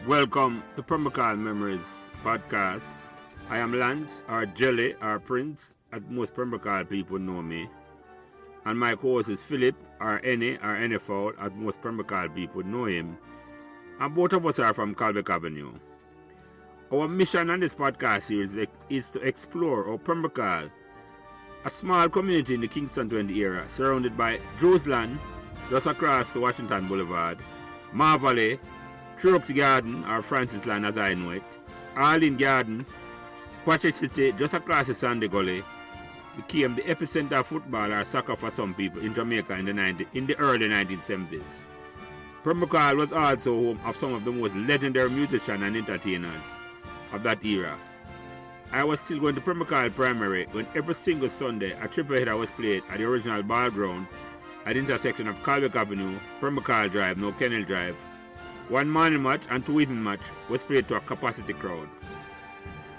Welcome to Pembroke Hall Memories podcast. I am Lance, or Jelly, or Prince, as most Pembroke Hall people know me. And my co-host is Philip, or Any, or NFL, as most Pembroke Hall people know him. And both of us are from Pembroke Avenue. Our mission on this podcast series is to explore how Pembroke Hall, a small community in the Kingston 20 area, surrounded by Dawes land, just across Washington Boulevard, Marvalley, Trucks Garden, or Francis Land as I know it, Arlene Garden, Patrick City, just across the Sandy Gully, became the epicenter of football or soccer for some people in Jamaica in the early 1970s. Pembroke Hall was also home of some of the most legendary musicians and entertainers of that era. I was still going to Pembroke Hall Primary when every single Sunday a triple header was played at the original ball ground at the intersection of Pembroke Avenue, Pembroke Hall Drive, now Kennel Drive. One morning match and two evening match was played to a capacity crowd.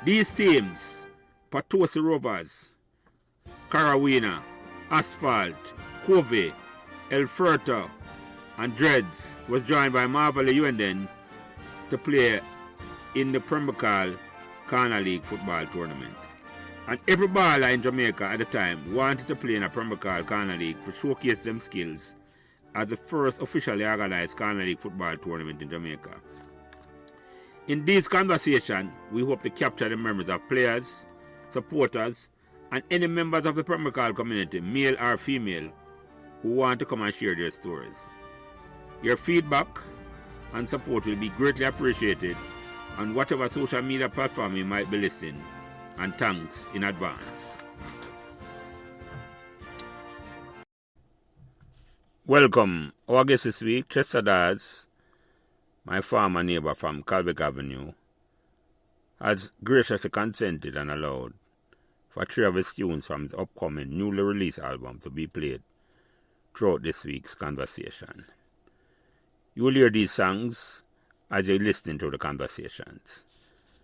These teams, Patosi Rovers, Carawina, Asphalt, Covey, El Furto, and Dreads, was joined by Marvalley Uenden to play in the Pembroke Hall Corner League football tournament. And every baller in Jamaica at the time wanted to play in a Pembroke Hall Corner League to showcase them skills as the first officially organized Corner League football tournament in Jamaica. In this conversation, we hope to capture the memories of players, supporters, and any members of the Pembroke Hall community, male or female, who want to come and share their stories. Your feedback and support will be greatly appreciated on whatever social media platform you might be listening, and thanks in advance. Welcome. Our guest this week, Dawes, my former neighbor from Pembroke Avenue, has graciously consented and allowed for three of his tunes from his upcoming newly released album to be played throughout this week's conversation. You will hear these songs as you're listening to the conversations.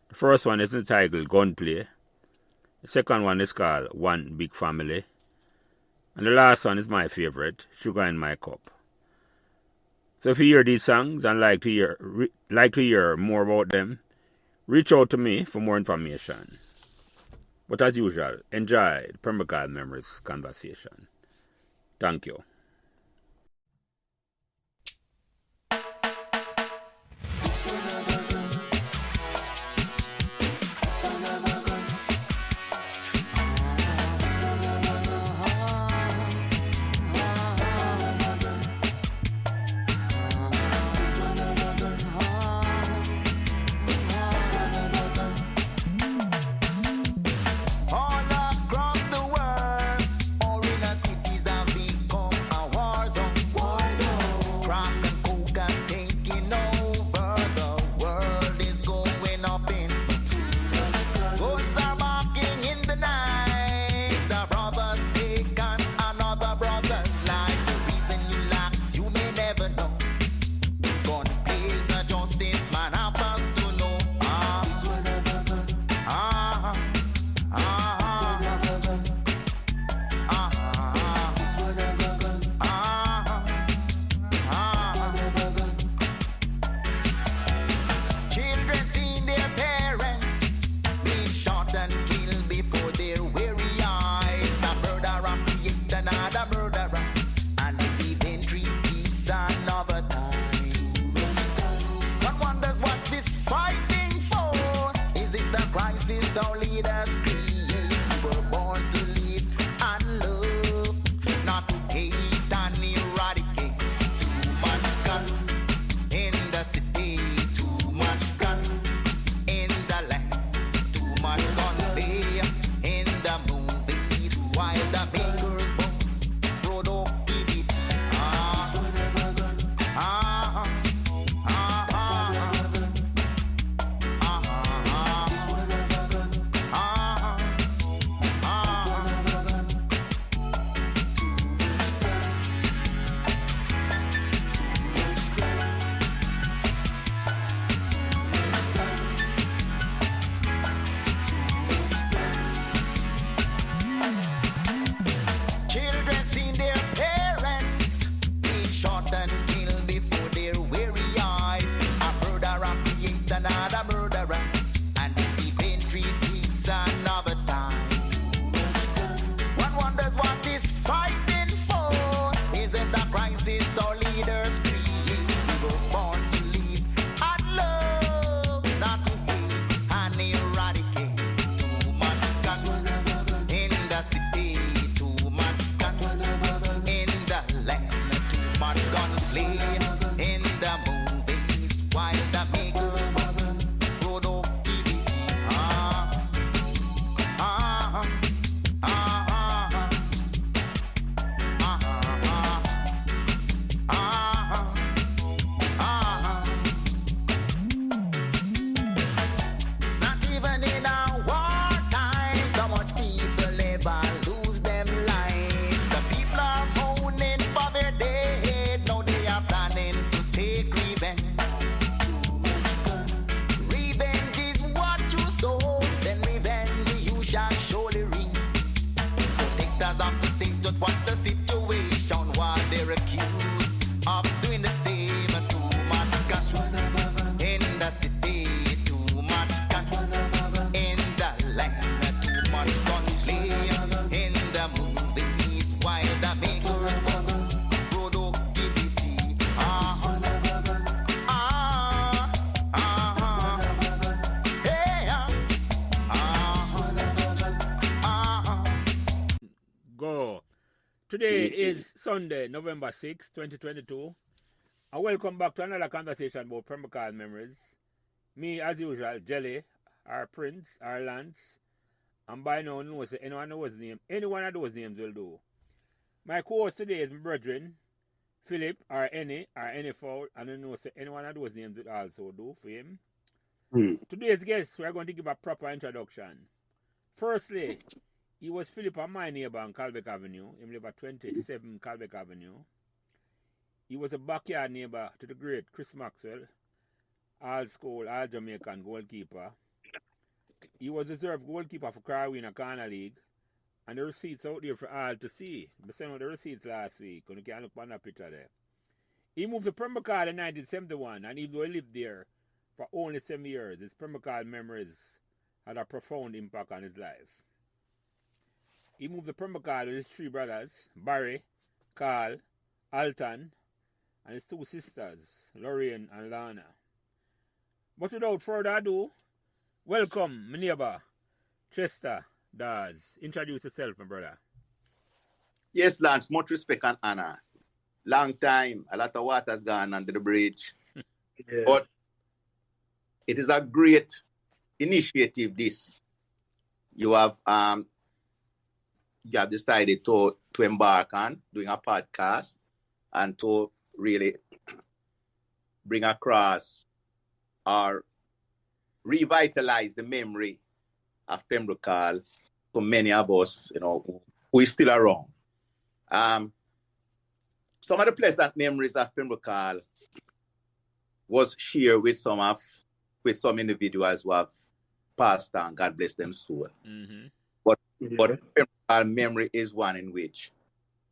The first one is entitled Gunplay. The second one is called One Big Family. And the last one is my favorite, Sugar in My Cup. So if you hear these songs and like to hear more about them, reach out to me for more information. But as usual, enjoy the Pembroke Hall Memories conversation. Thank you. All across the world, all in the cities have become again. Revenge is what you sow, then revenge you shall surely reap. Protectors of the state just what the situation while they're accused of doing the same. Too much gun in the city, too much gun in the land, too much gunplay in the movies while the makers productivity. Go. Today is Sunday, November 6, 2022. And welcome back to another conversation about Pembroke Hall memories. Me, as usual, Jelly, our Prince, our Lance, and by now knows anyone knows his name. Any one of those names will do. My co-host today is my brethren, Philip, our Any Fowl, and I know any one of those names will also do for him. Today's guest, we are going to give a proper introduction. Firstly, he was Philip and my neighbor on Calbeck Avenue. He lived at 27 Calbeck Avenue. He was a backyard neighbor to the great Chris Maxwell, all school, all Jamaican goalkeeper. He was reserve goalkeeper for Carwina Corner League. And the receipts out there for all to see. We sent out the receipts last week. You can look on that picture there. He moved to Pembroke Hall in 1971, and even though he lived there for only 7 years, his Pembroke Hall memories had a profound impact on his life. He moved to Pembroke Hall with his three brothers, Barry, Carl, Alton, and his two sisters, Lorraine and Lana. But without further ado, welcome, my neighbor, Chester Dawes. Introduce yourself, my brother. Yes, Lance, much respect and honor. Long time, a lot of water's gone under the bridge. Yeah. But it is a great initiative, this. You have decided to embark on doing a podcast and to really bring across or revitalize the memory of Pembroke Hall for many of us, who is still around. Some of the pleasant memories of Pembroke Hall was shared with some individuals who have passed on, God bless them soul. Mm-hmm. But Pembroke Hall memory is one which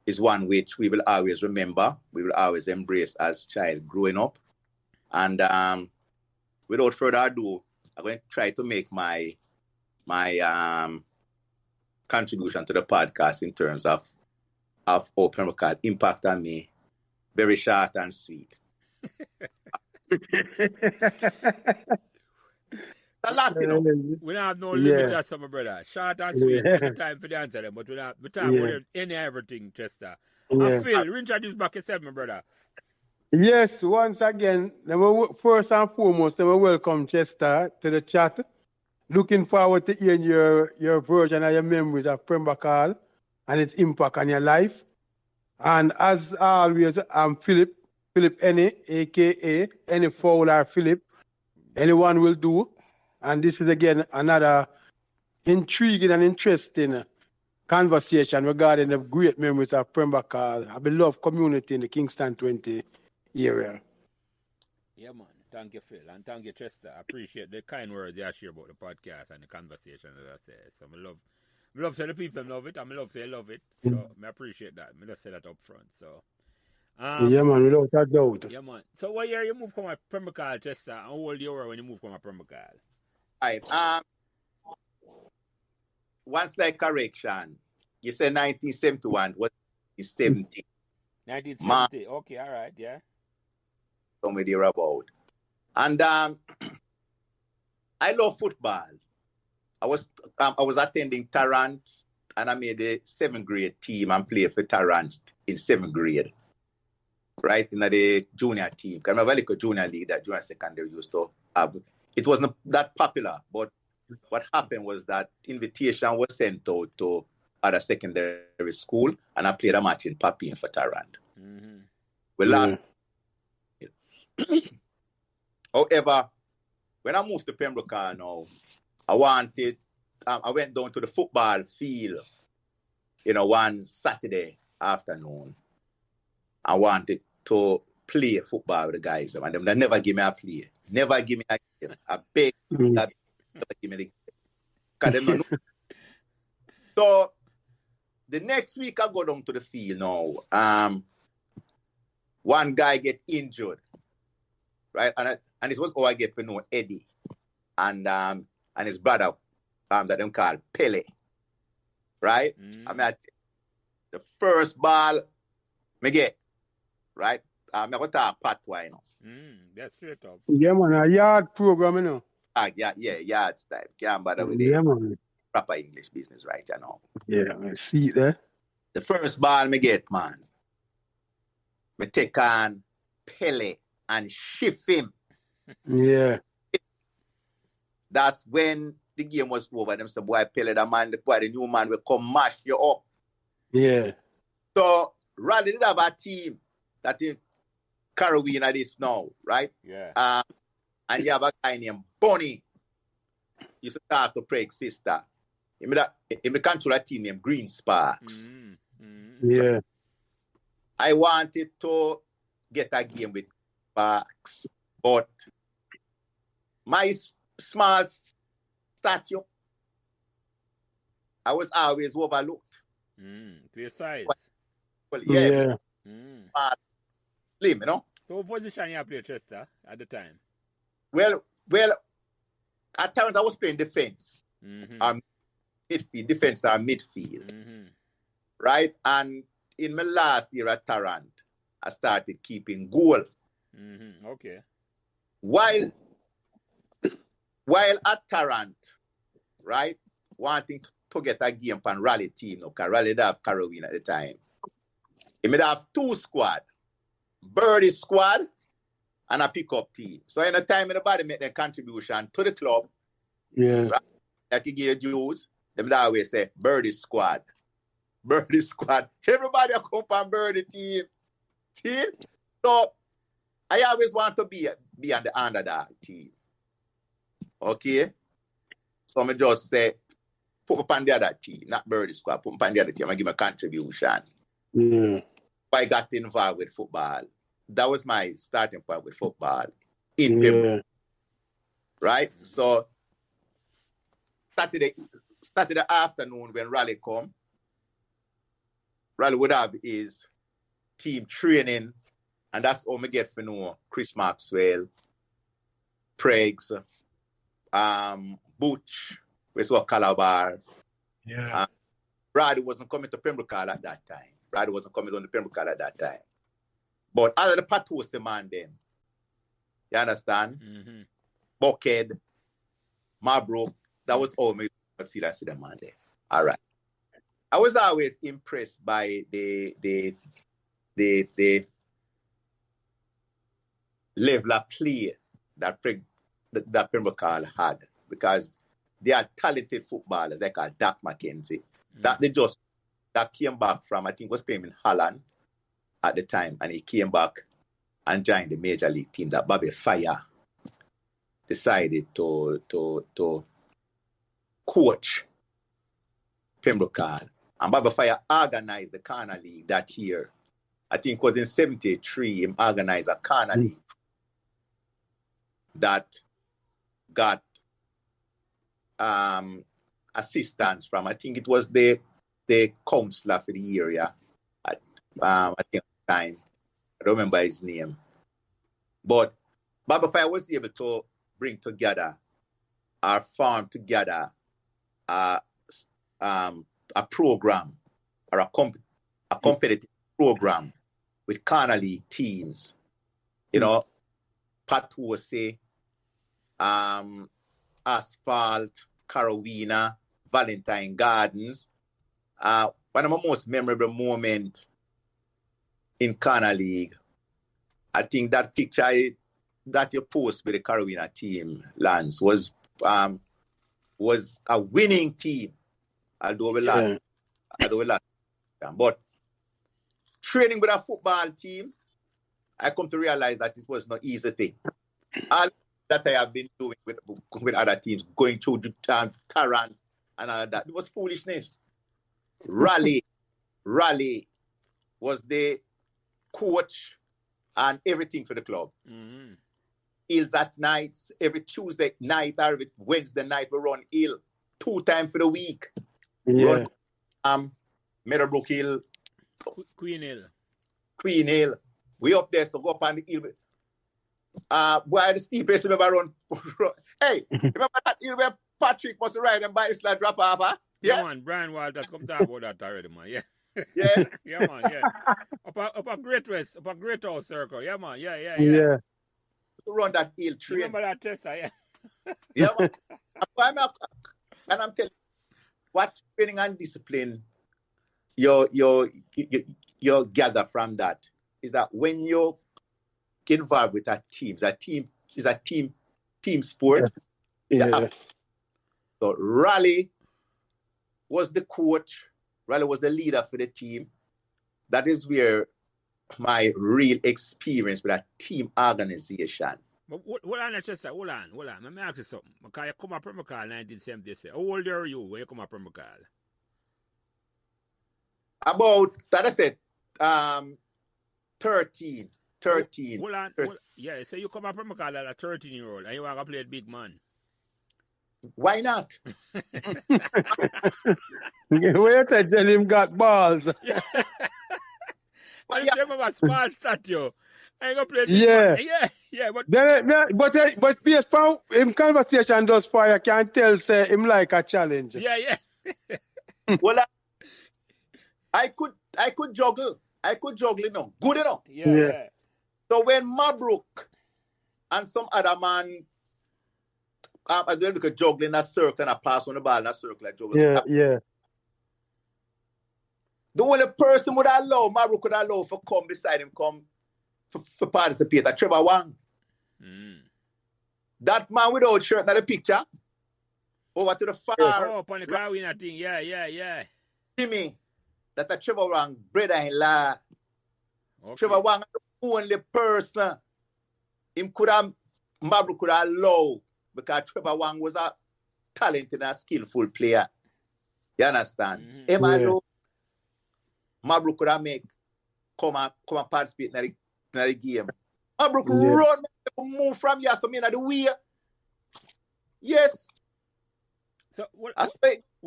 we will always remember, we will always embrace as child growing up. And without further ado, I'm going to try to make my contribution to the podcast in terms of how Pembroke Hall impact on me. Very short and sweet. A lot, We don't have no limit as my brother. Short and sweet. Yeah. No time for the answer them, but we talk about any everything, Chester. Yeah. And Phil, reintroduce back yourself, my brother. Yes, once again, first and foremost, we welcome Chester to the chat. Looking forward to hearing your version of your memories of Pembroke Hall and its impact on your life. And as always, I'm Philip Any, a.k.a. Any Fowl or Philip. Anyone will do. And this is, again, another intriguing and interesting conversation regarding the great memories of Pembroke Hall, a beloved community in the Kingston 20 area. Yeah, man. Thank you, Phil, and thank you, Chester. I appreciate the kind words you share about the podcast and the conversation, as I say. So I love say the people love it, and I love say I love it. So I appreciate that. I just say that up front. So yeah, man, without a doubt. Yeah, man. So what year you moved from Pembroke Hall, Chester? How old you were when you moved from Pembroke Hall? Right. One slight correction. You said 1971. What is 70? 1970. Okay, all right, yeah. Somewhere there about. And I love football. I was attending Tarrant, and I made a 7th grade team and played for Tarrant in 7th grade. Right in the junior team. I remember like a junior league that junior secondary used to have. It wasn't that popular, but what happened was that invitation was sent out to other secondary school, and I played a match in Papine for Tarrant. Mm-hmm. We lost. However, when I moved to Pembroke Hall now, I went down to the football field, one Saturday afternoon. I wanted to play football with the guys, and them they never give me a play. Never give me a game. I beg that never give me the game. Because them not know. So the next week I go down to the field now. One guy get injured, right? And it was all I get to know Eddie and his brother that them called Pele, right? I mean, the first ball me get, right? I got a patois, you know. That's straight up. Yeah, man, a yard program, you know. Yeah, yard style. Can't bother with Yeah, the man. proper English business, right? You know. Yeah, I see it there. The first ball me get, man, me take on Pele and shift him. Yeah. That's when the game was over. Them say, boy, Pele, the new man will come mash you up. Yeah. So Raleigh did have a team that is Carowina this now, right? Yeah. And you have a guy named Bonnie. You used to talk to Craig's sister. He control a team named Green Sparks. Yeah. I wanted to get a game with Sparks, but my small stature, I was always overlooked. To your size. Well, yeah. Slim, you know. So what position you play, Chester, at the time? Well, at times I was playing defense. Midfield, defense or midfield. Right? And in my last year at Tarrant, I started keeping goal. Okay. While at Tarrant, right, wanting to get a game from Raleigh team, because Raleigh did have Carowin at the time. He may have two squad, Birdie squad and a pickup team. So in the time everybody make their contribution to the club, right, like you give dues, they would always say Birdie squad. Birdie squad. Everybody come from Birdie team. See? So I always want to be on the underdog team. Okay? So I just say, put up on the other team, not Birdie squad, put up on the other team and give me a contribution. I got involved with football. That was my starting point with football in Pembroke. Right? So Saturday afternoon when Raleigh come, Raleigh would have his team training, and that's all me get for know Chris Maxwell, Pregs, Butch, we saw Calabar. Brady wasn't coming to Pembroke Hall at that time. Brady wasn't coming on the Pembroke Hall at that time. But other the Patos the man then. You understand? Buckhead, Marbrook, that was all me feel I see the man there. All right. I was always impressed by the level of play that Pembroke Hall had, because they are talented footballers like Doc McKenzie. That came back from, I think was playing in Holland at the time, and he came back and joined the major league team. That Bobby Fire decided to coach Pembroke Hall. And Bobby Fire organized the Corner League that year. I think it was in 73, he organized a Corner League that got assistance from, I think it was the councillor for the area at I think at the time. I don't remember his name. But Bobby Fire was able to bring together or form together a program or a competitive program with Corner League teams. You know, Patuose, Asphalt, Carowina, Valentine Gardens. One of my most memorable moments in Corner League, I think that picture that you post with the Carowina team, Lance, was a winning team. Although we lost. But training with a football team, I come to realize that this was not easy thing. All that I have been doing with other teams, going through Tarrant and all that, it was foolishness. Raleigh was the coach and everything for the club. Mm-hmm. Hills at nights, every Tuesday night or every Wednesday night we run hill 2 times for the week. Yeah. Run Meadowbrook Hill, Queen Hill. Queen Hill. We up there, so go up on the hill. Why the steepest we ever run? Hey, remember that hill where Patrick was riding and bicycle drop off? Huh? Yeah, man. Brian Walters come talk about that already, man. Yeah. Yeah. Yeah, man. Yeah. Up a Great West, up a Great House Circle. Yeah, man. Yeah. Yeah. To run that hill train. Remember that, Tessa? Yeah. Yeah, man. And I'm telling you, what training and discipline you gather from that is that when you're involved with a team, is a team sport. Yeah. So Raleigh was the coach. Raleigh was the leader for the team. That is where my real experience with a team organization. But hold on, Chester. Hold on. Let me ask you something. Because you come up Pembroke Hall 1970. How old are you when you come up Pembroke Hall? About, that I said, 13. Hold on. Yeah, so you come up Pembroke Hall as a 13-year-old and you want to play big man. Why not? Where to tell him got balls? Yeah. I remember a small statue. I go play big man. Yeah, but based from him conversation thus far, you can tell say him like a challenge. Yeah. Well, I could juggle. Enough. Good enough. Yeah. So when Pembroke and some other man I do like a juggle in a circle and I pass on the ball in a circle like juggle. Yeah. The only person would allow, Pembroke would allow for come beside him, come for participate, Trevor Wang. That man without shirt in the picture, over to the far. Oh, upon the car winner thing, yeah. Jimmy, that's a Trevor Wang brother-in-law. Okay. Trevor Wang is the only person Pembroke could allow because Trevor Wang was a talented and skillful player. You understand? Him alone, Pembroke could have come and participate in the game. Pembroke run, move from here, so in the way. Yes. So, hold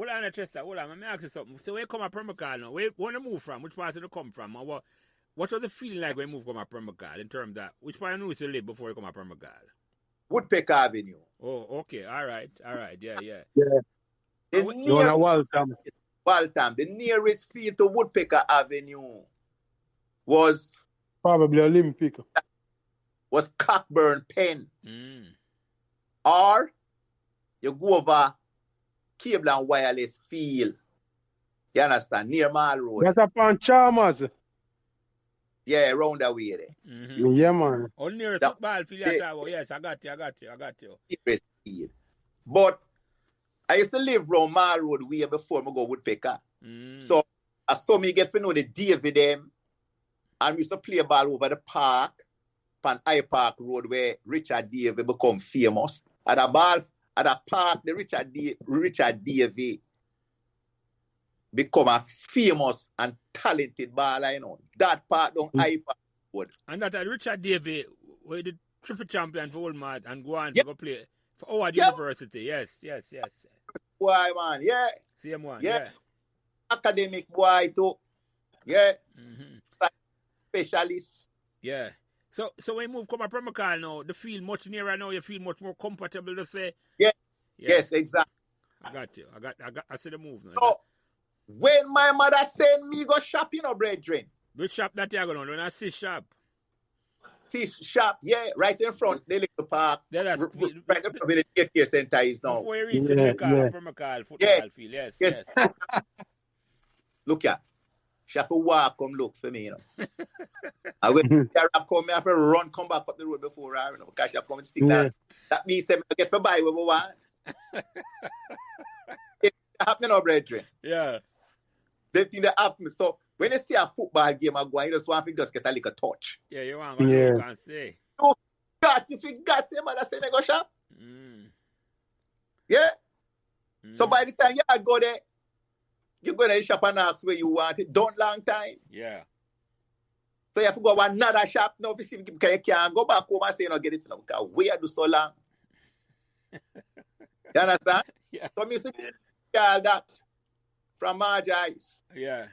on, Chester. Hold on, let me ask you something. So, where you come at Pembroke Hall now? Where you want to move from? Which part did you come from? Or what was the feeling like when you moved from Pembroke Hall in terms of that? Which part you knew you live before you come at Pembroke Hall? Woodpecker Avenue. Oh, okay. All right. Yeah. Waltham. The nearest field to Woodpecker Avenue was probably Olympic. Was Cockburn Pen. Or you go over Cable and Wireless Field. You understand? Near Mall Road. That's upon Chalmers. Yeah, around that way there. Yeah, man. Oh, near football field. Yes, I got you. But I used to live around Mall Road way before I go Woodpecker. So I saw me get to know the David them. And we used to play ball over the park, on High Park Road where Richard Davey become famous. At the park, the Richard Davey become a famous and talented baller, you know. That part on High Park Road. And that Richard Davey, where the triple champion for Old Mart and go on to go play for Howard University. Yes. Boy, man, yeah. Same one, yeah. Academic boy too. Yeah. Specialist. Yeah. So when you move come to Pembroke Hall now, the feel much nearer now, you feel much more comfortable to say. Yes, exactly. I got you. I see the move now. So when my mother send me go shop, you know, brethren. Which shop that you going on? When I see shop. Shop, yeah, right in front, the little park. Right in front of the daycare center is now. Before you reach the Pembroke Hall football field, yes. Look here. She have to walk, come look for me, you know. And when I come, I have to run, come back up the road before I, you know, because she have come and stick down. That means I get to buy what we want. It's happening now, brethren. Yeah. The thing that happens. So when you see a football game, I go, you just want to just get a little touch. Yeah, you want to go and say. You forgot, say, mother say, go shop. Yeah. So by the time you go there, you go to the shop and ask where you want it. Don't long time. Yeah. So you have to go to another shop now to see because you can't go back home and say, no, get it now. Because we are do so long. You understand? Yeah. So me say, all that from Marge Ice. Yeah.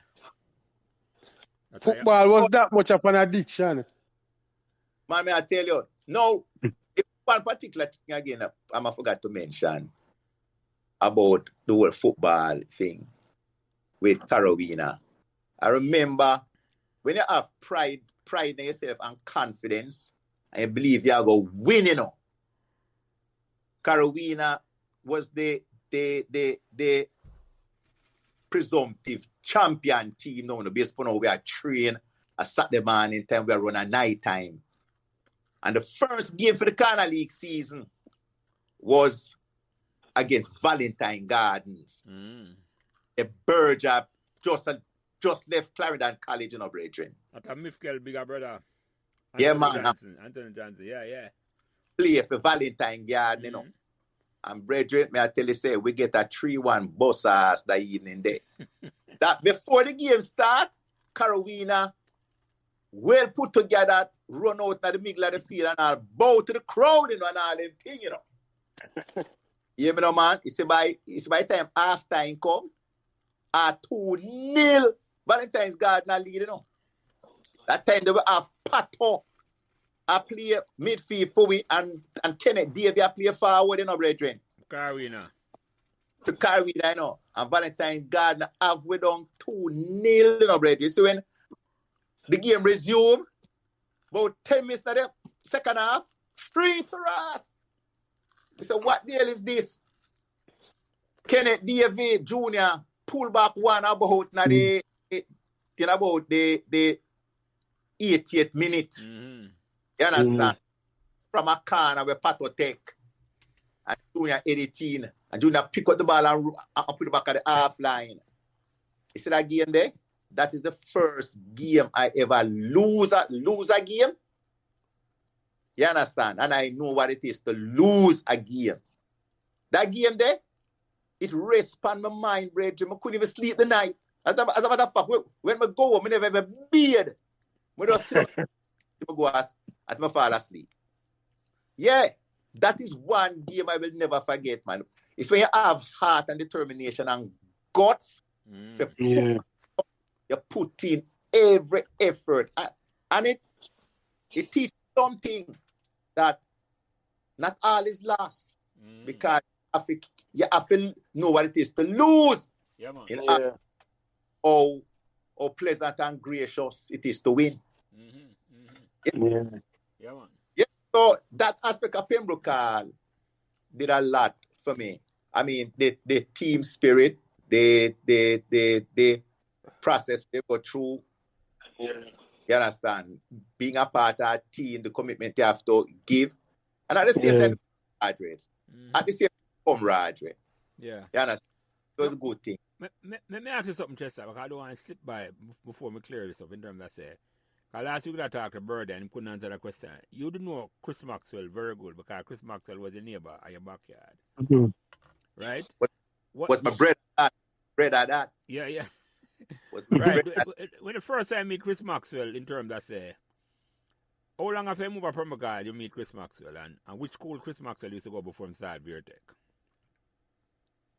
Football was that much of an addiction. Man, I tell you. No, if one particular thing again, I forgot to mention about the whole football thing with Carolina. I remember when you have pride in yourself and confidence, and you believe you are going to win, you know. Carolina was the presumptive champion team now. Based on how we are trained a Saturday morning time, we are run a night time. And the first game for the Corner League season was against Valentine Gardens. A Berger just left Clarendon College, you know, brethren. At a Mifkel bigger brother. Yeah, man. Anthony Johnson, yeah. Play for Valentine Garden, you know. And brethren, may I tell you, say, we get a 3-1 bus ass that evening there. That before the game start, Carolina, well put together, run out of the middle of the field and I'll bow to the crowd, you know, and all them thing, you know. You know, man, it's by time half time come, 2-0, Valentine's Garden lead, you know. That time they will have Pato, I play midfield for we and Kenneth Davey I play forward, you know, brethren. Carolina. To Carolina, you know. And Valentine Garden have we done 2-0, you know, brethren. So when the game resumed, about 10 minutes of the second half, 3 for us. We said, what the hell is this? Kenneth Davey Jr. pull back one about the 88th minute. You understand? From a corner where Pato take. And Junior 18. And Junior pick up the ball and put it back at the half line. You see that game there? That is the first game I ever lose a game. You understand? And I know what it is to lose a game. That game there, it rests on my mind, brethren. I couldn't even sleep the night. As a matter of fact, when I go home, I never ever beard. I just sit I go at my fall asleep. Yeah, that is one game I will never forget, man. It's when you have heart and determination and guts. You put in every effort. And it teaches something that not all is lost. Because you have to know what it is to lose. Yeah, man. How pleasant and gracious it is to win. Yeah, man. Yeah, so that aspect of Pembroke Hall did a lot for me. I mean, the team spirit, the process they go through. You understand? Being a part of a team, the commitment you have to give. And at the same time, camaraderie. At the same time, camaraderie. Yeah. You understand? It was a good thing. Let me ask you something, Chester, because I don't want to slip by before we clear this up in terms of say. Because last week I talked to Bird and he couldn't answer the question. You do know Chris Maxwell very good because Chris Maxwell was a neighbor at your backyard. Right? Was my bread at that? Yeah. Was my right. bread When the first time I meet Chris Maxwell in terms of say, how long after you move up from Pembroke you meet Chris Maxwell and which school Chris Maxwell used to go before him started Vertech?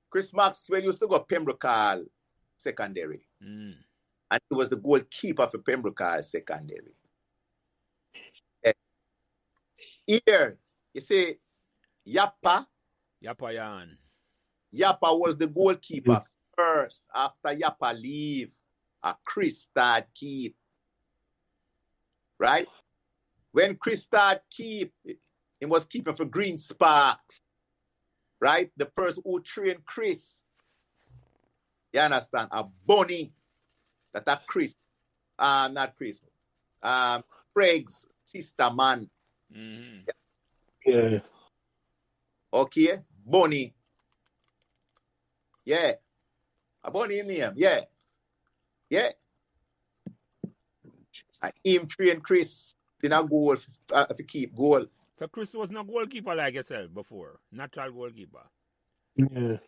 Chris Maxwell used to go Pembroke Hall Secondary. And he was the goalkeeper for Pembroke Hall Secondary. Here, you see, Yappa Yan. Yappa was the goalkeeper first. After Yappa leave, Chris start keep. Right? When Chris start keep, he was keeping for Green Sparks. Right? The person who trained Chris. You understand? A Bunny. That a Chris. Not Chris. Craig's sister man. Yeah. Okay? Bunny. Yeah. A Bunny in name. Yeah. And him train Chris in a goal if you keep goal. So Chris was not goalkeeper like yourself before. Natural goalkeeper. Yeah.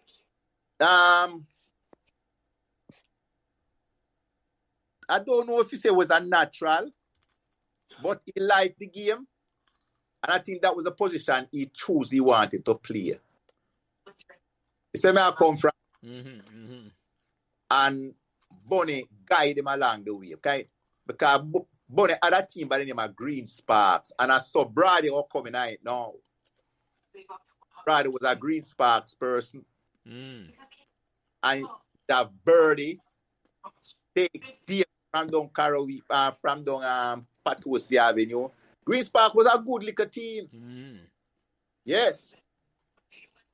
I don't know if you say it was a natural, but he liked the game. And I think that was a position he chose he wanted to play. You see where I come from? And Bonnie guided him along the way, okay? Because Bonnie had a team by the name of Green Sparks. And I saw Brady all coming out now. Brady was a Green Sparks person. And that Birdie take deer from down Carowe, from down Patosi Avenue. Green Spark was a good little team. Yes.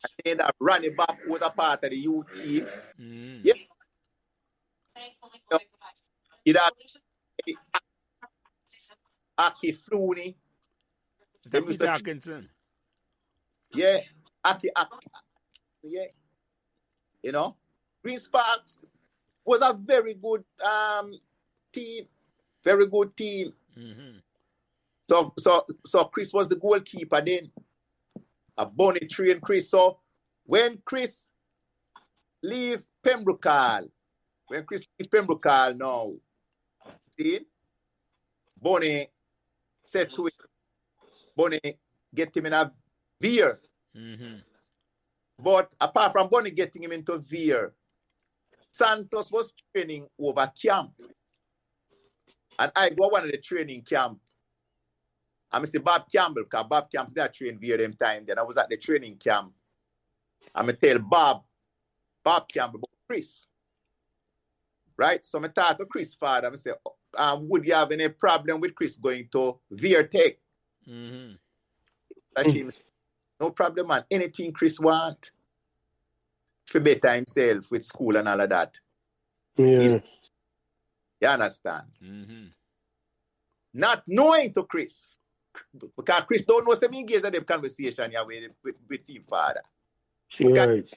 And then that running back was a part of the youth team. Yeah. It had Aki Flooney. Atkinson. Yeah. Aki. Yeah. You know, Green Sparks was a very good team. Very good team. So Chris was the goalkeeper then. A Bonnie trained Chris. So when Chris leave Pembroke Hall now, see, Bonnie said to him, Bonnie, get him in a veer. But apart from Bonnie getting him into veer, Santos was training over camp. And I go one of the training camp. I say Bob Campbell, because Bob Campbell did train via them time. Then I was at the training camp. I tell Bob Campbell about Chris. Right? So I talk to Chris' father. I say, would you have any problem with Chris going to Veer Tech? No problem, man. Anything Chris want for better himself with school and all of that. Yeah. You understand? Not knowing to Chris. Because Chris don't know some engaged in the conversation with him father. Right.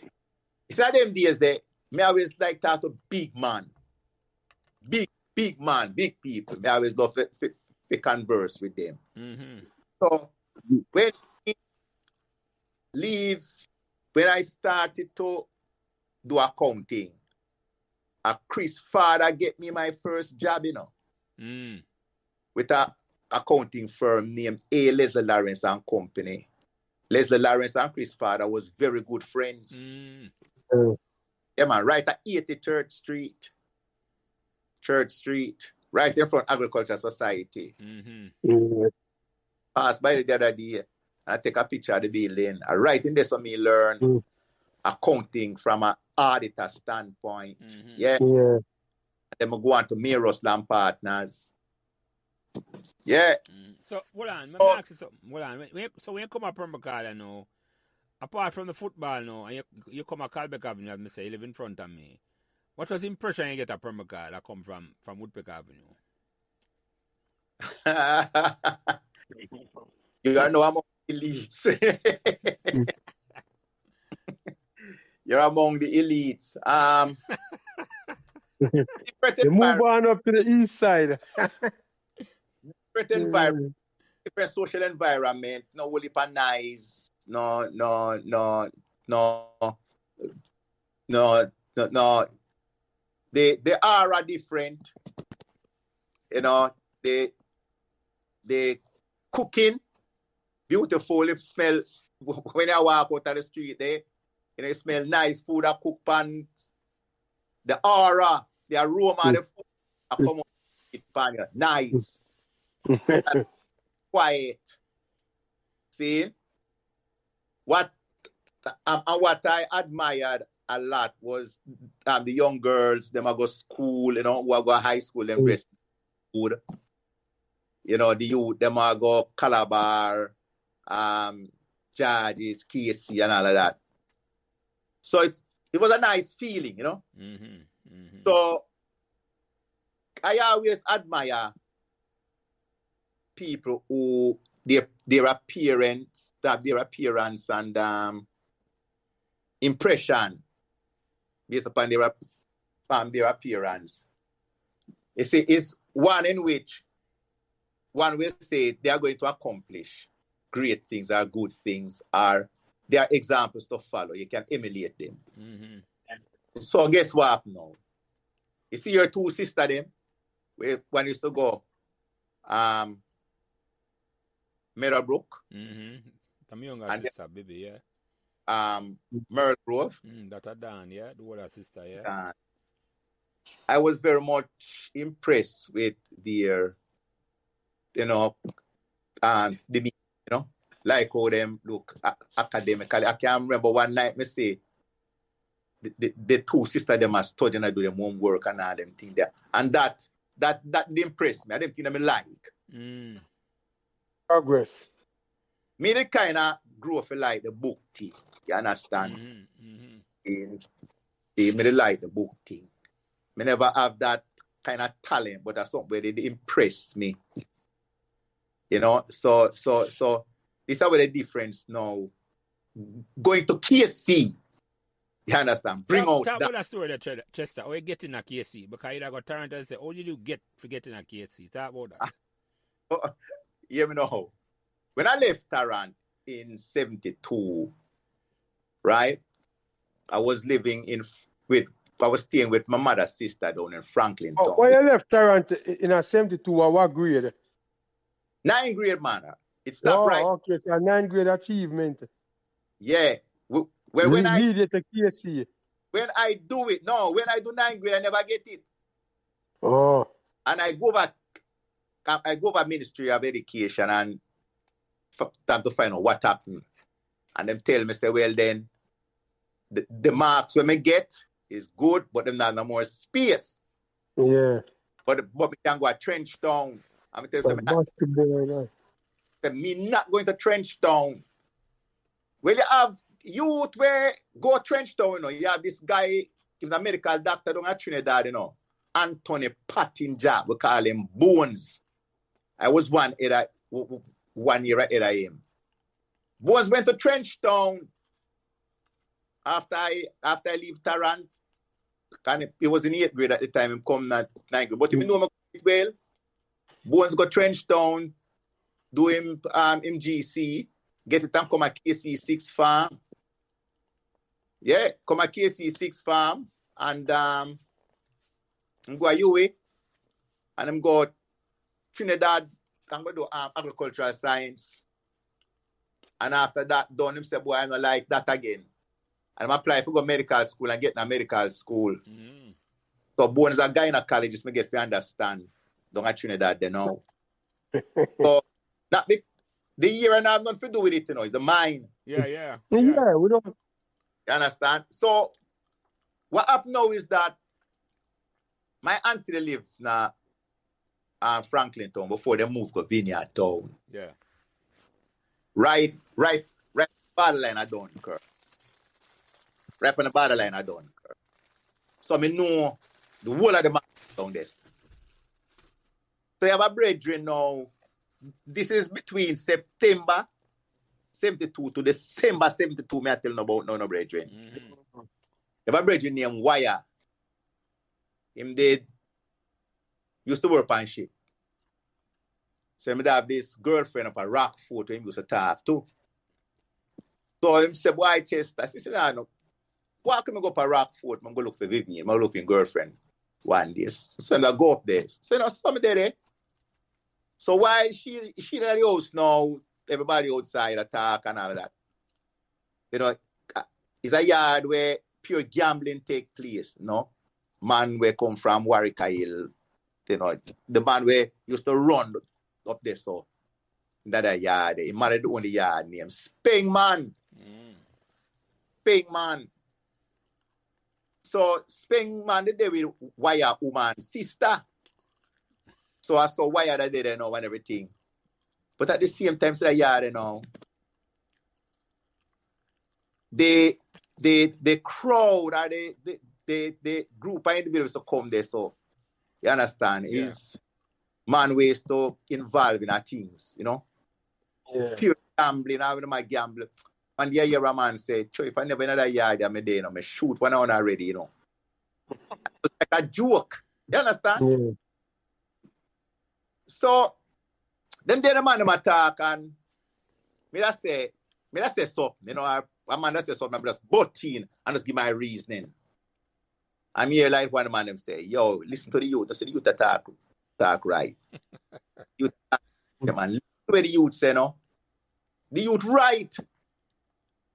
It's not them days there. Me always like talk to big man. Big man, big people. Me always love to converse with them. So when he leave, when I started to do accounting, Chris' father get me my first job, you know. With a accounting firm named A. Leslie Lawrence and Company. Leslie Lawrence and Chris' father was very good friends. Yeah, man, right at 83rd Street. Church Street, right in front of Agricultural Society. Passed by the other day, I take a picture of the building. I write in there so me learn accounting from an auditor standpoint. Yeah. And then I go on to Meros Land Partners. Yeah. So, hold on. Let me ask you something. Hold on. So, when you come up from Bacala now, apart from the football now, and you come to Calbeck Avenue, as I say, you live in front of me. What was the impression you get at Pembroke Hall that come from Woodpecker Avenue? You are now among the elites. You're among the elites. You move on up to the east side. Different social environment. No woolly nice. No. They are different. You know, they cooking beautiful. It smell when I walk out of the street there. You know, it smell nice food. I cook pan. The aura, the aroma of the food. I come out with pan. Nice. Quiet. See? What I admired a lot was the young girls, them I go school, you know, who I go high school, them rest food. You know, the youth, them I go Calabar, Judges, Casey, and all of that. So it was a nice feeling, you know. So I always admire people who their appearance and impression based upon their appearance. You see, it's one in which one will say they are going to accomplish great things or good things, or they are examples to follow. You can emulate them. So guess what happened now? You see your two sisters them, when used to go Meadowbrook, I'm younger and sister, baby, yeah. Merle Grove. That are Dan, yeah, the older sister, yeah. I was very much impressed with their, the like how them look academically. I can remember one night me say the two sisters them are studying and do them homework and all them things there. And that impressed me. I didn't think them like. Progress. Me the kind of grew up like the book thing. You understand? Me like the book thing. Me never have that kind of talent, but that's something where they impress me. So this is where the difference now. Going to KC, you understand? Bring out talk that. about that story there, Chester. How you get in a KC? Because you got Toronto and say, how did you get for getting a KC? Talk about that. You know, when I left Toronto in 72, right? I was staying with my mother's sister down in Franklin. Oh, when you left Toronto in a 72, what grade? 9th grade, man. It's not right. Okay, so a 9th grade achievement. Yeah. When needed to KC. When I do 9th grade, I never get it. Oh. And I go back Ministry of Education and time to find out what happened. And them tell me, say, well then, the marks when I get is good, but them not no more space. Yeah. But we can go a trench down. I'm tell you, me not going to trench down. Well, you have youth where go trench down, You have this guy, he's a medical doctor down at Trinidad, Anthony Pattinger, we call him Bones. I was 1 year ahead of him. Bones went to trench down after I leave Toronto. And he was in 8th grade at the time, he come at 9th grade. But if you know him well, Bones got trenched down, do him GC, get it and come at KC 6 farm. Yeah, come at KC 6 farm and I'm go a UA and I'm go Trinidad and go do agricultural science. And after that done, him say, boy, I don't like that again. And I'm applying for go medical school and get in a medical school. So Bones a guy in a college, just me get to understand. Don't at Trinidad they know. So that the year and I have nothing to do with it, It's the mind. Yeah, we don't. You understand? So what happened now is that my auntie lives now Franklin town before they moved to Vineyard town. Yeah. Right borderline of Dunkirk. Right on the borderline of Dunkirk. So I know the whole of the man down there. So you have a brethren now. This is between September 72 to December 72. Me I tell you about no brethren. You have a brethren named Wire. Him did used to work on ship. So I have this girlfriend of a Rockfort who him used to talk to. So him said, why Chester? I said, no. Why can I go up a Rockfort? I'm going to look for Vivian. I'm looking for girlfriend one day. So I go up there. So no, somebody there. So why she at the house now, everybody outside attack and all of that. It's a yard where pure gambling take place, Man where come from Warwick Hill, the man where used to run up there, so that a yard, he married the only yard named Spengman. Spengman. So Spengman the day with Wire woman sister. So I saw Wire that day and everything. But at the same time, so that yard the crowd or the group of individuals to come there, so you understand, is man ways to involve in our things, Pure gambling, I would my gamble. And the year a man say, if I never another yard, I'm there, I shoot one on already, It was like a joke. You understand? So then the man attack and me that say something, a man that say something, I'm just butting and just give my reasoning. I'm here like one man them say, yo, listen to the youth. I say the youth talk right. Youth man, listen to what the youth say, The youth right.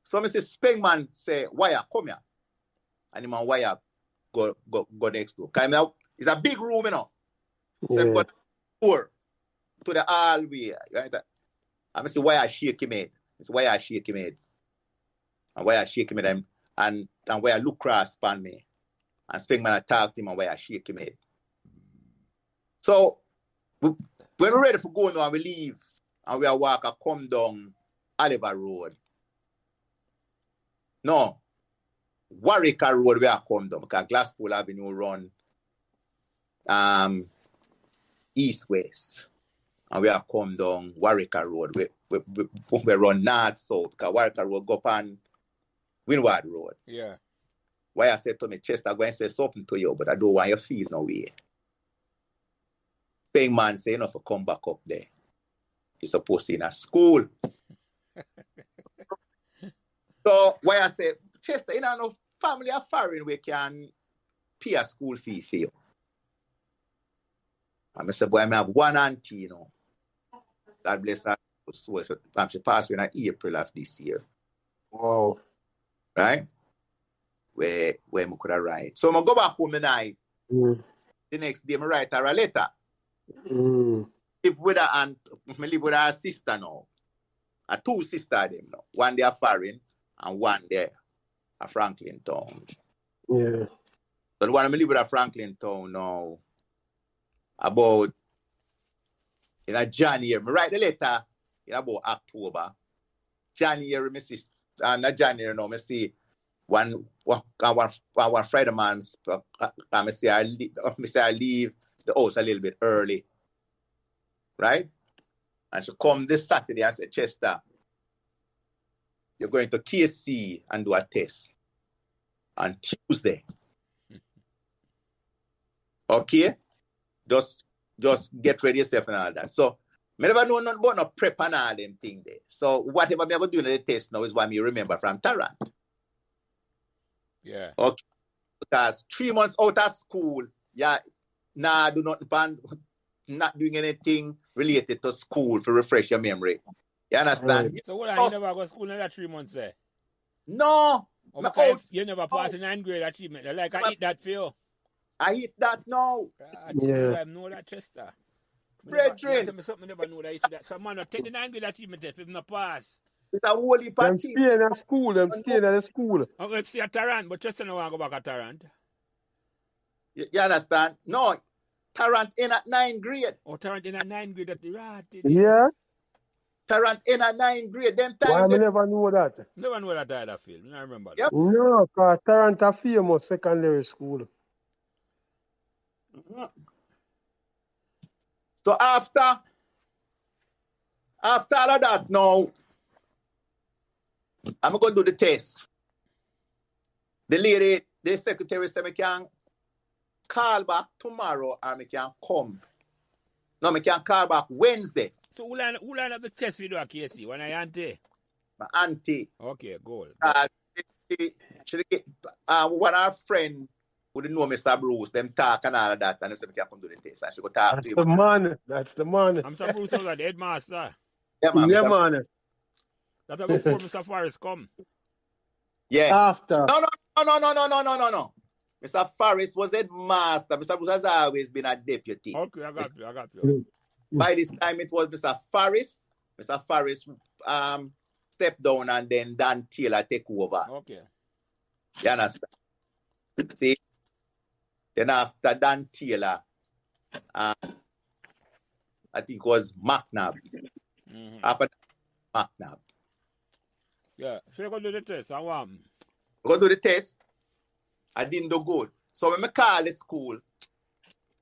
So I say, Spengman say, wire, come here. And the man wire go next door. Because it's a big room, you know. So I got door to the hallway. Right? And I say, wire shake him head. It's wire shake him head. And wire shake him head and wire look cross upon me. And Spengman attacked him and wire shake him head. So when we're ready for going now, we leave and we walk and come down Oliver Road. No, Warwick Road we are come down because Glasspool Avenue run east-west. And we are come down Warwick Road. We run north-south because Warwick Road go up on Windward Road. Yeah. Why I said to me, Chester, I'm going to say something to you, but I don't want you to feel no way. Spengman say, you know, to come back up there. You're supposed to be in a school. So, why I say, Chester, you know, no family or foreign we can pay a school fee for you. And I said, boy, I have one auntie, you know. God bless her soul. So, she passed away in April of this year. Wow. Right? Where I could have write. So, I go back home tonight. The next day, I write her a letter. Live with her and I live with her sister now. Two sisters them now. One they are foreign and one there at Franklin Town. Yeah. So the one I live with at Franklin Town now about in a January. I write the letter in about October. January, I see, not January now, I see one Friday man, I say I leave the house a little bit early. Right? And she come this Saturday and say, Chester, you're going to KC and do a test on Tuesday. Okay? Just get ready yourself and all that. So, I never know nothing about no prep and all them things there. So, whatever I'm going to do in the test now is what me remember from Tarrant. Yeah. Okay. Because 3 months out of school, yeah, nah, do not doing anything related to school to refresh your memory. You understand? Right. So what, you never go to school in that 3 months there? No. Because you never passed in 9th grade achievement. Like I eat that for you. I eat that now. I know that, Chester. Brethren. Tell me something never know that you see that. Some man will take the 9th grade achievement test if you not pass. It's a whole heap Them of staying at school. Them staying at the school. I'm going to see a Tarrant, but Chester no want to go back at Tarrant. You understand? No. Tarrant in at 9th grade. Oh, Tarrant in at 9th grade at the rat. Yeah. Tarrant in at 9th grade. Them time. Why I never know that? Never know that either, Phil. I remember that. Yep. No, because Tarrant a famous secondary school. So after all of that now, I'm going to do the test. The secretary said I can call back tomorrow or I can come. No, I can call back Wednesday. So who line up the test video at KC? When I auntie? My auntie. Okay, go. One of our friends who didn't know Mr. Bruce, them talk and all of that, and I said, we can come do the test. And she go talk to him. That's the man. I'm Mr. Bruce was the headmaster. Yeah, man. Yeah, man. That's before Mr. Forrest come. Yeah. After. No. Mr. Forrest was headmaster. Mr. Bruce has always been a deputy. Okay, I got you. By this time, it was Mr. Forrest. Mr. Forrest stepped down and then Dan Taylor take over. Okay. You understand? See? Then after Dan Taylor, I think it was McNabb. Mm-hmm. After McNabb. Yeah, so you go do the test. I want. Go do the test. I didn't do good. So when I call the school,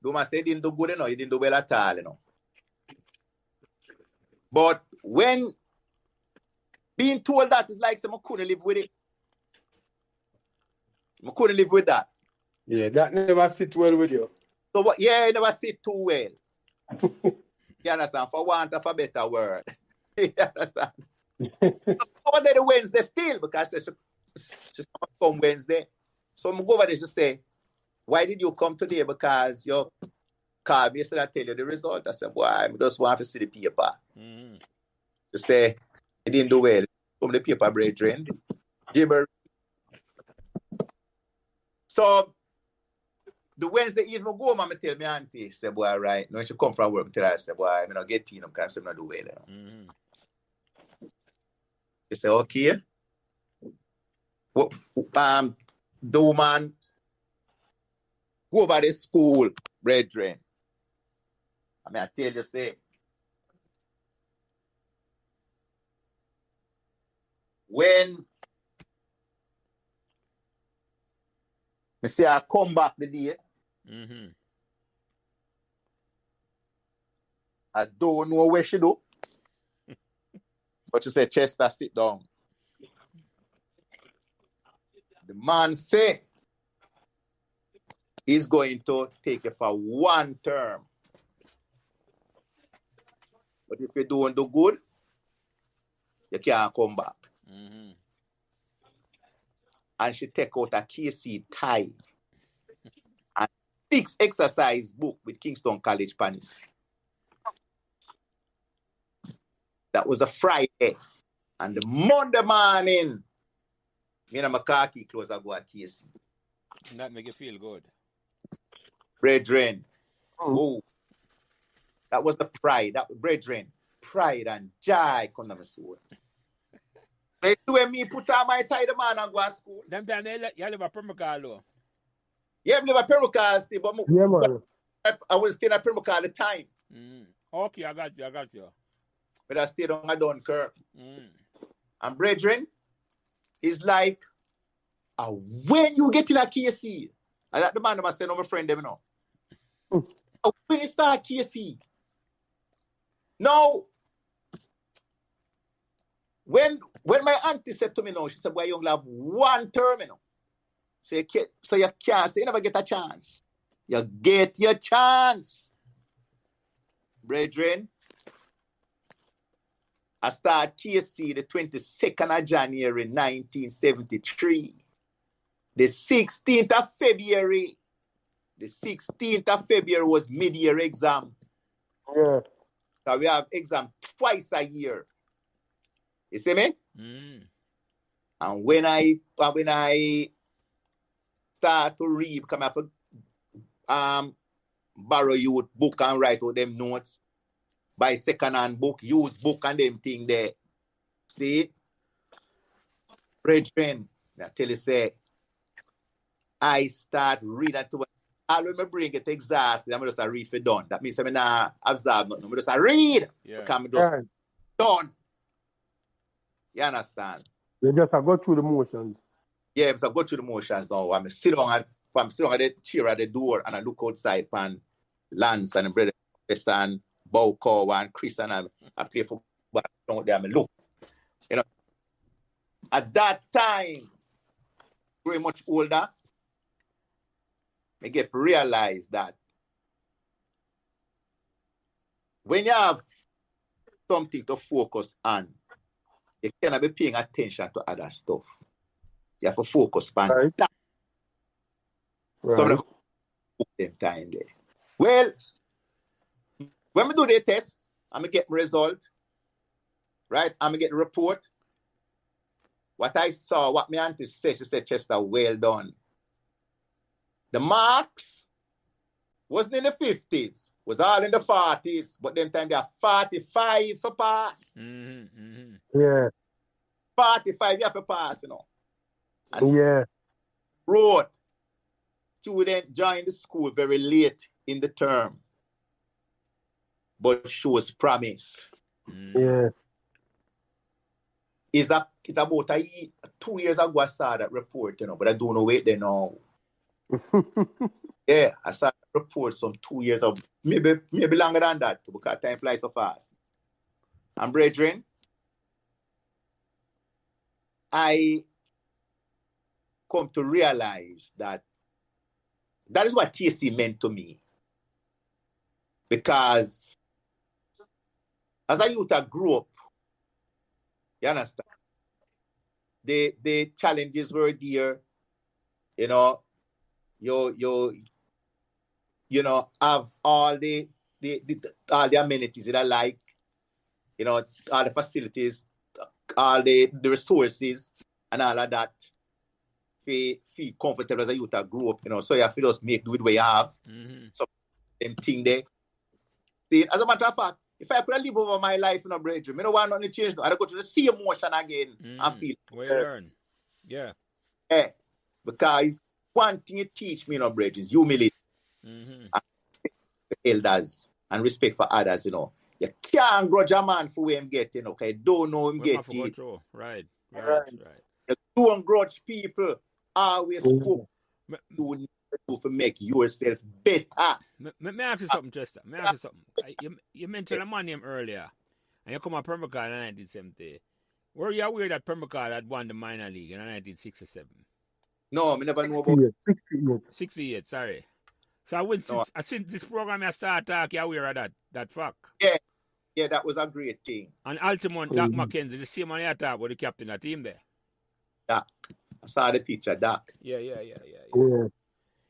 do I say didn't do good, you didn't do well at all, But when being told that is like I couldn't live with it. I couldn't live with that. Yeah, that never sit well with you. So what? Yeah, it never sit too well. You understand? For want of a better word. You understand? Over there the Wednesday still because she's come Wednesday. So I'm go over there to say, why did you come today? Because you called me yesterday, I tell you the result. I said, boy, I just want to see the paper. Mm-hmm. To say, He didn't do well. From the paper, brethren. Gibber. So, the Wednesday evening, I go home and tell my auntie, say, boy, right. When she come from work, I tell her, say, boy, I'm not getting him because I'm not do well. Mm-hmm. She say, okay. The woman go over the school, brethren. I mean, I tell you, say, when I say I come back the day, Mm-hmm. I don't know where she do. But she said, Chester, sit down. The man say he's going to take it for 1 term. But if you don't do good, you can't come back. Mm-hmm. And she take out a KC tie and 6 exercise book with Kingston College Panel. That was a Friday. And the Monday morning, me and my khaki clothes I go at KC. And that make you feel good. Brethren. Oh. That was the pride. That brethren. Pride and joy come to my soul. When me put on my tie the man and go to school. Them time you live at Pembroke Hall. Yeah, I live at Pembroke Hall still, but Yeah, man. I was staying at Pembroke Hall at the time. Mm. Okay, I got you. But I stayed on at Dunkirk. Mm. And brethren, it's like, when you get in a KC, I like the man that said, no, my friend, them, you know. When you start KC, now, when my auntie said to me, no, she said, well, you only have 1 term, you know. So you can't say you never get a chance. You get your chance. Brethren, I started KC the 22nd of January 1973. The 16th of February was mid-year exam. Yeah. So we have exam twice a year. You see me? Mm. And when I start to read, come out for borrow youth book and write out them notes, buy second-hand book, use book and them thing there. See? Brethren, I tell you, say, I start reading to all when my brain get exhausted, I'm just a read for done. That means I'm not absorb nothing. I'm just a read. Yeah. Because I'm just done. You understand? You just go through the motions. Yeah, so I go through the motions now. I'm sitting on the chair at the door and I look outside and Lance and brother and Bowcow and Chris and I play football out there. I look. You know, at that time, very much older, I get to realize that when you have something to focus on, you cannot be paying attention to other stuff. You have to focus on that. Some of them time there. Well, when we do the test, I'm going to get my result, right? I'm going to get the report. What I saw, what my auntie said, she said, Chester, well done. The marks wasn't in the 50s, was all in the 40s, but them time they are 45 for pass. Mm-hmm. Mm-hmm. Yeah. 45 you have to pass, you know. And Yeah. wrote, student joined the school very late in the term, but shows promise. Yeah. It's about 2 years ago I saw that report, you know, but I don't know where they now. Yeah, I saw that report some 2 years ago, maybe longer than that, because time flies so fast. And brethren, I come to realize that is what KC meant to me. Because as a youth I grew up, you understand, the challenges were there, you know, you know, have all the amenities that I like, you know, all the facilities all the resources and all of that. Feel comfortable as a youth that grew up, so you have to just make do with what you have. So them thing there. See, as a matter of fact, if I could live over my life in a bridge, I don't want nothing to change. I don't go to the same emotion again and feel. Well learn. Yeah. Because one thing it teach me in a bridge is humility. And elders and respect for others, You can't grudge a man for where him getting, okay? Don't know him get it. Right. You don't grudge people. Always do to make yourself better. May I ask you something, Chester? You mentioned a man name earlier, and you come to Pembroke Hall in 1970. Were you aware that Pembroke Hall had won the minor league in 1967? No, I never know about 68, sorry. So since this program I started talking, you aware of that fact? Yeah, that was a great thing. And Altamont, Doc McKenzie, the same man you talk about the captain of the team there. Doc. I saw the picture, Doc. Yeah.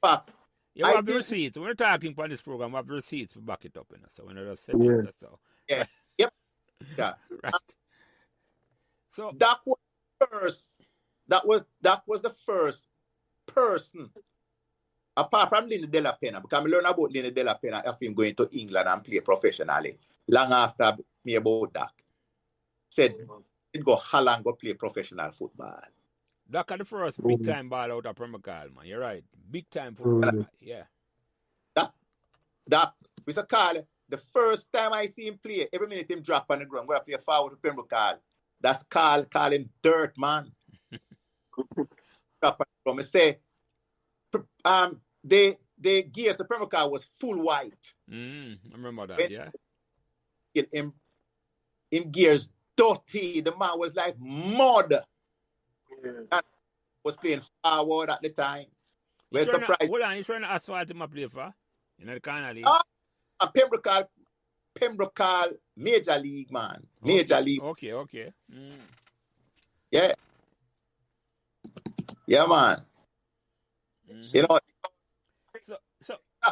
But you have the receipts. When we're talking about this program, we have the receipts to back it up. So when I just said it, that's all. Yeah. Yep. Yeah. Right. So Doc was first. That was the first person, apart from Lenny De La Pena, because I learned about Lenny De La Pena after him going to England and play professionally. Long after me about Doc. Said he'd go Holland go play professional football. Doc had the first big time ball out of Pembroke Hall, man. You're right. Big time football. Yeah. That we used to call it the first time I see him play, every minute him drop on the ground, going to play forward to Pembroke Hall. That's call him dirt, man. Drop on the ground. I say the gears, the Pembroke Hall was full white. I remember that, yeah. Him gears dirty. The man was like mud. And was playing forward at the time. We're surprised. Hold on, he's trying to asphalt him a play for? The corner league? Pembroke Hall, Major League, man. Major League. Okay. Yeah. Yeah, man. So that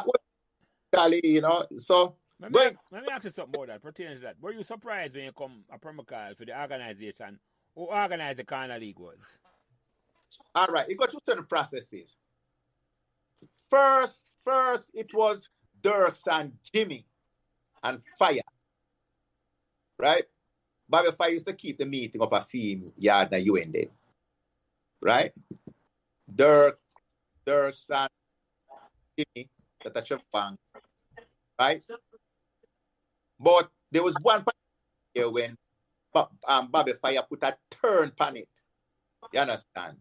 was, so let me ask you something about that, pertaining to that. Were you surprised when you come to Pembroke Hall for the organization who organized the corner league was? All right, it got through certain processes. First, it was Dirks and Jimmy and Fire. Right? Bobby Fire used to keep the meeting up a theme yard that you ended. Right? Dirks and Jimmy, that touch bank. Right? But there was one point here when Bobby Fire put a turn on it. You understand?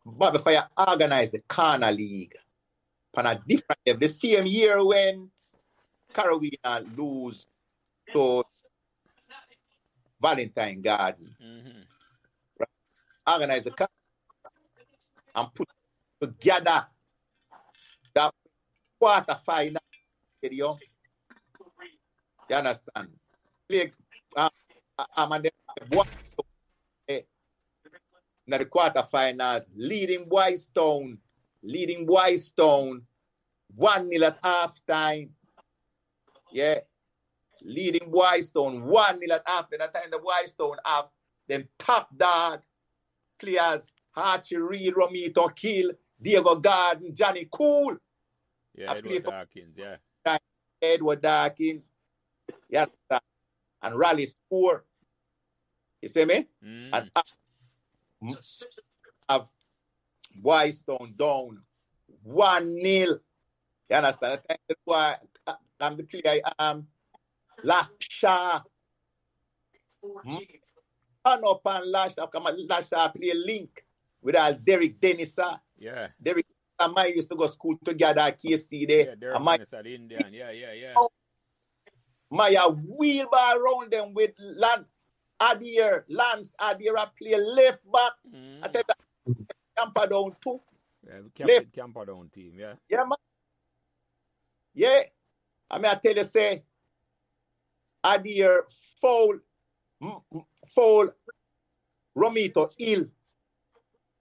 Bobby Fire organized the corner league on a different level. The same year when Carolina lose to Valentine Garden. Right? Organize the corner and put together that quarterfinal video. You understand? Play and in the quarterfinals, leading Boys Town 1-0 at halftime. Yeah. Leading Boys Town 1-0 at halftime. That time the Boys Town have them top dog players, Archie Reed, Romito Kill, Diego Garden, Johnny Cool. Yeah, Edward Dawkins, yeah. Edward Dawkins. Yeah. And Raleigh score. You see me? And have Boys Town down 1-0. You understand? That's why I'm the player Last Shaw. Turn up and Last Shaw play link with Derek Denisa. Yeah. Derek and I used to go school together at KC there. Yeah, Derek Denisa, the Indian. Yeah. Maya wheelbar around them with Lance Adair play left back. I tell you, Camper down too. Yeah, Camper down team, yeah. Yeah, man. Yeah. I mean, I tell you, say, Adair foul Romito ill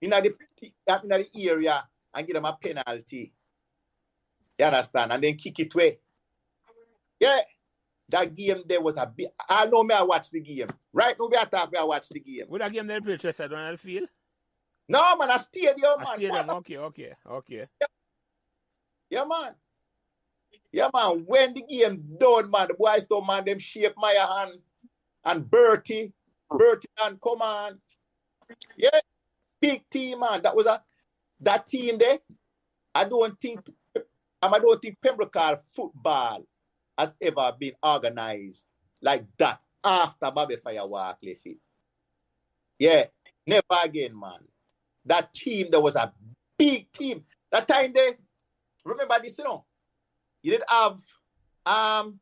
in the area and give them a penalty. You understand? And then kick it away. Yeah. that game there was a big. I know me. I watch the game. Right now, I watch the game. What that game they play Chester down at the field? No, man, a stadium, man. A stadium. Okay. Yeah, man. Yeah, man. When the game done, man, the boys don't man them shake my hand and Bertie and come on. Yeah, big team, man. That team there. I don't think Pembroke Hall football has ever been organized like that after Bobby Fire Walkley fit. Yeah, never again, man. That team, there was a big team. That time they remember this, you know. You did have 10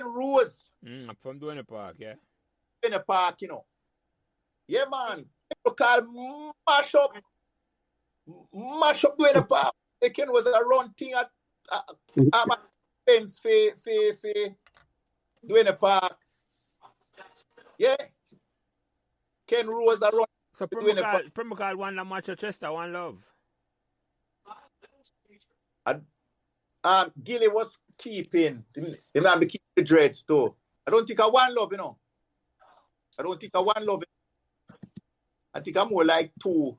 rows. From doing the park, yeah. In the park, you know. Yeah, man. Pembroke Hall mash up doing the park. The Ken was a run thing at fence for doing the park. Yeah. Ken Rose a run. So Pembroke Hall won the match at Chester, one love. Gilly was keeping. He might be keeping the dreads too. I don't think I one love, you know. I don't think I one love. I think I'm more like two.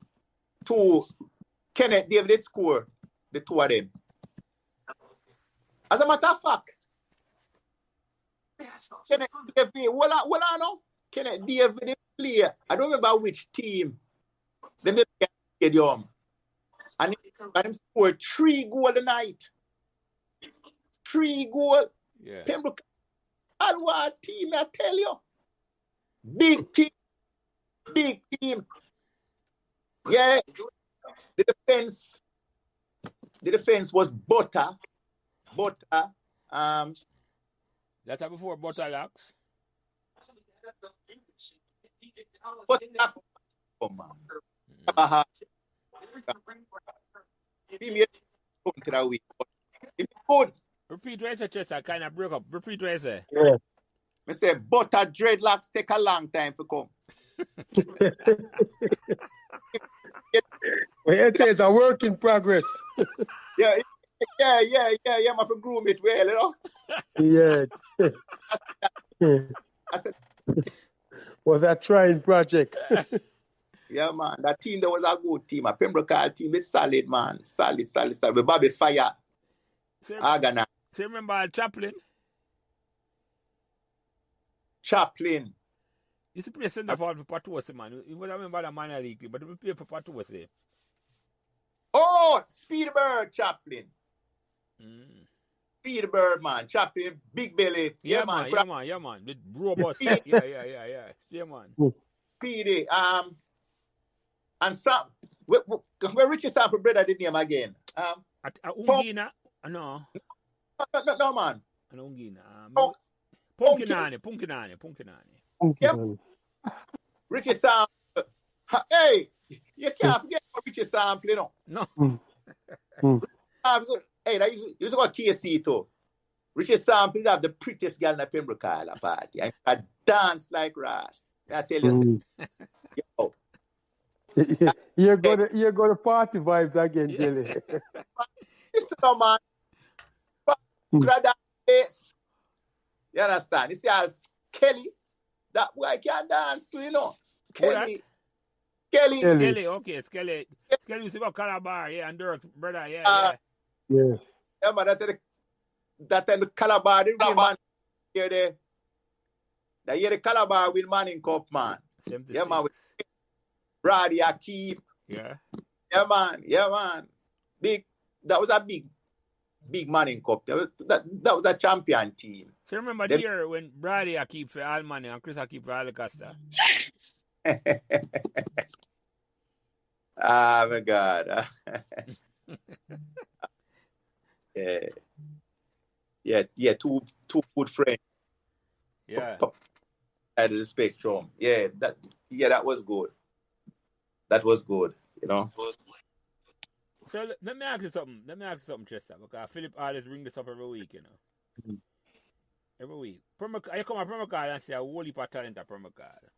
Kenneth David score the two of them. As a matter of fact, Kenneth David, what I know? Kenneth David play. I don't remember which team. Then they play stadium. And him scored 3 goals a night. 3 goals. Yeah. Pembroke Hall team, I tell you. Big team. Yeah. The defense was Butter. That's before Butter Locks. Oh, man. Repeat what I said, Chester. I kind of broke up. Repeat what I said. Yeah. I say Butter dreadlocks take a long time to come. Well, it's a work in progress. Yeah. I have to groom it well, you know. Yeah. I said, was a trying project. yeah, man. That team, there was a good team. A Pembroke Hall team is solid, man. Solid. With Bobby Fire. Agana. So remember Chaplin? You used to play center forward for Patosi, man. You would remember the minor league, but we play for Patosi. Oh, Speedbird Chaplin. Speedbird, man. Chaplin, big belly. Yeah, man. With robust. Yeah, man. Speedy. And Sam, where Richie Sample brother did name again? Ungina? No, man. Ungina. Punkinani. Yep. Richie Sample. Hey, you can't forget about Richie Sample, you know. No. Hey, that used to go KC too. Richie Sample have the prettiest girl in the Pembroke Hall party. I dance like Ras. I tell you. Yo. You're gonna party vibes again, Jelly. Listen, man. You understand? You see how Kelly, that boy can dance too, you know. Kelly. Okay, Skelly. Skelly used to go Calabar, yeah, and Dirk's brother, yeah. Yeah, man, that time the Calabar, the man here the Calabar win Manning Cup, man. 76. Yeah, man. With Brady Akeem. Yeah. Yeah, man. That was a big Manning Cup. That was a champion team. So remember the year when Brady Akeem for Al Manning and Chris Akeem for Al Costa? Ah, my God. Yeah, two good friends. Yeah. At the spectrum. Yeah, that was good. That was good, you know. So let me ask you something, Chester, because Philip always bring this up every week, you know. Every week. You come at Pembroke Hall and say a whole heap of talent at Pembroke Hall.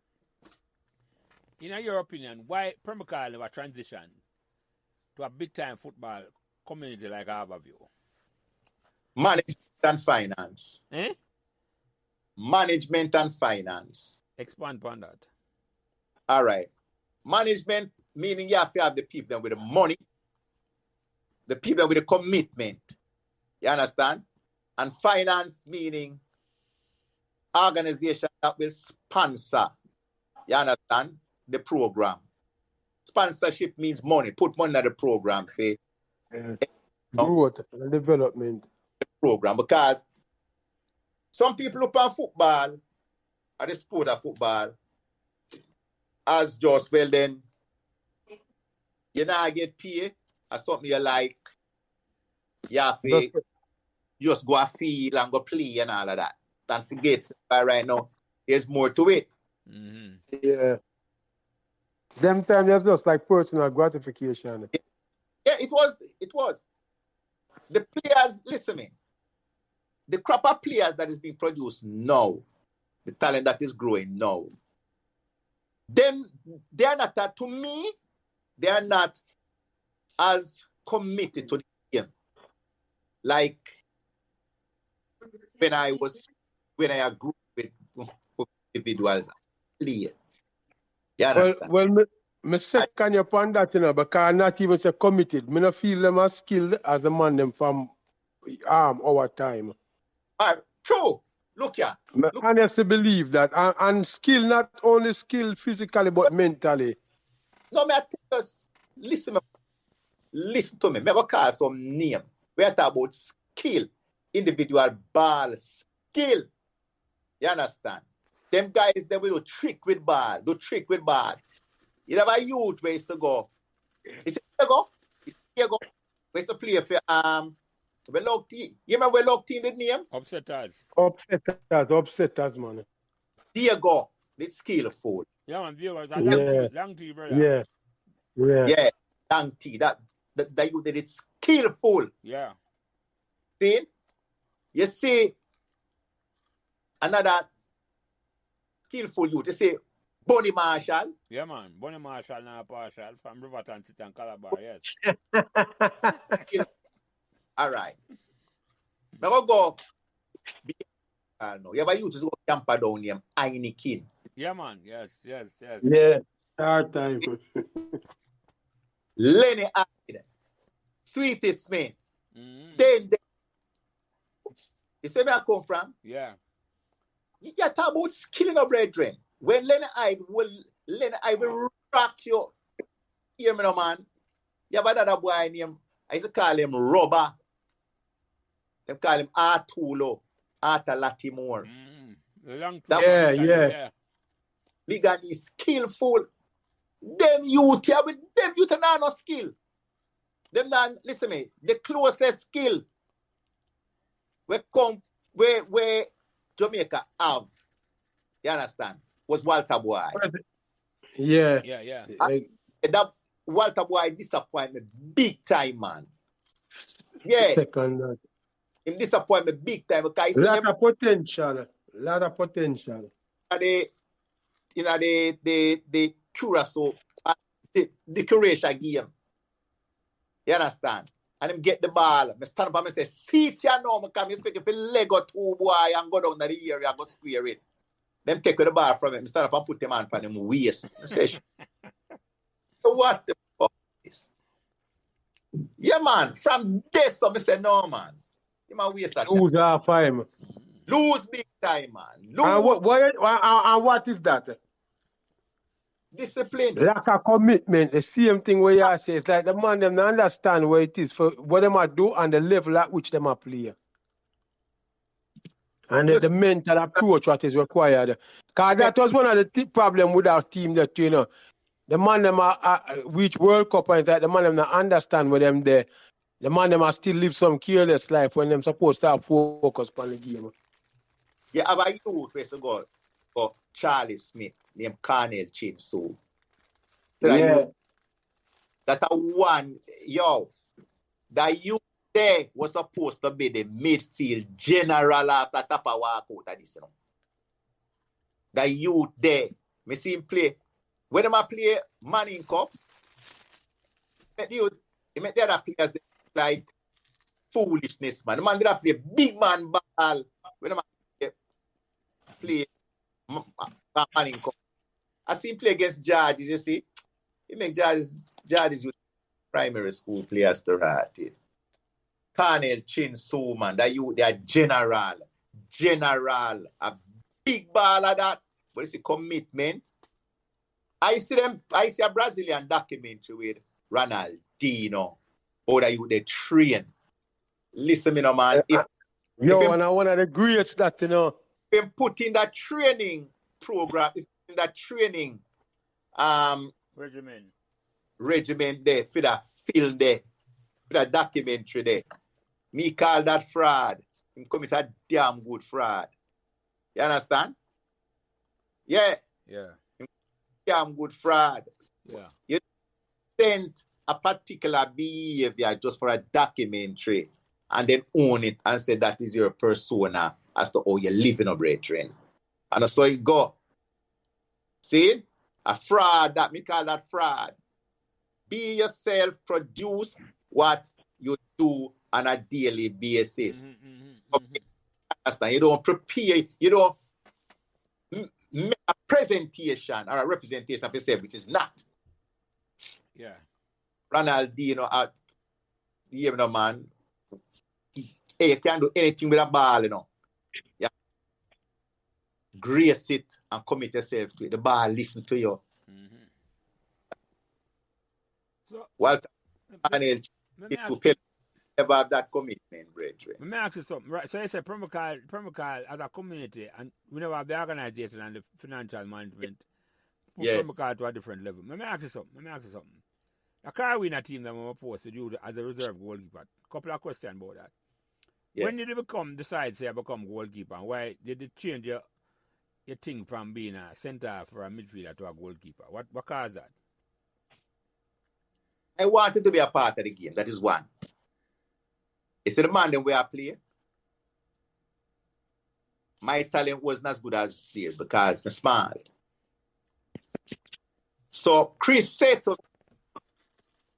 In your opinion, why Pembroke Hall never transitioned to a big time football community like Harborview? and finance. Eh? Management and finance. Expand upon that. All right. Management, meaning you have to have the people with the money, the people with the commitment. You understand? And finance, meaning organization that will sponsor. You understand? The program. Sponsorship means money. Put money in the program. For growth and development. Program. Because some people look on football, or the sport of football, as just, well then, you now get paid as something you like. You have to just go and feel and go play and all of that. And forget right now, there's more to it. Mm-hmm. Yeah. Them time there's just like personal gratification. Yeah, it was. The players, listen me. The crop of players that is being produced now, the talent that is growing now, them, they are not, to me, they are not as committed to the game. Like when I grew with individuals players. You understand? Well, me second you upon that, you know, because not even say committed. Me no feel them as skilled as a man them from our time. True. Look here. I honestly believe that. And skill, not only skill physically, but mentally. No, me I tell us, listen to me. Me go call some name. We are talking about skill. Individual ball skill. You understand? Them guys, they will do trick with ball. You have a youth where to go. Is it here go? Where's the play for we lock team? You remember we lock team with name? Upsetters, man. Diego, it's skillful. Yeah, man, Diego, long T, brother. Yeah. Long T. That you did it skillful. Yeah. See? You see another skillful youth. You see Bonnie Marshall. Yeah, man. Bonnie Marshall now partial from Riverton City and Calabar, yes. All right. Now go. You have a youth to go camper down here, Heineken. Yeah, man. Yes. Yeah. Hard time. Lenny Hyde. Sweetest man. Mm-hmm. Then you see where I come from? Yeah. You talk about skilling of brethren. When Lenny Hyde will rock you. Hear me, no, man. You have another boy named, I used to call him Robber. They call him Arturo, Arthur Latimore. Yeah. Big and he's skillful. Them youth are not no skill. Them not, listen me, the closest skill where Jamaica have, you understand, was Walter Boy. Yeah. That Walter Boy disappointed me big time, man. Yeah. Second. Him disappoint me big time because lot of potential. The Curacao, the Croatia game. You understand? And him get the ball. I stand up and I say, sit here now, because I'm expecting for Lego 2 boy and go down to the area and go square it. Then take the ball from him. I stand up and put him on him waist. I say, so what the fuck is? Yeah, man. From this, I say, no, man. You might waste that. Lose half time. Lose big time, man. Lose. And what is that? Discipline. Lack of commitment. The same thing where you say, it's like the man them not understand what it is for what them are do and the level at which them are play. And the mental approach what is required. Because that was one of the problem with our team that, you know, the man them are reach World Cup and like the man them not understand where them there. The man them are still live some careless life when them supposed to have focus on the game. Yeah, have a youth where to go for Charlie Smith named Cornell Chinsu. Yeah. That a one, that youth there was supposed to be the midfield general after Tapa walk out of this. You know? The youth there, me see him play. When them play Manning Cup, he met the other players like foolishness, man. The man did not play big man ball. When the man play man in cup. I see him play against Judges, you see. He make Judges with primary school players to rat it. Colonel Chin Su, man, they are general, a big ball of that. But it's a commitment. I see a Brazilian documentary with Ronaldinho. Or that they train. Listen, me, no, man. If one of the greats that, you know. If put in that training program, if in that training regiment there, for that film there, for that documentary there, me call that fraud. He commit a damn good fraud. You understand? Yeah. Damn good fraud. Yeah. You sent a particular behavior just for a documentary and then own it and say that is your persona as to how you're living a brethren. And so it go. See? A fraud, that me call that fraud. Be yourself, produce what you do on a daily basis. Understand? You don't prepare, you don't make a presentation or a representation of yourself, which is not. Yeah. Ronaldinho, you know, man, you can't do anything with a ball, you know. Yeah. Grace it and commit yourself to it. The ball listen to you. So, well, Daniel, never have that commitment, brethren. Let me ask you something. Right, so you say Pembroke Hall as a community, and we never have the organization and the financial management put Yes. Pembroke Hall to a different level. Let me ask you something. A Carolina team that we posted you as a reserve goalkeeper. Couple of questions about that. Yeah. When did you decide to become goalkeeper? And why did it change your thing from being a centre for a midfielder to a goalkeeper? What caused that? I wanted to be a part of the game. That is one. It's the man that we are playing. My talent wasn't as good as theirs because I'm small. So Chris said to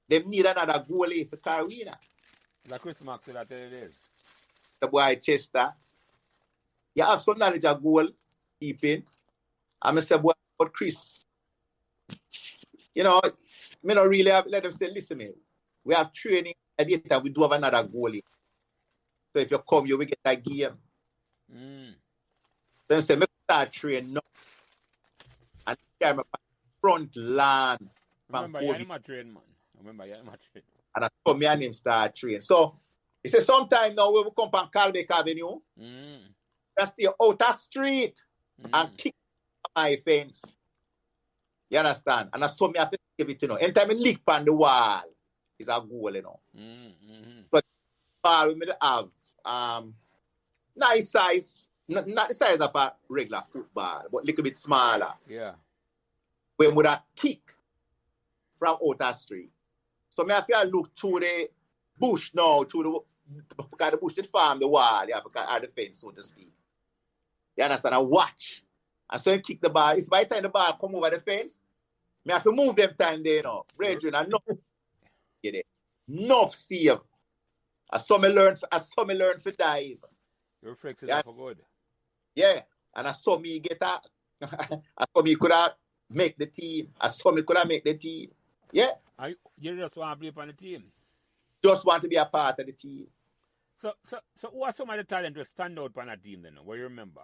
they need another goalie for Carolina. Like Chris Max said that it is. The boy Chester. You have some knowledge of goalkeeping. I'm say, boy, but Chris, you know, me not really have let them say, listen, me. We have training at the time. We do have another goalie. So if you come, you will get that game. Then say, me start training now. And carry my front line. Remember, you're not trained, man. And I saw me and him start training. So, he said, sometime now we will come from Calbeck Avenue. That's the outer street. And kick my fence. You understand? And I saw me have to give it, you know. Anytime I lick on the wall, is a goal, you know. But ball we may have nice size, not the size of a regular football, but a little bit smaller. Yeah. We would have kick from outer street. So me have to look through the bush now, because the bush did farm the wall, yeah, because or the fence, so to speak. You understand? I watch. And so you kick the ball. It's by the time the ball come over the fence, me have to move them time there, you know. Brethren, and enough save. As some me learn for dive. Your reflexes are for good. Yeah. And I saw me get a I saw me could have make the team. I saw me could have make the team. Yeah. You just want to play on the team? Just want to be a part of the team. So who are some of the talent to stand out on a team then? What you remember?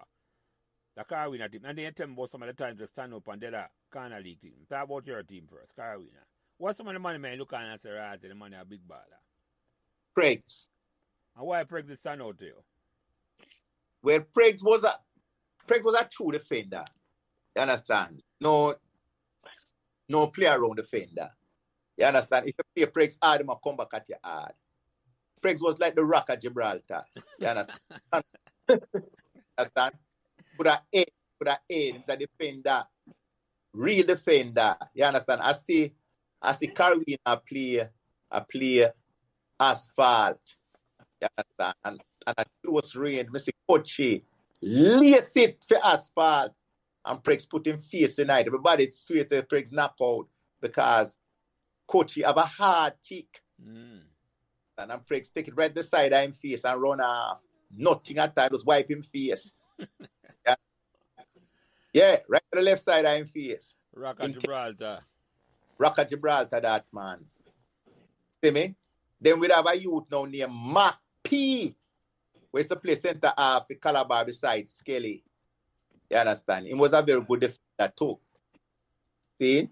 The Carolina team. And then you tell me about some of the talent to stand up on the other Corner League team. Talk about your team first, Carolina. What's some of the money man look on and say, right, the money a big baller? Pregs. And why Pregs stand out to you? Well, Pregs was a true defender. You understand? No play around defender. You understand? If you play Pregs hard, he'll come back at you hard. Pregs was like the Rock of Gibraltar. You understand? Understand? Put a head. He's a defender. Real defender. You understand? I see Carolina play asphalt. You understand? And it was rain. I see Coachy lace it for asphalt. And Pregs put him face in it. Everybody straight to Pregs knockout because Coachy have a hard kick. And I'm Frakes take it right the side of him face and run off. Nothing at all, just wipe him face. Yeah, right to the left side of him face. Rock at Gibraltar. Rock at Gibraltar, that man. See me? Then we have a youth now named Mac P. Where's the play center half the Calabar beside Skelly. You understand? He was a very good defender too. See?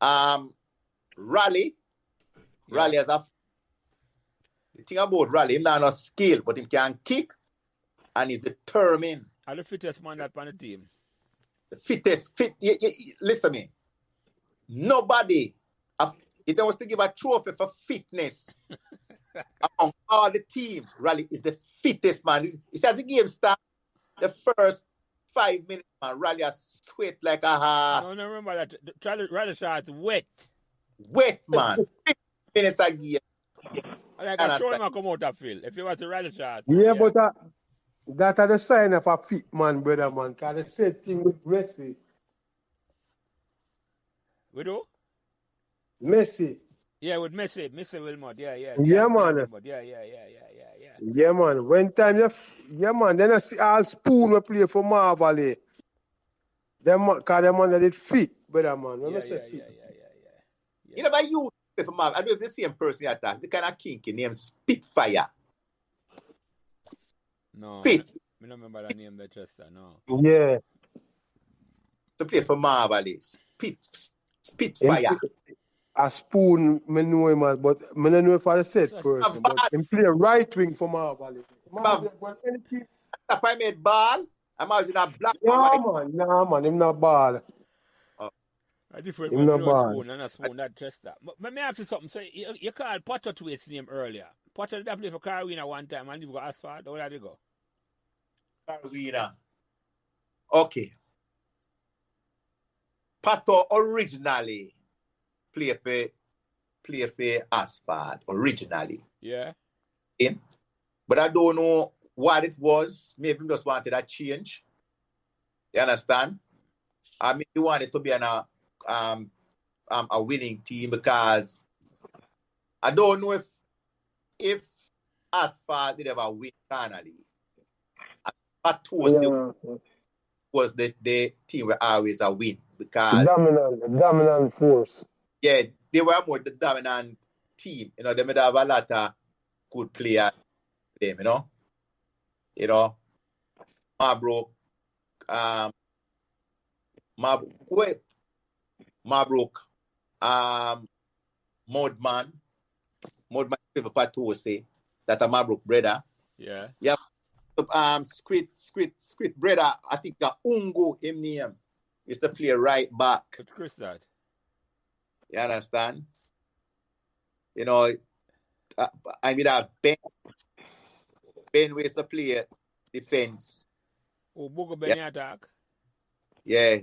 Raleigh. Yeah. Raleigh has a the thing about Raleigh, him not no skill, but him can kick and he's determined. And the fittest man that on the team. The fittest, listen to me. Nobody, if I was to give a trophy for fitness among all the teams, Raleigh is the fittest man. It's as the game starts, the first 5 minutes, man, Raleigh has sweat like a horse. No, remember that. Raleigh shots wet. Wet, man. 15 minutes a game. Like I told him I come out of field. If you want to Raleigh shot. Yeah, but that are the sign of a fit man, brother, man. Because the same thing with Messi. We do? Messi. Yeah, with Messi Wilmot. Yeah, man. Yeah. Yeah, man. When time man, then I see all Spoon will play for Marvel. Them because them man did fit, brother, man. When I say fit. You know, by you play for Marvel, I do have the same person you attack, the kind of kinky named Spitfire. No. Spit. I don't remember that name that just no. Yeah. To play for Marvel is Spitfire. A Spoon, I know him, but I don't know if I said person, but he play right wing for Marvel. If I made ball, I'm always in a black and white. Nah, man, him not ball. A different Him not ball. Spoon and a Spoon that Chester. But let me ask you something. So you called Potter to his name earlier. Potter did that play for Carolina one time and he got asphalt. How did he go? Carolina. Okay. Pato originally play for Asphalt originally. Yeah. But I don't know what it was. Maybe he just wanted a change. You understand? I mean, he wanted to be on a winning team because I don't know if Asphalt did ever win finally. Pato was the team where always a win because dominant force. Yeah, they were more the dominant team. You know, they may have a lot of good players. Them, you know, Pembroke, Mudman people to say that a Pembroke brother. Yeah. Yeah. Squid brother, I think Ungo him name is to play right back. But Chris that. You understand? You know, I mean that Ben ways to play defense. Oh, Bogo Ben attack. Yeah.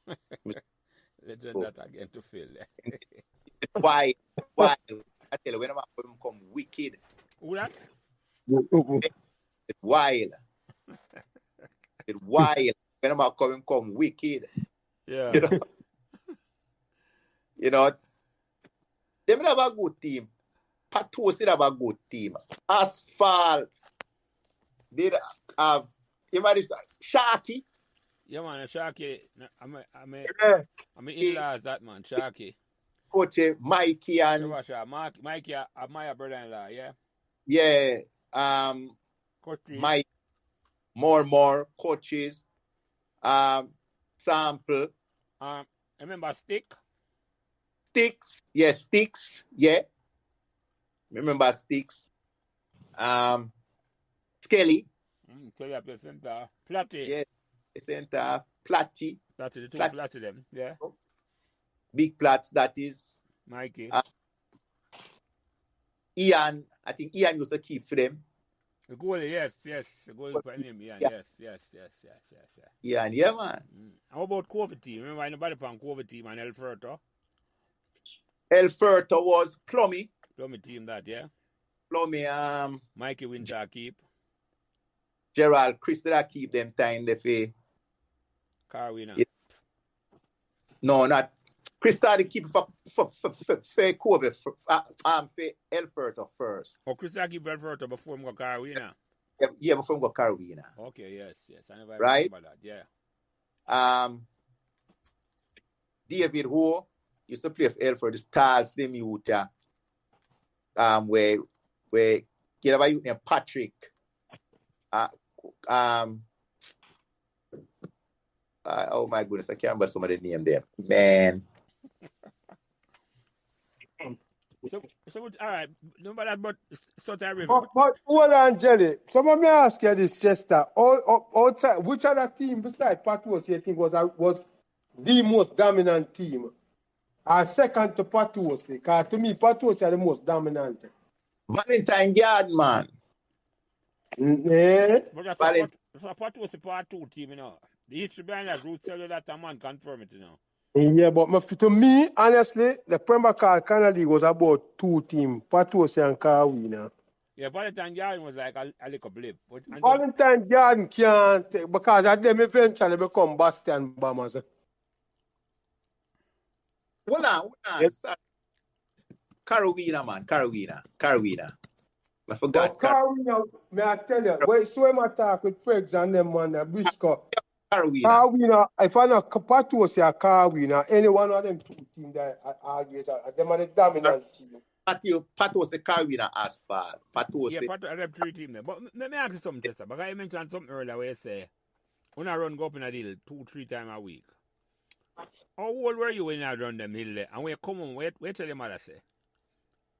Let's do that again to feel. Why? I tell you, when I'm come wicked. Who that? It's wild. It's wild. When I'm come wicked. Yeah. You know, they may have a good team. Pato still have a good team. Asphalt. They have Sharky. Yeah, man, Sharky. I'm in-laws that man, Sharky. Coach Mikey and Mikey, my brother-in-law, yeah. Yeah. Coach Mike. More coaches. Sample. I remember Sticks. Yeah, Sticks. Yeah. Remember Sticks. Skelly. Skelly up the center. Platty. Yeah. The center. Platty. Platty, the two Platty them. Yeah. Big Plats, that is. Mikey. Ian. I think Ian used to keep for them. The goalie, yes. The goalie for him, Ian. Yeah. Yes. Ian, yeah, man. How about COVID team? Remember anybody from COVID team and El Furto? El Furto was Plummy. Plummy team that, yeah? Plummy, Mikey Winter keep. Gerald, Chris did I keep them time the fee. Carwina. Yeah. No, not Chris started keeping for Kobe, for Elfert first. Oh, Chris started keeping Elfert before him got Carolina. Yeah, before him got Carolina. Okay, yes. I never Right? remember that, yeah. David Ho used to play for Elfert, the Stars, them youth, where get about youth named Patrick. Oh my goodness, I can't remember some of the name there. Man. So all right, remember that, but but hold on, Jelly. So let me ask you this, Chester. Outside, which other team besides Patois you think was the most dominant team? Second to Patois, because to me, Patois are the most dominant. Valentine Garden, man. Yeah. But that's Patois a part 2 team, you know. The history behind that route tell you that a man confirm it, you know. Yeah, but to me, honestly, the Pembroke Hall Canada League was about 2 teams, Patois and Carolina. Yeah, Valentine Garden was like a little blip. Valentine Garden can't, because at them eventually become Bastion Bombers. Hold on. Yes. Carolina, man. Carolina. I forgot. Carolina, may I tell you, so when I talk with Pregs and them, man, Briscoe. Carolina, if I know Patois or Carolina, any one of them 2 teams that always are, them are the dominant team. Patois and Carolina asphalt. Patois. Yeah, Patois are them 3 teams there. But let me ask you something, Tessa, because I mentioned something earlier where you say, when I run go up in a hill 2-3 times a week. How old were you when I run them hill there? And when you come home, where tell your mother say?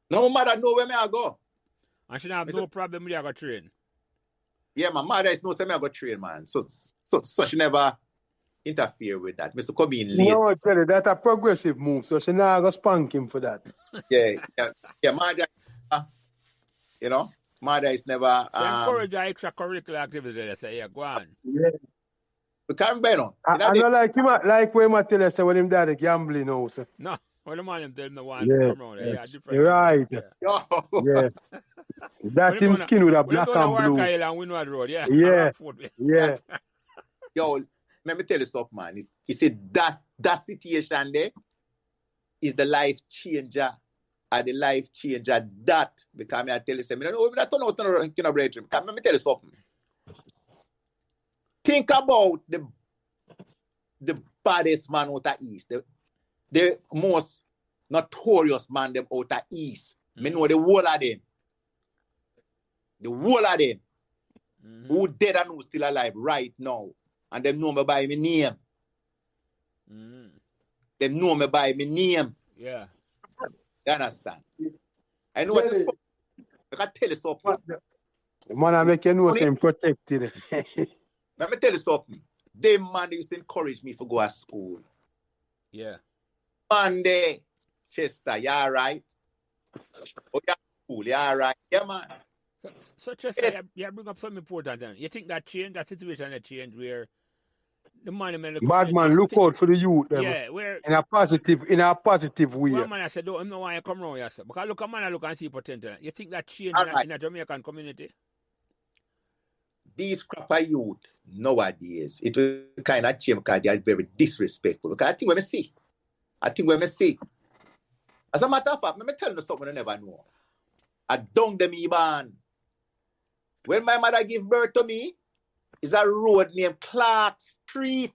No mother know where I go. And she have no problem with you go train. Yeah, my mother is no say I go train, man. So she never interfere with that. Mr. come in late. No, tell you that's a progressive move, so she now go spank him for that. Yeah, mother, you know, mother is never. Encourage your extracurricular activity. They say, yeah, go on. Yeah. We can't bear on. I don't like when I tell us when him dad gambling also. No, when the man tell me one come around. Yeah, different. Right. Yeah. Yeah. That him skin with a black and blue. And Windward Road, yeah. Yeah. Yo, let me tell you something, man. He said that situation there is the life changer. The life changer that because I tell you something. Let me tell you something. Think about the baddest man out of East, the most notorious man them out of East. Me know the whole of them. The whole of them. Who dead and who still alive right now. And them know me by my name. Them know me by my name. Yeah. You understand? I know what I can tell you something. The man I make you know him protected. Let me tell you something. Them man used to encourage me to go to school. Yeah. Monday, Chester, you alright? Oh, yeah, school, you alright? Yeah, man. So Chester, yes. You bring up something important then. You think that situation that changed where the money man bad man look out for the youth them. Yeah, where in a positive way. One man I said, don't know why you come around here, sir. Because look a man I look and see potential. You think that change in a Jamaican community? These crapper youth nowadays, it will kind of change because they are very disrespectful. Because I think when we see. As a matter of fact, let me tell you something I never know. I don't them even. When my mother gave birth to me, is a road named Clark Street.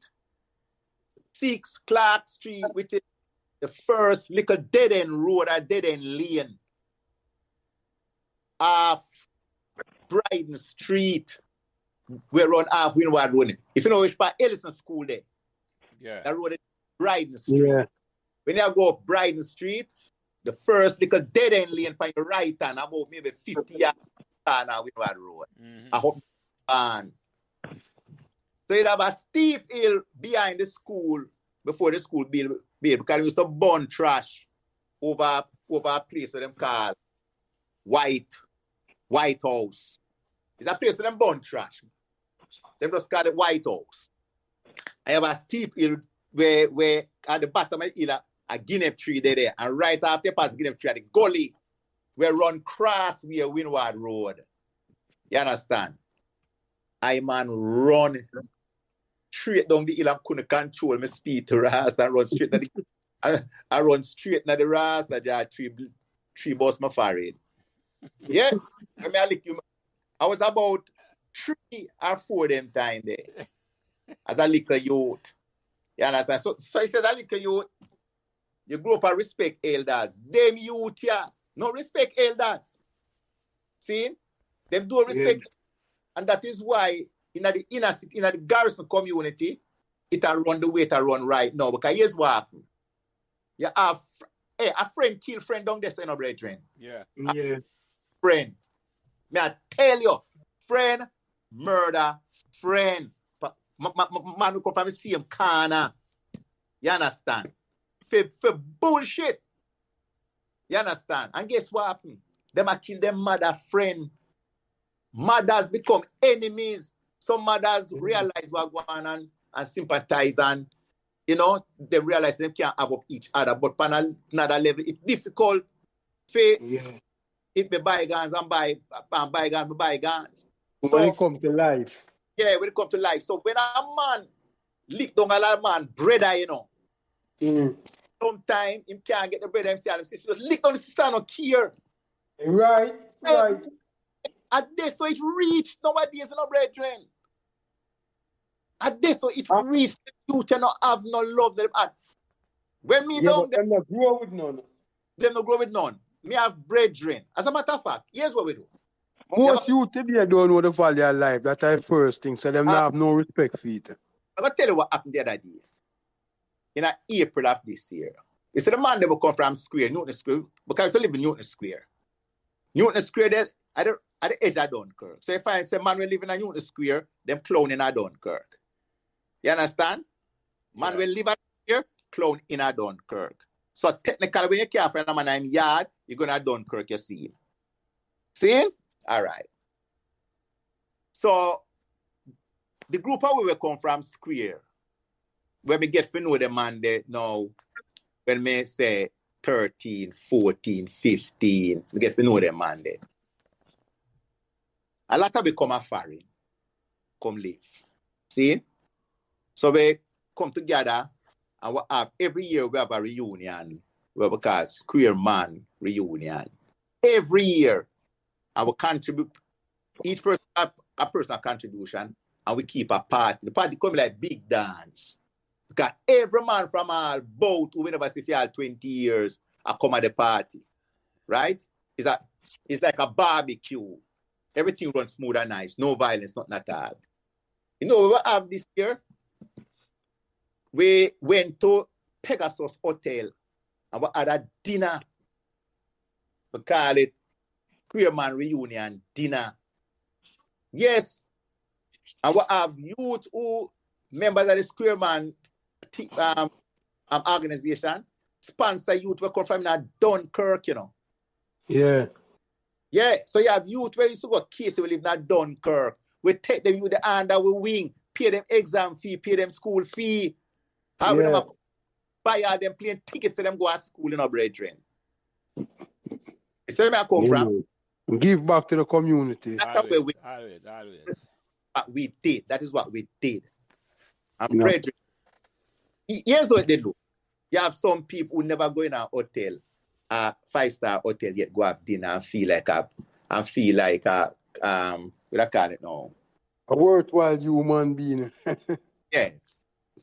6 Clark Street, which is the first little dead-end road, a dead-end lane off Bryden Street. We run half Windward Road. If you know which part, Ellison School there. Yeah. That road is Bryden Street. Yeah. When you go up Bryden Street, the first little dead end lane on your right hand, about maybe 50 yards on Windward Road. I hope so you have a steep hill behind the school before the school build because we used to burn trash over a place that them call White House. It's a place that them burn trash. Them just call it White House. I have a steep hill where at the bottom of the hill a guinea tree there, and right after past guinea tree at the gully where run cross via Windward Road. You understand? I man run straight down the hill and couldn't control my speed to rise and run straight down the I run straight na the rasta jar three bus my forehead. Yeah. When I lick you, I was about 3 or 4 them time there. As a little youth. You understand? So I said a little youth, you grow up and respect elders. Them youth here, no respect elders. See? Them don't respect. And that is why in the inner city, in the garrison community, it will run the way it run right now. Because here's what happened. You have a friend kill friend down there, no brethren. Yeah. Friend. May I tell you, friend, murder, friend. Man who come from the same corner. You understand? For bullshit. You understand? And guess what happened? Them a kill them mother friend. Mothers become enemies. Some mothers realize what going on and sympathize, and you know, they realize they can't have up each other. But on another level, it's difficult for it be bygones and bygones be bygones. When it comes to life. Yeah, when it comes to life. So when a man lick down a lot of man, brother, you know, sometimes he can't get the brother himself. His sister lick down the sister and not care. Right. At this, so it reached nowadays, no brethren. At this, so it reached you cannot have no love them at. When me down them not grow with none. Them not grow with none. Me have brethren. As a matter of fact, here's what we do. Most youth today don't know the value of life. That's the first thing. So them not have no respect for it. I'm gonna tell you what happened the other day. In April of this year. You see the man that will come from Square, Newton Square, because I live in Newton Square. Newton Square there at the edge of Dunkirk. So if I say man will live in a Newton Square, them clown in a Dunkirk. You understand? Man will live at here, clown in a Dunkirk. So technically when you can't find a man in yard, you're gonna Dunkirk, you see him. See him? All right. So the group how we will come from Square, when we get to know the man there now, when we say 13, 14, 15, we get to know the man there. A lot of become a foreign, come live. See? So we come together and we have, every year we have a reunion, we call Square Man reunion. Every year. And we contribute, each person have a personal contribution, and we keep a party. The party come like big dance. Because every man from all boat who never see for 20 years I come at the party. Right? It's like a barbecue. Everything runs smooth and nice. No violence, nothing at all. You know what we have this year? We went to Pegasus Hotel and we had a dinner. We call it Square Man Reunion Dinner. Yes. And we have youth who members of the Square Man organization sponsor youth who come from Dunkirk, you know. Yeah. Yeah. So you have youth where you used to go case who live in Dunkirk. We take them youth the under we wing, pay them exam fee, pay them school fee. How we them buy all them plane ticket for them go to school, you know, brethren. You see where I come from? Give back to the community. That's where always. What we did. That is what we did. And brethren, here's what they do. You have some people who never go in a hotel, a 5-star hotel yet, go have dinner and feel like what I call it now? A worthwhile human being. Yeah.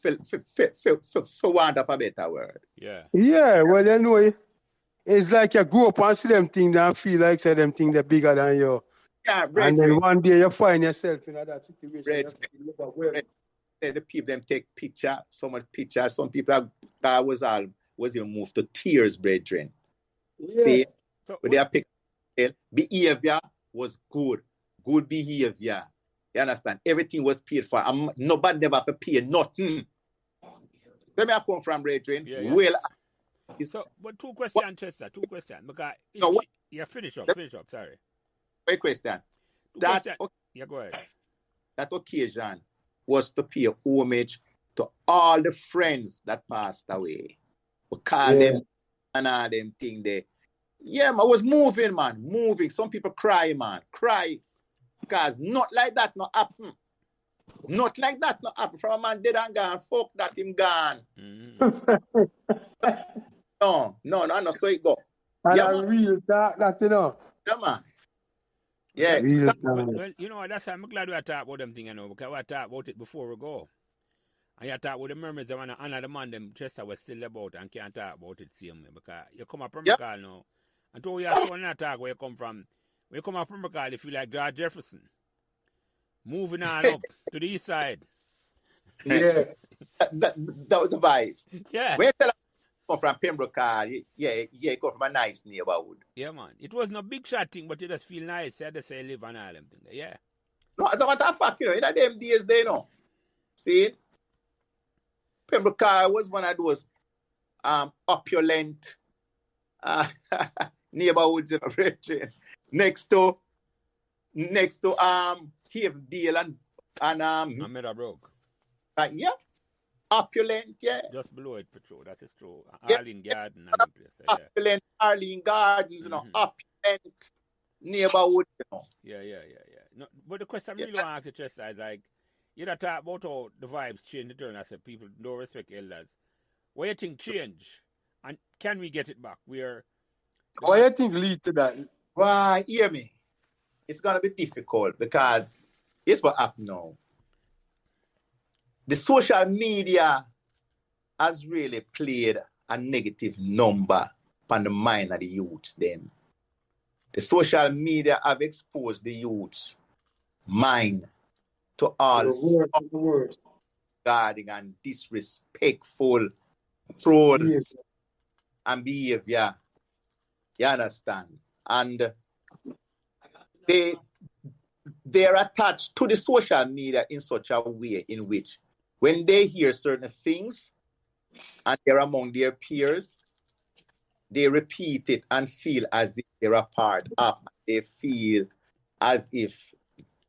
For want of a better word. Yeah. Yeah, well, you know, it's like you grow up and see them things and feel like say them things are bigger than you. Yeah, and then one day you find yourself in that situation. The people them take picture, so much picture. Some people that was even moved to tears, brethren. Yeah. See, but they are picture. Behavior was good behavior. You understand? Everything was paid for. Nobody never have to pay nothing. Let me come from, brethren. Yeah. Well, so, but two questions, Chester. Two questions. Because finish up. Sorry. Quick question. Yeah, go ahead. That occasion was to pay homage to all the friends that passed away. We call them and all them thing there. Yeah, man, I was moving, man. Moving. Some people cry, man. Cry. Because not like that not happen. Not like that, no happen from a man dead and gone. Fuck that, him gone. No, so it go. And Yeah, a man. real talk, that you know. Yeah, man. Yeah. Real Well, talk. you know, that's why I'm glad we talk about them things, you know, because we talk about it before we go. And you talk about the mermaids and another man, them Chester was still about and can't talk about it same way. Because you come up from Yep. Pembroke now, and to you so not talk where you come from. When you come up from Pembroke, you feel like George Jefferson. Moving on up to the east side. Yeah. That was the vibes. Yeah. When you tell come from Pembroke, you come from a nice neighborhood. Yeah, man. It wasn't a big shot thing, but you just feel nice. You just say live and all them things. Yeah. No, as a matter of fact, you know, in them days, they know. See, Pembroke was one of those opulent neighborhoods, you know, next to Havendale and Meadowbrook. yeah, opulent, yeah. Just below it for true. That is true. Yeah. Arlene Garden and them place. Yeah. Opulent Arlene Gardens, you know, opulent neighborhood, you know. Yeah. No, but the question I really want to ask you, Chester, is like, you know, talk about how the vibes change the turn. I said people don't respect elders. What do you think change? And can we get it back? What do you think lead to that? Well, hear me. It's going to be difficult because here's what happened now. The social media has really played a negative number on the mind of the youths then. The social media have exposed the youths' mind to all guarding and disrespectful trolls and behavior. You understand? And they're attached to the social media in such a way in which when they hear certain things and they're among their peers, they repeat it and feel as if they're a part of. They feel as if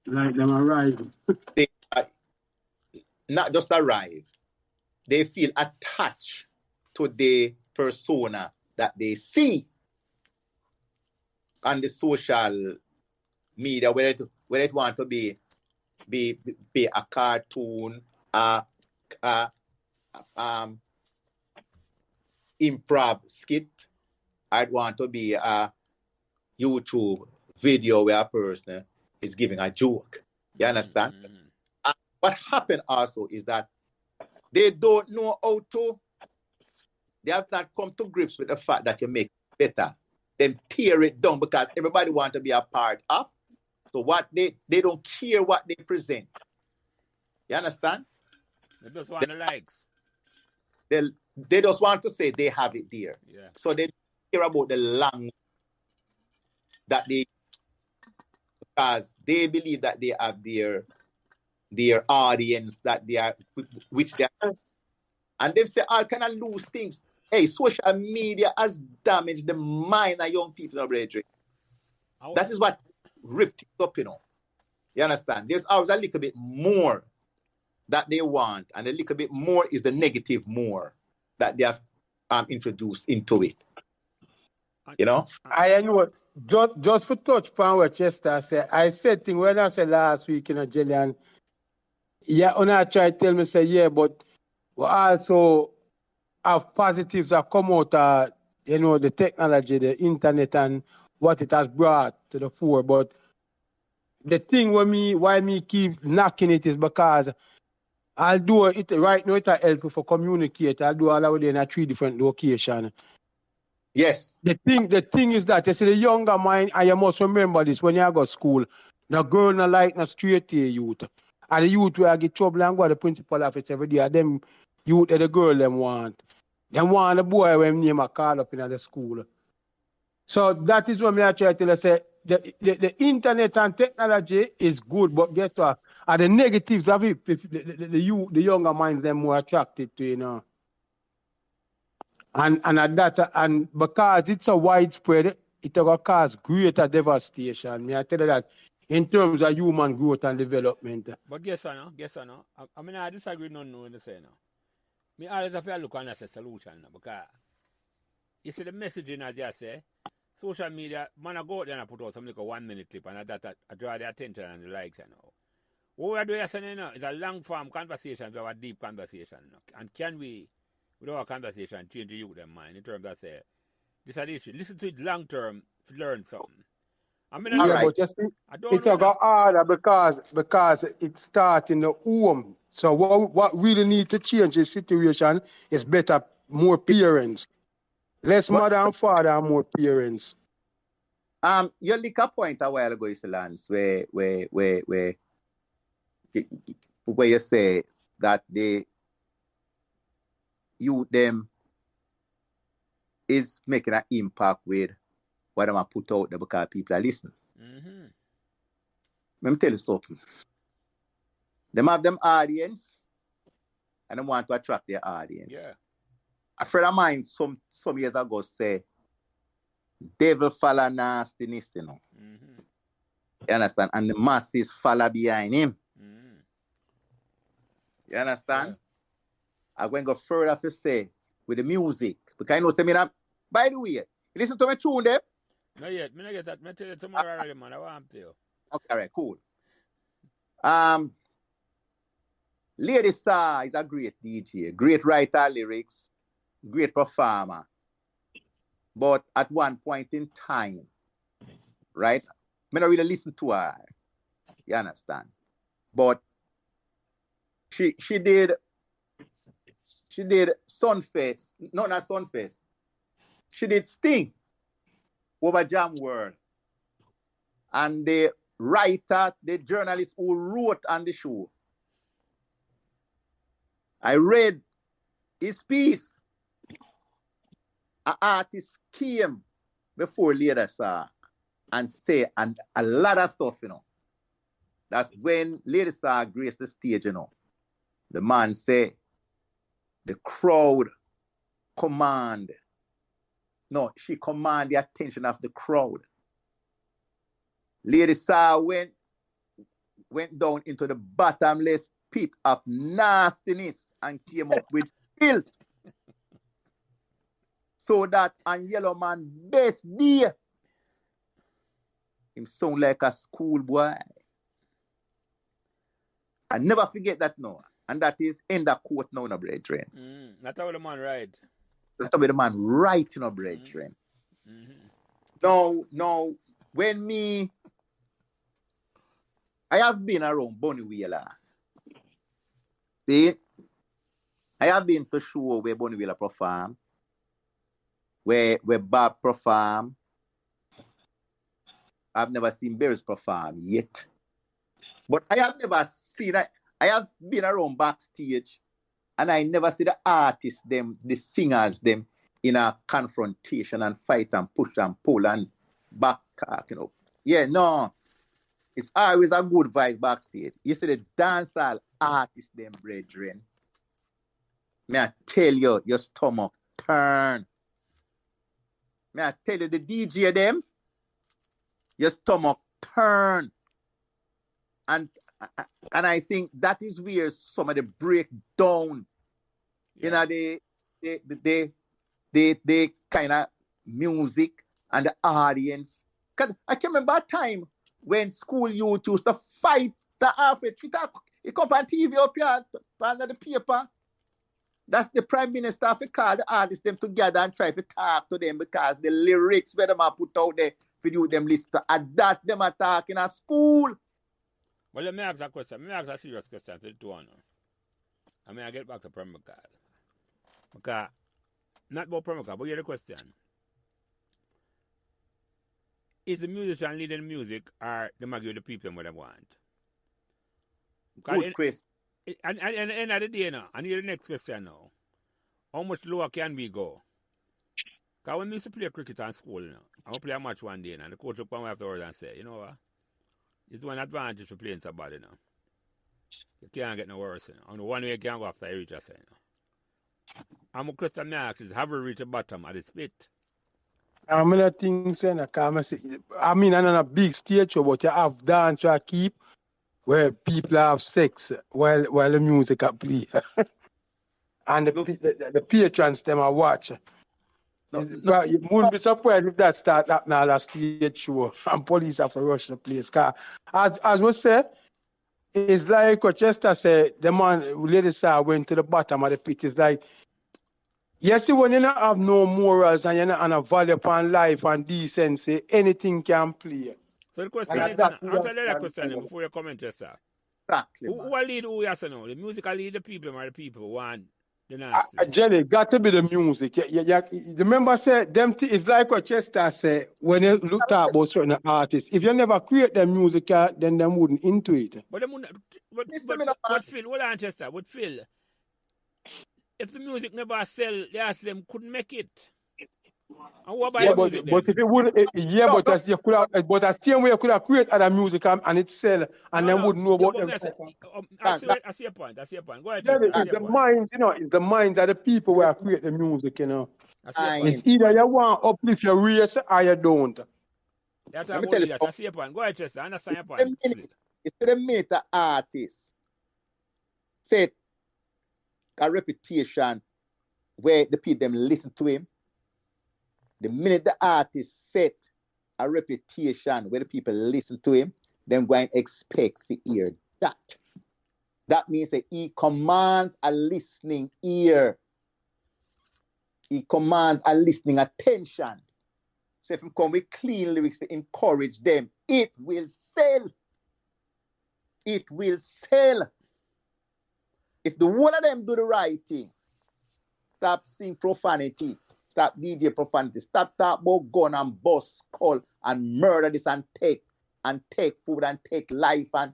like them arrived. They are not just arrive. They feel attached to the persona that they see on the social media, whether it want to be a cartoon, improv skit. I'd want to be a YouTube video where a person is giving a joke. You understand? What happened also is that they don't know how to, they have not come to grips with the fact that you make it better. Then tear it down because everybody wants to be a part of. So what they don't care what they present. You understand? They just want the likes. They just want to say they have it there. Yeah. So they don't care about the language that they, because they believe that they have their audience that they are, which they are, and they say all kind of loose things. Hey, social media has damaged the mind of young people, brethren. That is what ripped it up, you know. You understand? There's always a little bit more that they want, and a little bit more is the negative more that they have introduced into it. You know? I know what, just for touch upon what Chester said, I said thing when I said last week, you know, Jillian, yeah, when I try to tell me, say, yeah, but we also have positives that come out, you know, the technology, the internet, and what it has brought to the fore. But the thing why me keep knocking it is because I'll do it right now. It's helpful for communicate. I'll do all of it in 3 different locations. Yes. The thing is that you see the younger mind, and you must remember this when you go to school. The girl no like no straight A youth. And the youth will get trouble and go to the principal office every day. Them youth the girl them want. Them want the boy when name a call up in the school. So that is what I try to tell you, say the internet and technology is good, but guess what? And the negatives of it, the younger minds them more attracted to, you know. And because it's a widespread, it will cause greater devastation. I tell you that in terms of human growth and development. But guess what, no? I mean, I disagree no in the say now. Me always have to look on as a solution now, because you see the messaging as you say, social media, man, I go out there and I put out something like a 1 minute clip and I draw the attention and the likes, you know. What we are doing you know, is a long form conversation, so a deep conversation. You know? And can we, with our conversation, change the youth their mind in terms of say, this is the issue. Listen to it long term to learn something. I mean, But just it's got harder because it starts in the home. So what really need to change the situation is better, more parents. Less mother and father and more parents. You lick a point a while ago, Lance, where you say that the youth them is making an impact with what I'm put out there because people are listening. Mm-hmm. Let me tell you something. Them have them audience and they want to attract their audience. Yeah. A friend of mine some years ago say, devil follow nastiness, you know. Mm-hmm. You understand? And the masses follow behind him. Mm-hmm. You understand? Yeah. I'm going to go further to say with the music. Because I know, by the way, you listen to my tune there? Not yet. I get that. I tell you tomorrow already, man. I want to. Okay, all right, cool. Lady Star is a great DJ, great writer lyrics, great performer. But at one point in time, right? I don't really listen to her. You understand? But she did Sunfest. No, not Sunfest. She did Sting over Jam World. And the writer, the journalist who wrote on the show, I read his piece. An artist came before Lady Star and say and a lot of stuff, you know. That's when Lady Star graced the stage, you know. The man say, the crowd command. No, she command the attention of the crowd. Lady Star went down into the bottomless pit of nastiness and came up with filth. So that on Yellow Man best day, him sound like a schoolboy. I never forget that now. And that is in the quote now, no brethren. That's how the man right. That's how the man right, no brethren. Now, when I have been around Bonnie Wheeler. See, I have been to show where Bonnie Wheeler perform, where Bob perform. I've never seen Bears perform yet. But I have never seen, I have been around backstage and I never see the artists, them, the singers, them in a confrontation and fight and push and pull and back, you know. Yeah, no. It's always a good vibe backstage. You see the dancehall artists, them brethren. May I tell you, your stomach turn. May I tell you, the DJ them, your stomach turn. And I think that is where some of the breakdown, you know, the kind of music and the audience. Cause I can remember a time when school youth used to fight the outfit. It come on TV up here under the paper. That's the Prime Minister of call the artists them together and try to talk to them because the lyrics where them are put out there for you them listen to adapt them attack in a school. Well, let me ask a question. Let me ask a serious question to the two. I mean, I get back to Pembroke Hall. Because, not about Pembroke Hall, but here's the question. Is the musician leading the music or they might give the people what they want? Good question. And at the end of the day now, and here's the next question now. How much lower can we go? Because when we used to play cricket in school now, I want to play a match one day now, and the coach look at me afterwards and say, you know what? It's one advantage for playing somebody now. You can't get no worse. You know? And the one way you can go after you reach a say. You know? I'm a question mark is have we reached the bottom of the spit? I mean, I think so. I mean, I'm on a big stage show, but you have dance to keep where people have sex while the music are play. And the patrons them are watch. No, you wouldn't be surprised if that start happening at a stage show and police have to rush the place. Cause as we said, it's like what Chester said, the man, lady said, went to the bottom of the pit. It's like, you see, when you don't have no morals and you're not on a value upon life and decency, anything can play. So the question is, that answer that question before you comment, Chester. Exactly. Who will lead who you say now? The music will lead the people or the people who want the nasty? Jelly, got to be the music. Remember, say, it's like what Chester said when you look at about certain artists. If you never create the music, then them wouldn't into it. But Phil, hold on, Chester, but Phil, if the music never sell, the artists them couldn't make it. And what about music but if it would, but you could have, but the same way you could have created other music and it sell, and then wouldn't know about them. I see a point. Go ahead. It's the minds, it's the minds of the people where create the music, It's either you want to uplift your race or you don't. I see a point. Go ahead, Chester. I understand your point. It's the minute the artist set a reputation where the people them listen to him. The minute the artist set a reputation where the people listen to him, then go and expect to hear that. That means that he commands a listening ear. He commands a listening attention. So if you come with clean lyrics to encourage them, it will sell. It will sell. If the one of them do the right thing, stop singing profanity, stop DJ profanity, stop talking about gun and bust, skull and murder this and take food and take life and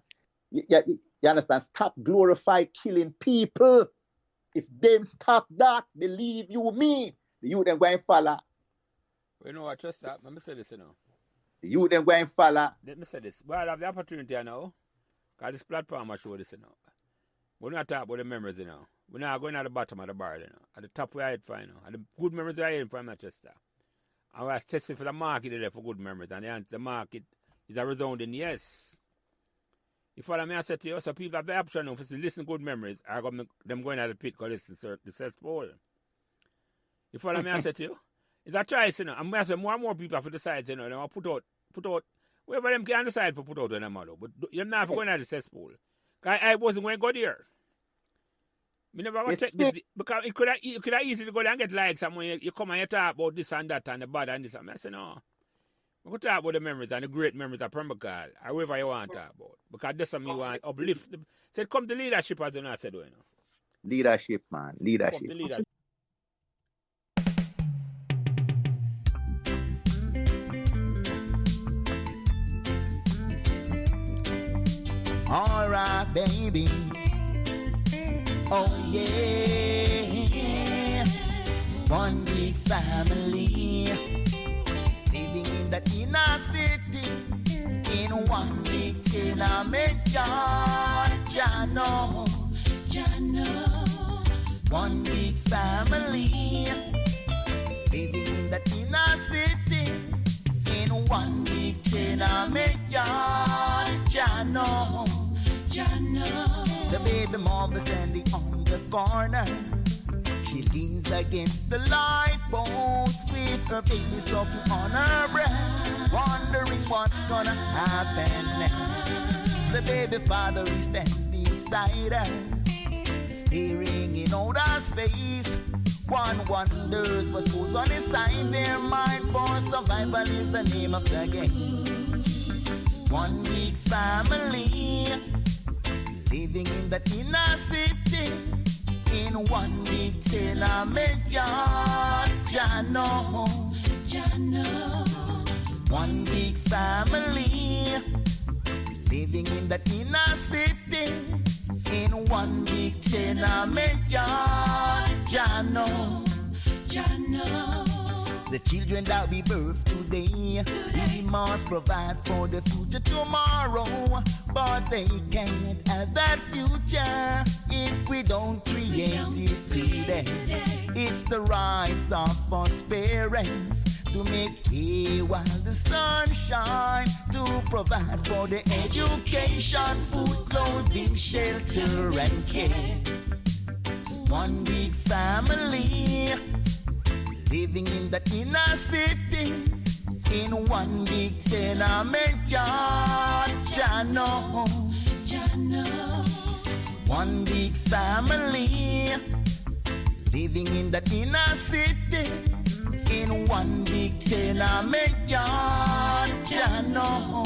you understand? Stop glorify killing people. If them stop that, believe you me, the youth them go and follow. You know what, just that. Let me say this, The youth them go and follow. Let me say this. Well, I have the opportunity now, because this platform I show this, We're not talking about the memories, We're not going at the bottom of the bar, At the top where I had fine, And the good memories I had from Manchester. I was testing for the market there for good memories, and the market is a resounding yes. You follow me, I said to you, so people have the option now to listen to good memories, or them going at the pit because listen to the cesspool. You follow me, I said to you? It's a choice, I'm going to say more and more people have to decide, they want to put out, whoever them can decide for put out on them, but you're not going at the cesspool. I wasn't going to go there. Me never going to take this, because it could have easily go there and get likes, and when you come and you talk about this and that and the bad and this, and I say, no. We could talk about the memories and the great memories of Pembroke Hall, or whoever you want to talk about. Because that's something you want to uplift. So it come to leadership, as you said, Leadership, man. Leadership. All right, baby. Oh, yeah. One big family. Living in the inner city. In one big tenement yard. Jano. One big family. Living in the inner city. In one big tenement yard. Jano. The baby mama standing on the corner. She leans against the light post with her baby soaking on her breast, wondering what's gonna happen next. The baby father he stands beside her, staring in outer space. One wonders what goes on inside their mind, for survival is the name of the game. One big family, living in the inner city, in one big tenement yard. Jano. One big family, living in the inner city, in one big tenement yard. Jano. The children that we birth today, we must provide for the future tomorrow. But they can't have that future if we don't create it today. It's the rights of us parents to make hay while the sun shines, to provide for the education, food, clothing, shelter, and care. One big family, living in the inner city, in one big tenement yard. Jano. One big family living in that inner city in one big tenement yard. Jano.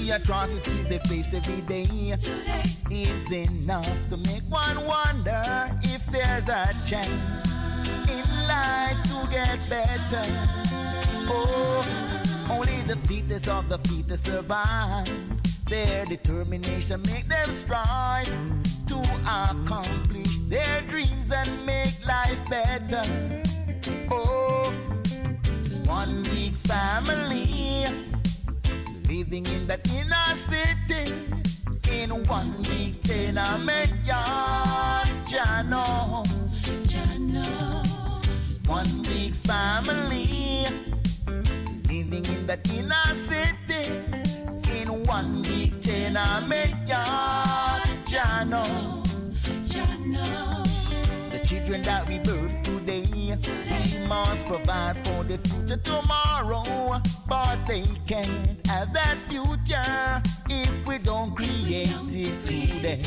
The atrocities they face every day is enough to make one wonder if there's a chance in life to get better. Oh, only the fittest of the fittest survive. Their determination make them strive to accomplish their dreams and make life better. Oh, one big family living in that inner city in one big tenement yard. Jano. One big family living in that inner city in one big tenement yard. Jano. The children that we birth today, we must provide for the future tomorrow, but they can't have that future if we don't create it today.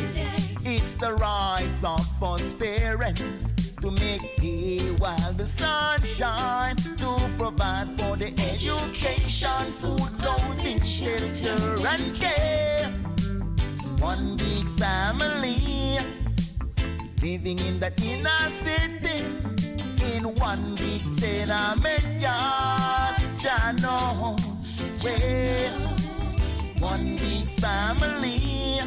It's the rights of us parents to make hay while the sun shines, to provide for the education, food, clothing, shelter, and care. One big family living in that inner city in one big tenement yard. Jano. One big family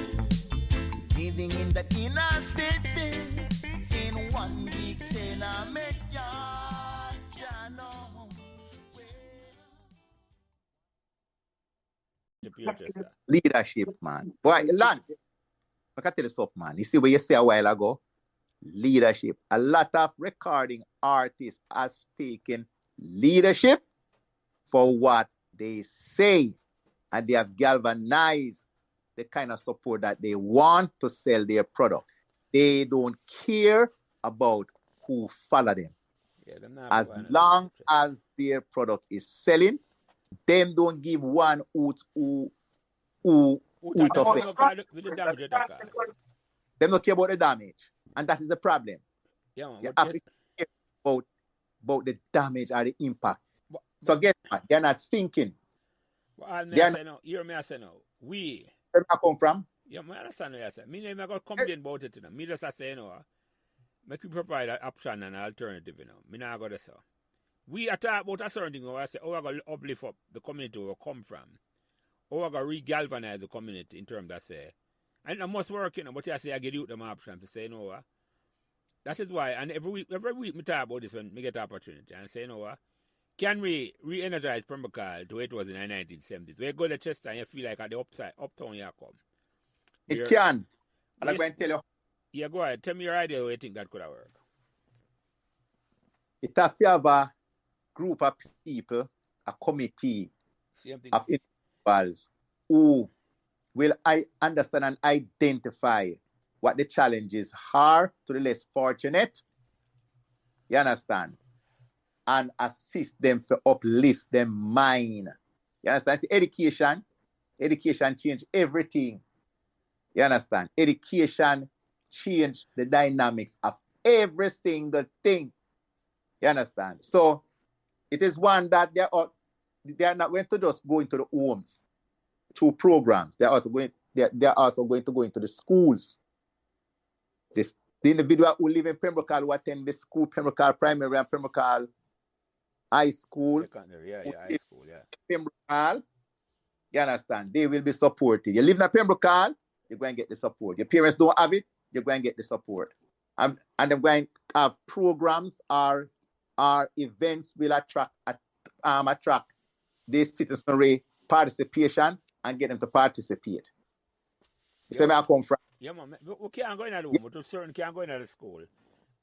living in that inner city in one big tenement yard. Jano. Leadership, man. Boy, Lance, I can tell you something, man. You see what you say a while ago? Leadership. A lot of recording artists has taken leadership for what they say, and they have galvanized the kind of support that they want to sell their product. They don't care about who follow them. As long as their product is selling, them don't give one hoot who affect. They don't care about the damage. And that is the problem. Yeah, man, you have to care about the damage or the impact. So guess what? They're not thinking. Well, me I say now, hear me I say now. We. Where I come from? Yeah, I understand what you say. Me never got complain about it, you know. Me just say, you know, make you provide an option and an alternative, you know. Me not got this. We are talking about a certain thing where I say, oh, I got to uplift up the community where we come from. Oh, I got to re-galvanize the community in terms of say. And I must work, you know, but I say I give you them option to say, you know what? That is why, and every week me talk about this when me get the opportunity and say, you know what? Can we re-energize Pembroke Hall to where it was in the 1970s? Where you go to Chester and you feel like at the uptown you come. It can. And I'm going to tell you. Yeah, go ahead. Tell me your idea where you think that could have worked. It has to have a group of people, a committee of individuals who will understand and identify what the challenges are to the less fortunate. You understand? And assist them to uplift their mind. You understand? It's education. Education change everything. You understand? Education change the dynamics of every single thing. You understand? So it is one that they are not going to just go into the homes through programs. They're also going to go into the schools. The individual who live in Pembroke Hall, who attend the school, Pembroke Hall Primary and Pembroke Hall High School. Secondary, high school, yeah. Pembroke Hall, you understand? They will be supported. You live in Pembroke Hall, you're going to get the support. Your parents don't have it, you're going to get the support. And they're going to have programs or events will attract the citizenry participation and get them to participate. You see where I come from? Yeah, man. We can't go in the room, but to certain can't go in the school.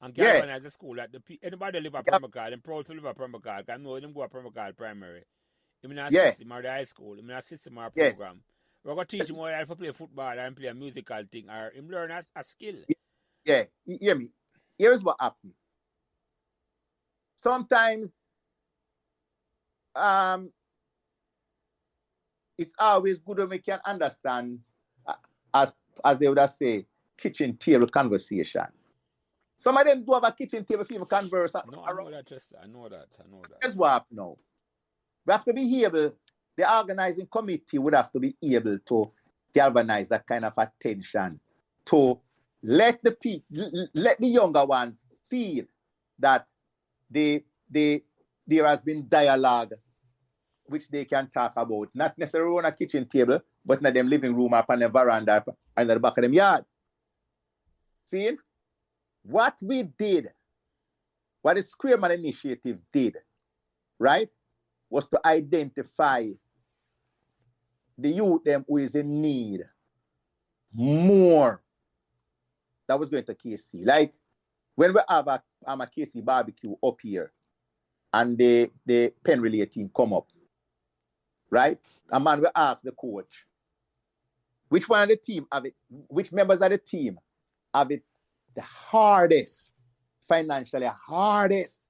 And can't Yeah. go in the school. Anybody live at Yep. Pembroke Hall, I'm proud to live at Pembroke Hall. I know them go at Pembroke Hall primary. I'm in a Yeah. system or the high school. I'm in a system or a Yeah. program. We're going to teach him how to play football and play a musical thing or him learn a skill. Yeah. You hear me? Here's what happened. Sometimes it's always good when we can understand, as they would say, kitchen table conversation. Some of them do have a kitchen table for converse. No, I know that, Chester. I know that. Here's what happened now. We have to be able, the organizing committee would have to be able to galvanize that kind of attention to let the younger ones feel that there has been dialogue which they can talk about, not necessarily on a kitchen table, but in them living room up on the veranda and at the back of them yard. See? What we did, what the Squareman Initiative did, right, was to identify the youth them who is in need more. That was going to KC. Like when we have a KC barbecue up here and the Penn Relay team come up, right? A man will ask the coach, which one of the team have it, which members of the team have it the hardest, financially hardest.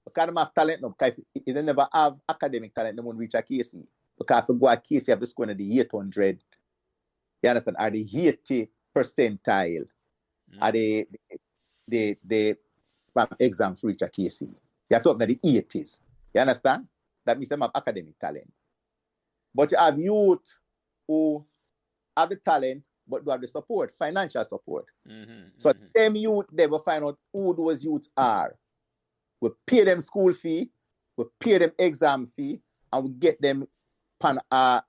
Because they have talent now, because if they never have academic talent, they won't reach a KC. Because if you go at KC, you have to score in the 800, you understand, or the 80 percentile, or the exams reach a KC. You have to up to the 80s. You understand? That means they have academic talent. But you have youth who have the talent, but do have the support, financial support. So them youth, they will find out who those youths are. We pay them school fee, we pay them exam fee, and we get them on a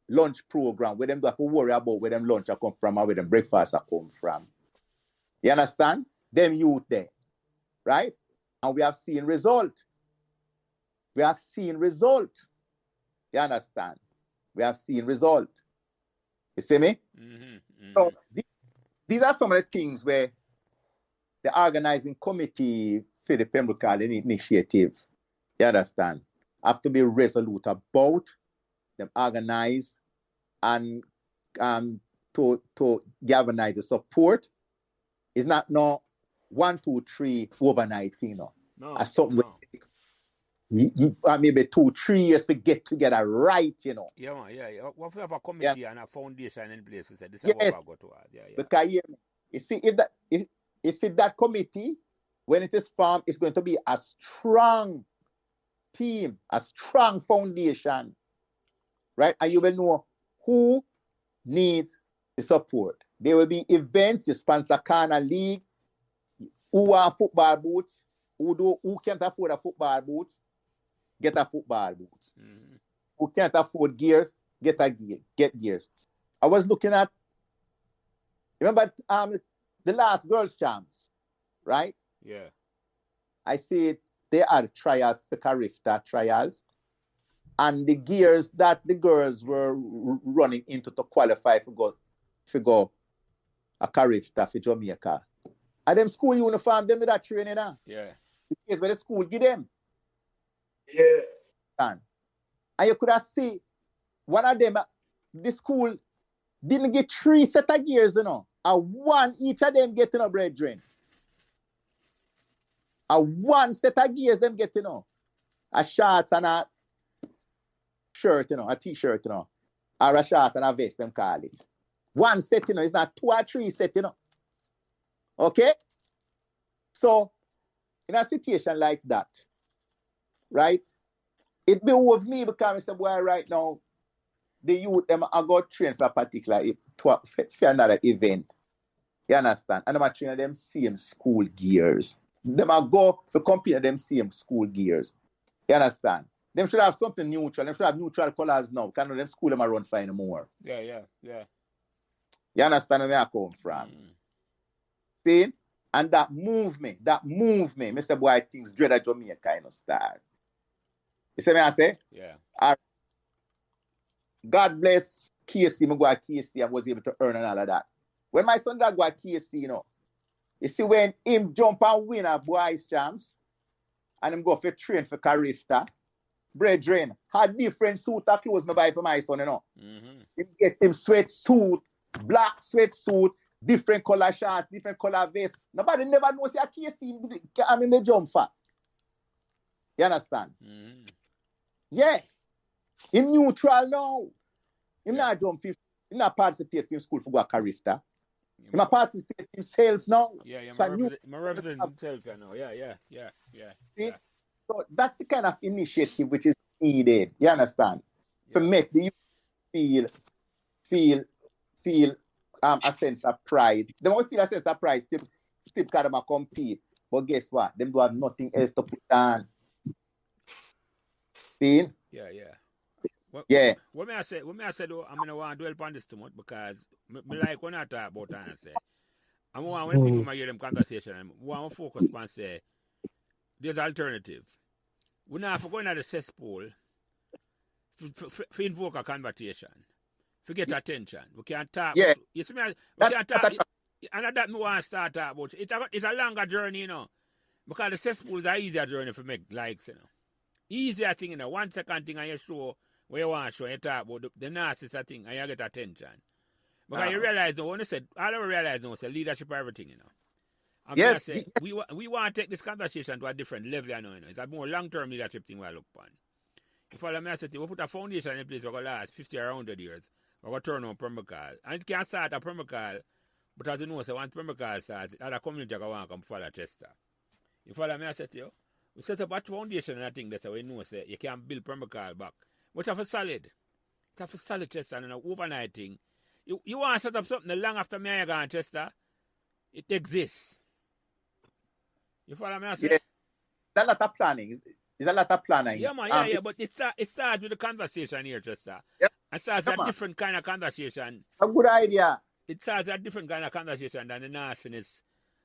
lunch program where them don't have to worry about where them lunch are come from or where them breakfast are come from. You understand? Them youth there, right? And we have seen result. We have seen result. You understand? We have seen result. You see me? So these are some of the things where the organizing committee for the Pembroke Hall Initiative, you understand, have to be resolute about them, organize and to galvanize the support. It's not no 1, 2, 3 overnight thing, no. As something maybe 2, 3 years to get together right, you know. Yeah, man, yeah. What if we have a committee and a foundation in place? We say this is Yes. what we go towards. Yeah. Because you see, if that committee, when it is formed, it's going to be a strong team, a strong foundation, right? And you will know who needs the support. There will be events, you sponsor Corner League, who want football boots, who can't afford a football boots, get a football boots. Who can't afford gears, get gears. I was looking at, remember the last Girls' Champs, right? Yeah. I see they had trials, the Carifta trials, and the gears that the girls were running into to qualify for go a Carifta for Jamaica. And them school uniform, them with that training now. Yeah. Because where the school give them. Yeah. And you could have seen one of them, the school didn't get 3 set of gears, you know. And one each of them getting a brethren. And one set of gears them getting, you know. A shorts and a shirt, you know, a t-shirt, you know. Or a short and a vest, them call it. One set, you know, it's not 2 or 3 set, you know. Okay? So, in a situation like that, right, it behooves me because I say, boy, right now, the youth, them are going to train for a particular, for another event. You understand? And them are training them same school gears. Them are go to compare them same school gears. You understand? Them should have something neutral. Them should have neutral colors now. Because them school them are run fine more. Yeah. You understand where I come from? See? And that movement, Mr. Boy thinks dread of Jamaica kind of start. You see me I say? Yeah. God bless KC, I go at KC and was able to earn and all of that. When my son that go at KC, you see when him jump and win a boys champs, and him go for train for Carifta, brethren, had different suit of clothes me buy for my son, Mm-hmm. Him get him sweatsuit, black sweatsuit, different color shorts, different color vest. Nobody never knows a KC, I mean, they jump for. You understand? Mm-hmm. Yeah. Him neutral now. Him not jump, him not participate in school for go a Carifta. He might participate himself now. Yeah, yeah, So represent himself, Yeah. See? So that's the kind of initiative which is needed, you understand? To make the youth feel a sense of pride. They won't feel a sense of pride, still because they compete. But guess what? They don't have nothing else to put on. See? Yeah. What may I say though, I don't want to dwell upon this too much because me like when I talk about it and say, I want when people might hear them conversation, I want to focus on say, there's alternative. We're not going to the cesspool for invoke a conversation, to get attention. We can't talk. Yeah. You see me? We can't talk. And that me want to start talk about. It's a longer journey, because the cesspool is an easier journey for make likes, Easier thing, 1 second thing on your show. Where you want to show, you talk about the narcissist thing and you get attention. Because you realize, all I realize now is leadership everything, I'm going to say, we want to take this conversation to a different level, It's a more long-term leadership thing we look upon. If all I say, we put a foundation in place for the last 50 or 100 years, we're going to turn on Pembroke Hall. And it can't start at Pembroke Hall, but as you know, once Pembroke Hall starts, other community are going to come follow Chester. You follow me, I said to you? We set up a foundation and I think that's how we know, you can't build Pembroke Hall back. But it's a solid. It's a solid Chester and an overnight thing. You want to set up something long after me and Chester, it exists. You follow me? I say? Yeah. It's a lot of planning. It's a lot of planning. Yeah, man, but it starts with the conversation here, Chester. Yep. It starts a different kind of conversation. A good idea. It starts a different kind of conversation than the nastiness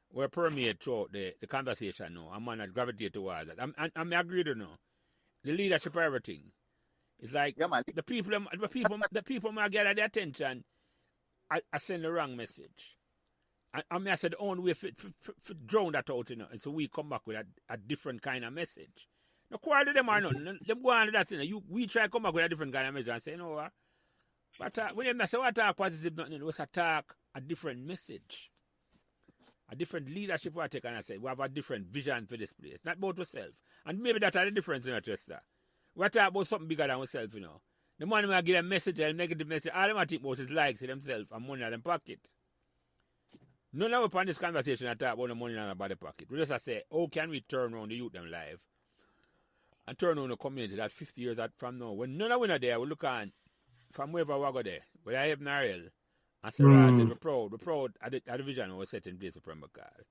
where permeate throughout the conversation now. I'm going to gravitate towards that. I'm agreed to now. The leadership of everything. It's like the people might get the attention. I send the wrong message. I said the only way for drown that out, so we come back with a different kind of message. No quarrel them or none. Them go on to that, we try to come back with a different kind of message and say, you know what? But when they say what talk positive, nothing, it was a different message. A different leadership we take and I say, we have a different vision for this place. Not about ourselves. And maybe that's the difference in our Chester. We talk about something bigger than ourselves, The money might get a message, a negative message, all them think about is likes to themselves and money in them pocket. None of upon this conversation I talk about the money in our body pocket. We just say, how can we turn around the youth them life and turn on the community that 50 years from now? When none of we are there, we look on from wherever we go there, whether I have Nariel and say, we're proud at the vision we set in place for Pembroke Hall.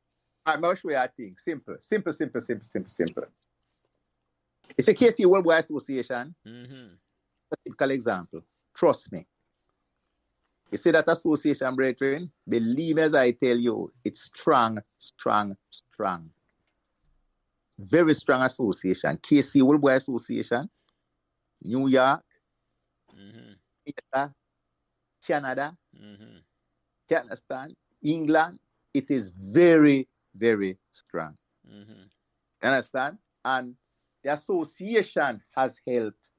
I'm not sure I think. Simple. It's a KC World War Association. A typical example. Trust me. You see that association, brethren? Believe me as I tell you, it's strong. Very strong association. KC World War Association. New York. Canada. You understand? England. It is very, very strong. You understand? And the association has helped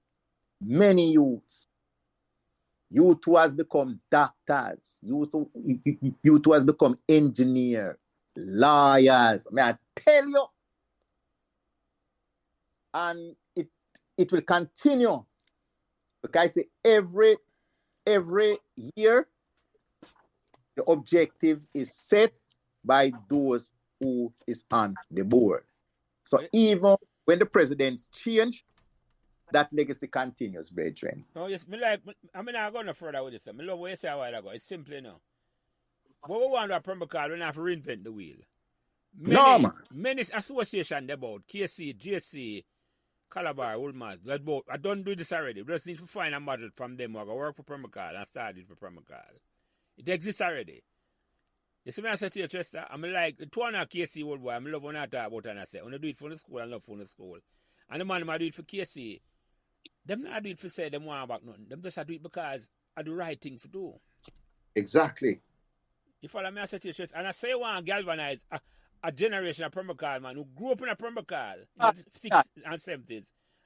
many youths. Youth who has become doctors. Youth who has become engineers, lawyers. May I tell you? And it will continue. Because I say every year, the objective is set by those who is on the board. So even when the presidents change, that legacy continues, brethren. Oh, yes. I'm not going no further with this. I love what you say a while ago. It's simply no. What we want to Pembroke Hall, we don't have to reinvent the wheel. Many associations about KC, JC, Calabar, Woolmaz. I don't do this already. We just need to find a model from them who are going to work for Pembroke Hall and start it for Pembroke Hall. It exists already. You see me I say to you, Chester, I'm like, the 200 KC World War, I'm love when I talk about it and I say, when I do it for the school, I love for the school. And the man might do it for KC. Them not do it for say them want back nothing. Them just do it because I do the right thing to do. Exactly. You follow me? I say to you, and I say one galvanize a generation of Pembroke Hall, man, who grew up in a Pembroke Hall in the 60s and 70s.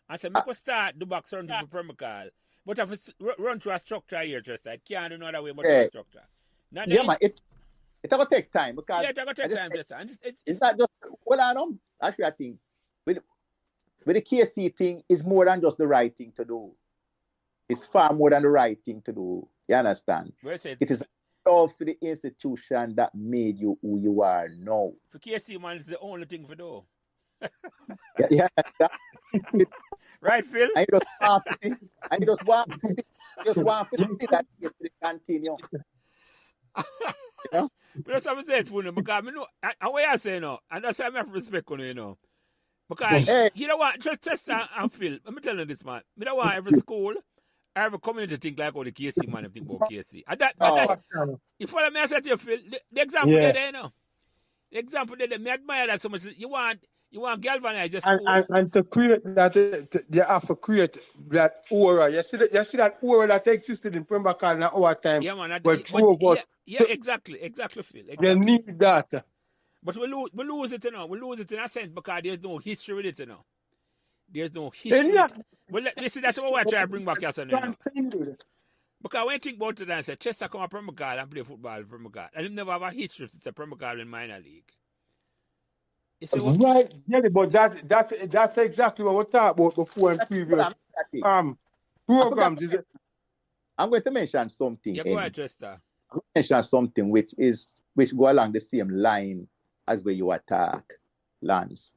And say, make us start the back something for Pembroke Hall. But if it's run through a structure here, Chester, it can't do no other way but through a structure. Now, man, it's going to take time. Because it's going to take time, Chester. And it's not just, well, I don't, actually, I think, with the KC thing, it's more than just the right thing to do. It's far more than the right thing to do. You understand? It is love for the institution that made you who you are now. For KC, man, it's the only thing for do. Yeah. Right, Phil? I just want to see that history continue. You know? But that's what I'm saying, because I know, and what I say now, and that's why I have respect on you, know. Because, you know what, just and Phil, let me tell you this, man. You know what, every school, every community think like how the KC man think about KC. And that, you follow me, I said to you, Phil, the example there, you know. The example there, me admire that so much. You want galvanize your school. And to create that, you have to create that aura. You see that aura that existed in Pembroke Hall in our time. Yeah, man. Yeah, exactly, Phil. Exactly. You need that. But we lose it, you know. We lose it in a sense because there's no history with it, you know. There's no history. Well, listen, that's what I try to bring back here, you know. Because when you think about it and say, Chester come to Pembroke Hall and play football in Pembroke Hall, and he never have a history since Pembroke Hall in minor league. Right, yeah, but that's exactly what we talked about before in previous programs. I'm going to mention something. Yeah, go ahead, Chester. I'm going to mention something which go along the same line as where you attack, Lance.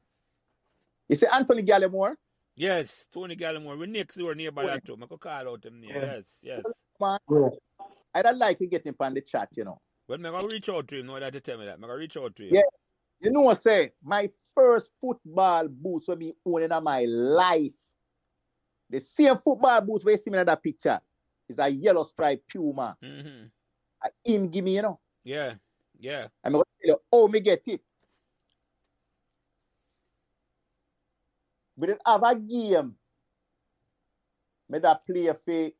You say Anthony Gallimore? Yes, Tony Gallimore. We're next door nearby that too. I could call out him near. Yes. Man, I don't like to get him on the chat, you know. Well, I'm going to reach out to him. No, that to tell me that. I'm going to reach out to him. Yeah. You know what I say? My first football boots for me owning in my life. The same football boots where you see me in that picture is a yellow stripe Puma. Him give me, you know. Yeah. I'm going to tell you how me get it. We didn't have a game. Me that play for, me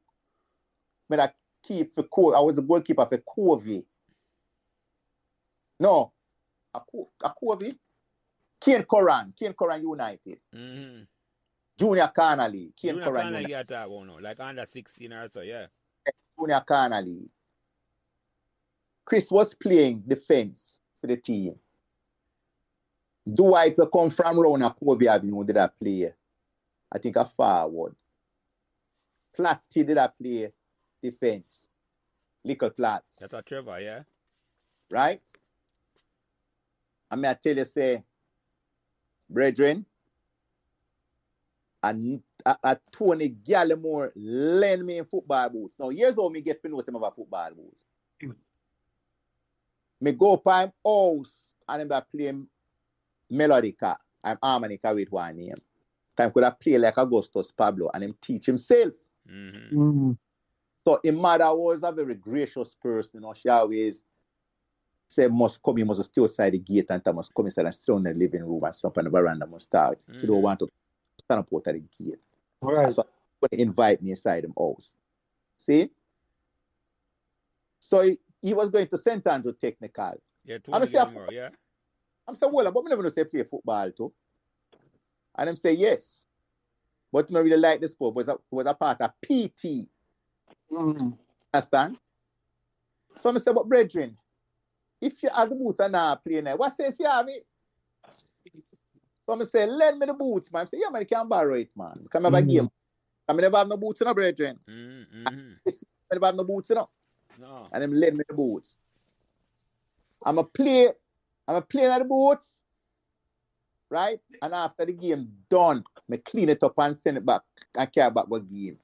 that keep for Covey. I was a goalkeeper for Covey. No. A Covey. Kane Coran United. Junior Connolly. Kane Coran United. Like under 16 or so, yeah. Junior Connolly. Chris was playing defense for the team. Dwight will come from round a Covey Avenue, did that play? I think a forward. Platty did that play defense. Little Platts. That's a Trevor, yeah? Right? I mean, I tell you, say, brethren, and Tony Gallimore lend me in football boots. Now, here's how me get to know some of our football boots. Me go up him house and I'm playing melodica. I'm harmonica with one name. Time could have play like Augustus Pablo and him teach himself. So his mother was a very gracious person. You know, she always say must stay outside the gate and must come inside and sit in the living room and sit up on the veranda must start. She don't want to stand up out of the gate. All right. So he invite me inside the house. See? So he was going to St. Andrew Technical. Yeah, I'm saying, well, but I never know say play football too. And them say yes. But I really like the sport, but it was a part of PT. Understand? So I say, but brethren, if you have the boots and not playing there, what sense you have it? So I say, lend me the boots, man. I say, yeah, man, you can borrow it, man. Because I have a game. I never have no boots, you know, brethren. I never have no boots, you know. No. And them lend me the boots. I'm a play at the boots, right? And after the game done, I clean it up and send it back and carry back the game.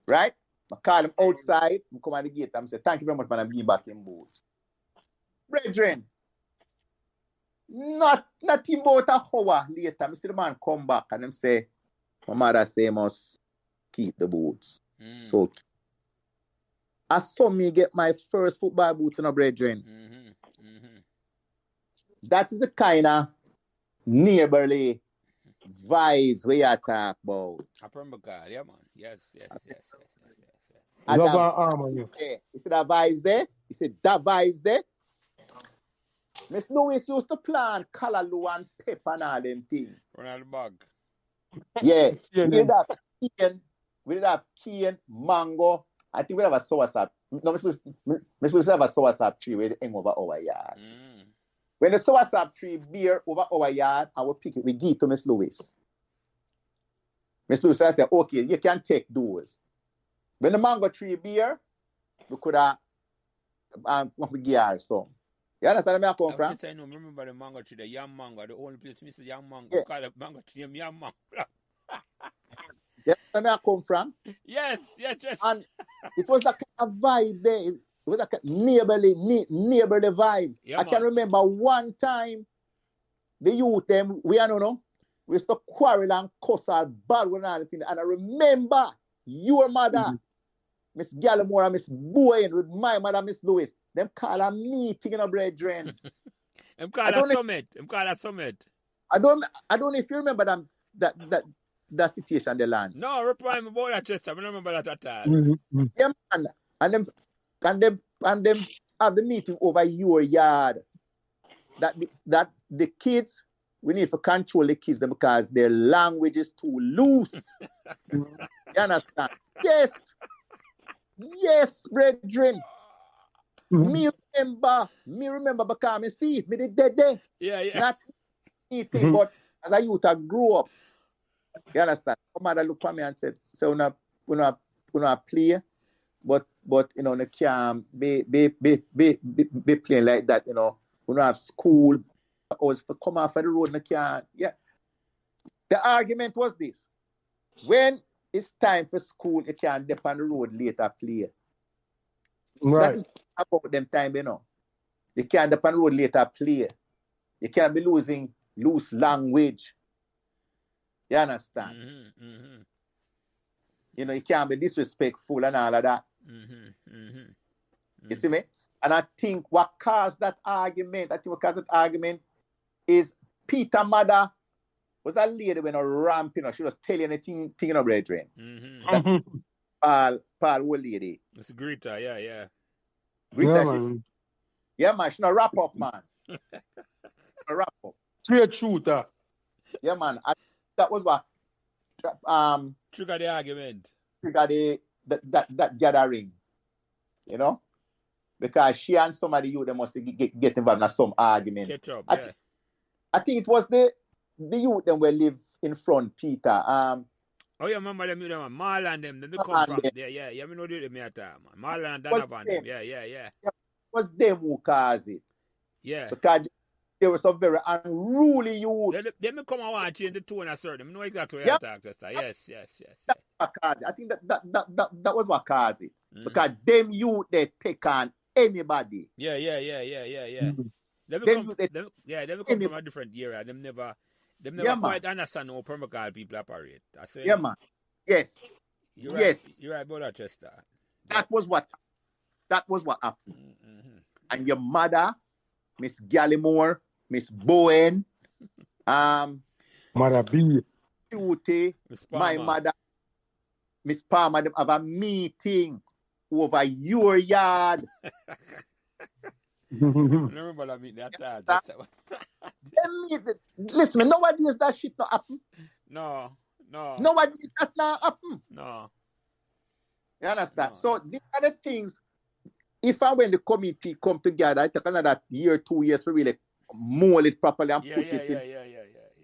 Right? I call him outside, I come at the gate and say, thank you very much, man, I'm being back in boots. Brethren, not about an hour later, I see the man come back and them say, my mother say must keep the boots. So I saw me get my first football boots, you know, brethren. That is the kind of neighborly vibes we are talking about. A Pembroke Hall, yeah, man. Yes. You see that vibes there? You see that vibes there? Miss Lewis used to plant callaloo and pepper and all them things. Run out of the bag. Yeah. Yeah, We did have cane, mango. I think we have a soursop. No, Miss Lewis have a soursop tree where hang over our yard. When the soursop tree bear over our yard, I will pick it. We give it to Miss Lewis. Miss Lewis said, okay, you can take those. When the mango tree bear, we could have give her some. You understand where I come from? I know, remember the mango tree, the yam mango, the only place Mr. Yam mango. Yeah. Call the mango tree yam mango. You understand where I come from? Yes, just. And it was like a vibe there. It was like a neighborly vibe. Yeah, I can man. remember one time the youth them, we used to quarrel and cuss our bad with all the thing. And I remember your mother, Miss Gallimore and Miss Bowen, with my mother, Miss Lewis, them call a meeting in a brethren. I'm called a summit. I don't know if you remember that situation the land. No, reply me about that, Chester. I don't remember that at all. Mm-hmm. Yeah, man. And them have the meeting over your yard. That the kids, we need to control the kids because their language is too loose. You understand? Yes, brethren. Me remember because I see it. Me did dead day. Yeah. Not anything, but as a youth I grew up. You understand? My mother looked at me and said, so we not play, but you know, they can't be playing like that, you know. We don't have school. Always come off of the road, they can't. Yeah. The argument was this. When it's time for school, you can't dip on the road later play. Right. That is about them time, you know. You can't dip on the road later play. You can't be losing loose language. You understand? You know, you can't be disrespectful and all of that. You see me? And I think what caused that argument, is Peter's mother was a lady when a ramp, you know, she was telling a thing in her brethren. Paul old lady. It's a Greta, yeah. Greta, yeah, man, she not wrap up, man. Wrap up. Straight shooter. Yeah, man. That was what trigger the argument. Trigger that gathering. You know? Because she and somebody you they must get involved in some argument. Catch up, I think it was the youth them will live in front, Peter. Oh yeah, remember them, Marlon them they come from there, yeah, me know them at time. Marlon and Donovan them, yeah. It was them who caused it. Yeah. Because they were some very unruly youth. They may come and want to change the tone a certain. I know exactly what you're talking about. Yes. That's what caused it. I think that was what caused it. Because them youth they take on anybody. Yeah. They will come from a different era. Them never quite understand how Pembroke Hall people operate. I say, yeah, man. Yes. You're right about that, Chester. That was what happened. And your mother, Miss Gallimore, Miss Bowen, Mother B. Tuty, my mother, Miss Palmer, them have a meeting over your yard. I remember that meeting that time. Listen, nowadays that shit not happen. No. Nowadays that not happen. No. You understand? No. So these are the things. If and when the committee come together, it take another year, 2 years to really mold it properly and put it in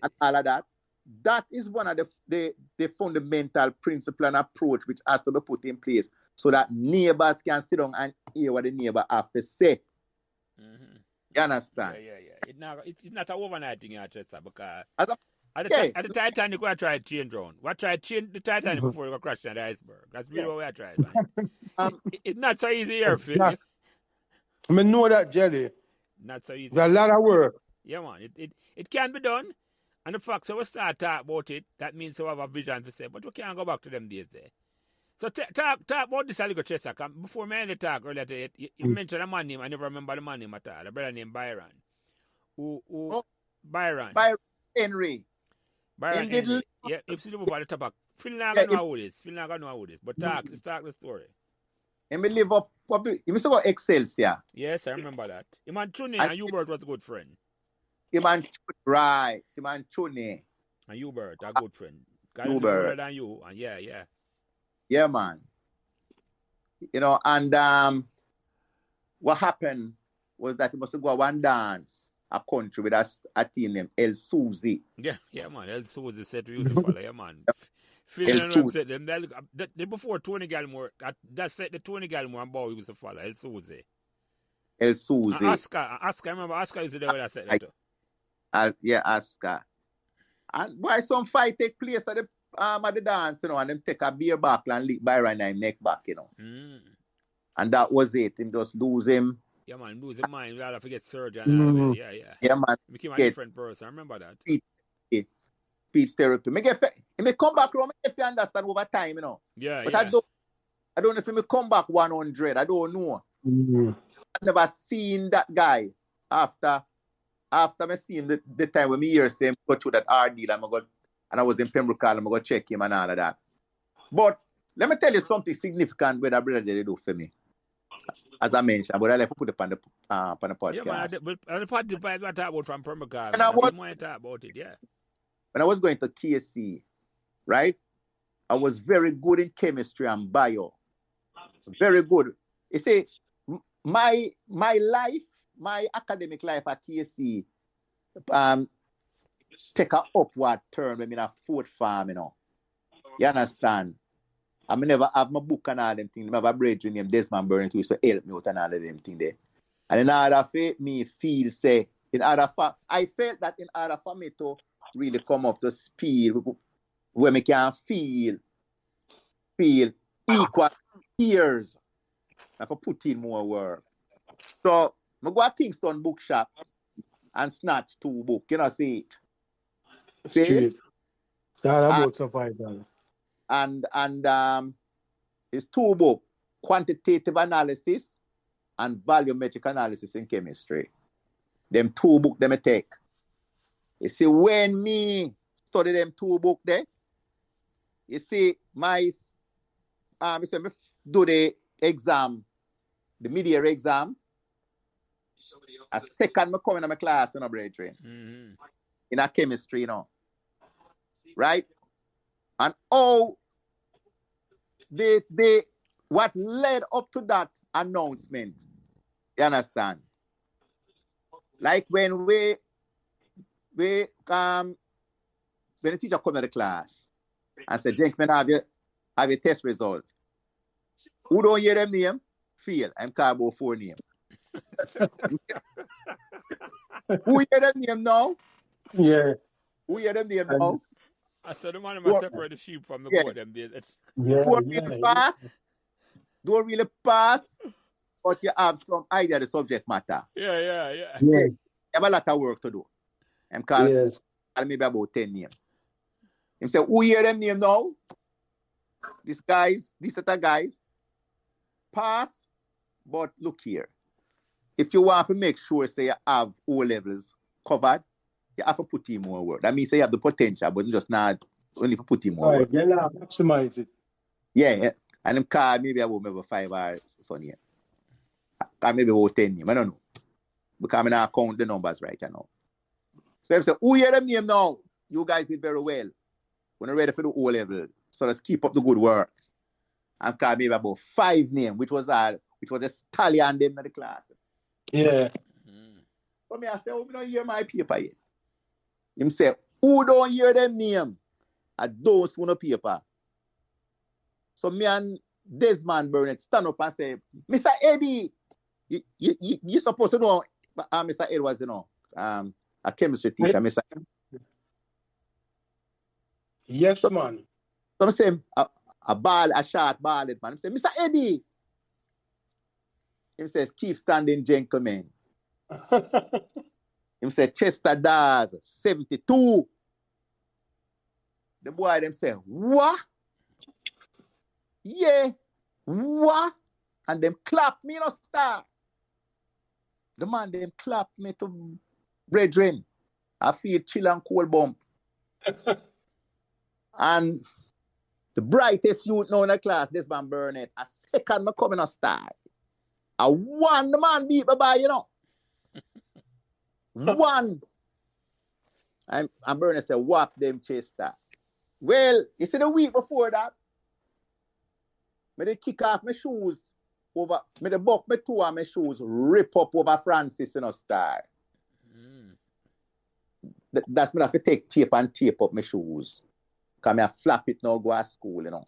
and all of that. That is one of the fundamental principle and approach which has to be put in place so that neighbors can sit down and hear what the neighbor have to say. You understand? Yeah. It's not an overnight thing, Chester, because at the Titanic, we tried to change around. We tried to change the Titanic before we crashed on the iceberg. That's really what we tried, man. It's not so easy here, Phil. I know that, Jelly. Not so easy. There's a lot of work. Yeah, man. It can be done. And the fact, so we start talking about it, that means we have a vision to say, but we can't go back to them days there. So talk about this a little, Chester. Before me end the talk earlier today, you mentioned a man name, I never remember the man name at all, a brother named Byron. Byron? Byron Henry. Byron Henry. Yeah, if you look at the top, Phil not gonna know who this. But let's talk the story. And we live up you must go Excelsior. Yes, I remember that. Iman Chune and Hubert was a good friend. Right. Iman Chune. And Hubert, a good friend. Guy Hubert. older than you. And yeah. Yeah, man. You know, and what happened was that he must go and dance a country with a team named El Suzy. Yeah, man. El Suzy said to use the follow, yeah, man. Feeling them said them before Tony Gallimore, that said the Tony Gallimore and Bowie was to follow El Suzy. El Suzy. Oscar, remember Oscar used to do that said that too. Yeah, Oscar. And why some fight take place at the dance, you know, and them take a beer buckle and lick Byron and neck back, you know. And that was it. Him just lose him. Yeah, man, lose his mind. We had to forget surgery and all that. Yeah. Yeah, man. He became a different person. I remember that. Speech therapy. He may come back around if you understand over time, you know. Yeah, but I don't know if he may come back 100. I don't know. I've never seen that guy after I seen the time when me hear him go through that ordeal and I was in Pembroke Hall, I'm going to check him and all of that. But let me tell you something significant where that brother did do for me. As I mentioned, but I like to put it on the podcast. Yeah, man, the podcast I talk about from Pembroke Hall. And I talk about it, yeah. When I was going to KC, right, I was very good in chemistry and bio. Very good. You see, my life, my academic life at KC, take an upward turn when I'm in a fourth farm, you know. You understand? I never have my book and all them things. I have a brethren named Desmond Burnett who used to help me out and all of them things there. And in order for me feel, say, I felt that in order for me to really come up to speed where me can feel equal peers, I have to put in more work. So I go to Kingston bookshop and snatch 2 books. You know, see it. Straight. That about survival. And it's 2 books, quantitative analysis and volumetric analysis in chemistry. Them 2 books them I take. You see, when me study them 2 books there, you see, me do the exam, the mid-year exam. A second me come in my class in a brethren. In a chemistry, you know. Right? And what led up to that announcement, you understand? Like when when the teacher come to the class and said, gentlemen, have your test result. Who don't hear them name? Fail. I'm Carbo 4 name. Who hear them name now? Yeah. Who hear them name now? I said the man must separate the sheep from the goat. Them days. Really pass. Don't really pass, but you have some idea of the subject matter. Yeah. You have a lot of work to do. I'm calling maybe about 10 names. Him say, who hear them name now? These set of guys, pass, but look here. If you want to make sure, say, you have O levels covered, you have to put in more work. That means you have the potential, but just not only to put in more work. Yeah, maximize it. Yeah. And them call maybe about maybe 5 hours, son here. Maybe about 10 names. I don't know. Because I now count the numbers right now. So I say, who hear them name now? You guys did very well. When you're ready for the O level, so let's keep up the good work. And call maybe about 5 names, which was a stallion them in the class. Yeah. So me I say, we don't hear my paper yet. Him say, who don't hear them name? I don't see no paper. So me and Desmond Burnett stand up and say, Mr. Eddie, you supposed to know Mr. Ed was, you know, a chemistry teacher, Mr. Yes, man. So I say, a short ballad man. I say, Mr. Eddie. He says, keep standing, gentlemen. He said, Chester Dawes, 72. The boy them say, what? Yeah, what? And them clap me, no star. The man them clap me to brethren. I feel chill and cold bump. And the brightest youth now in the class, Desmond Burnett, a second me coming a star. I one the man beat by, you know. One. And Bernie said, whap them Chester. Well, you see the week before that, me they kick off my shoes over, me the buck me two of my shoes rip up over Francis in a star. That's me have to take tape and tape up my shoes. Because me flap it now go to school, you know.